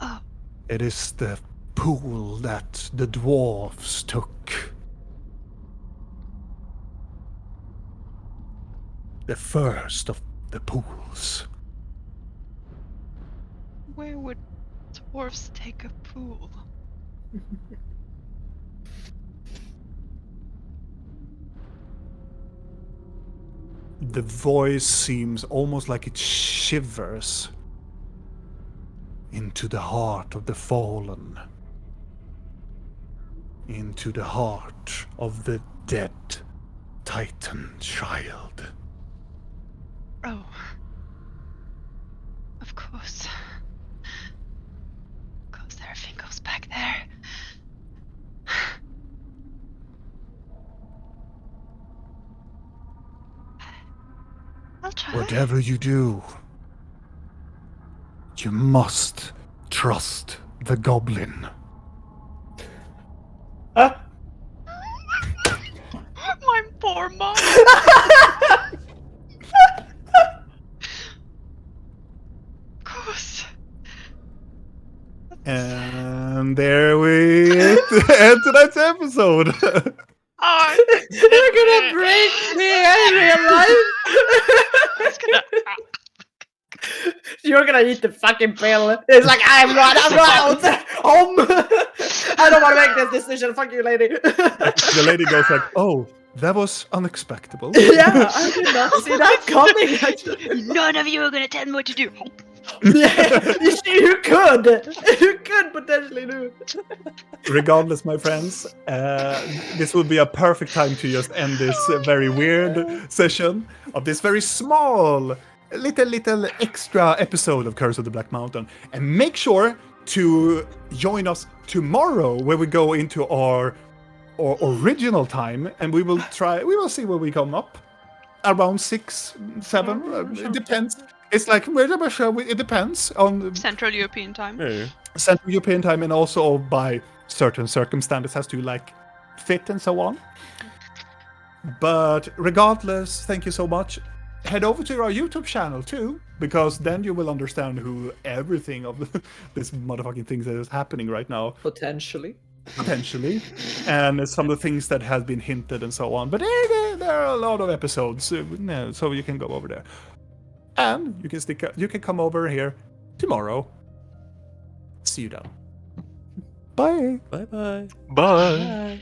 Oh, It is the pool that the dwarves took. The first of the pools. where would dwarves take a pool? The voice seems almost like it shivers into the heart of the fallen. Into the heart of the dead Titan child. Oh. Of course. Of course, everything goes back there. I'll try. Whatever you do, you must trust the goblin. Huh? My poor mom. Of course. And there we end tonight's episode. Oh, You're gonna break me in real life. You're gonna eat the fucking pill. It's like I'm out. I don't want to make this decision. Fuck you, lady. The lady goes like, "Oh, that was unexpected." Yeah, I did not see that coming. Actually. none of you are gonna tell me what to do. Yeah, you could potentially do. Regardless, my friends, this would be a perfect time to just end this very weird session of this very small, little extra episode of Curse of the Black Mountain. And make sure to join us tomorrow, where we go into our original time, and we will see where we come up. Around 6, 7, it depends. It's like, it depends on Central European time. Yeah. Central European time, and also by certain circumstances has to like fit and so on. But regardless, thank you so much. Head over to our YouTube channel too, because then you will understand who everything of this motherfucking things that is happening right now. Potentially. And some of the things that has been hinted and so on. But there are a lot of episodes, so you can go over there. And you can come over here tomorrow. See you then. Bye. Bye bye. Bye. Bye.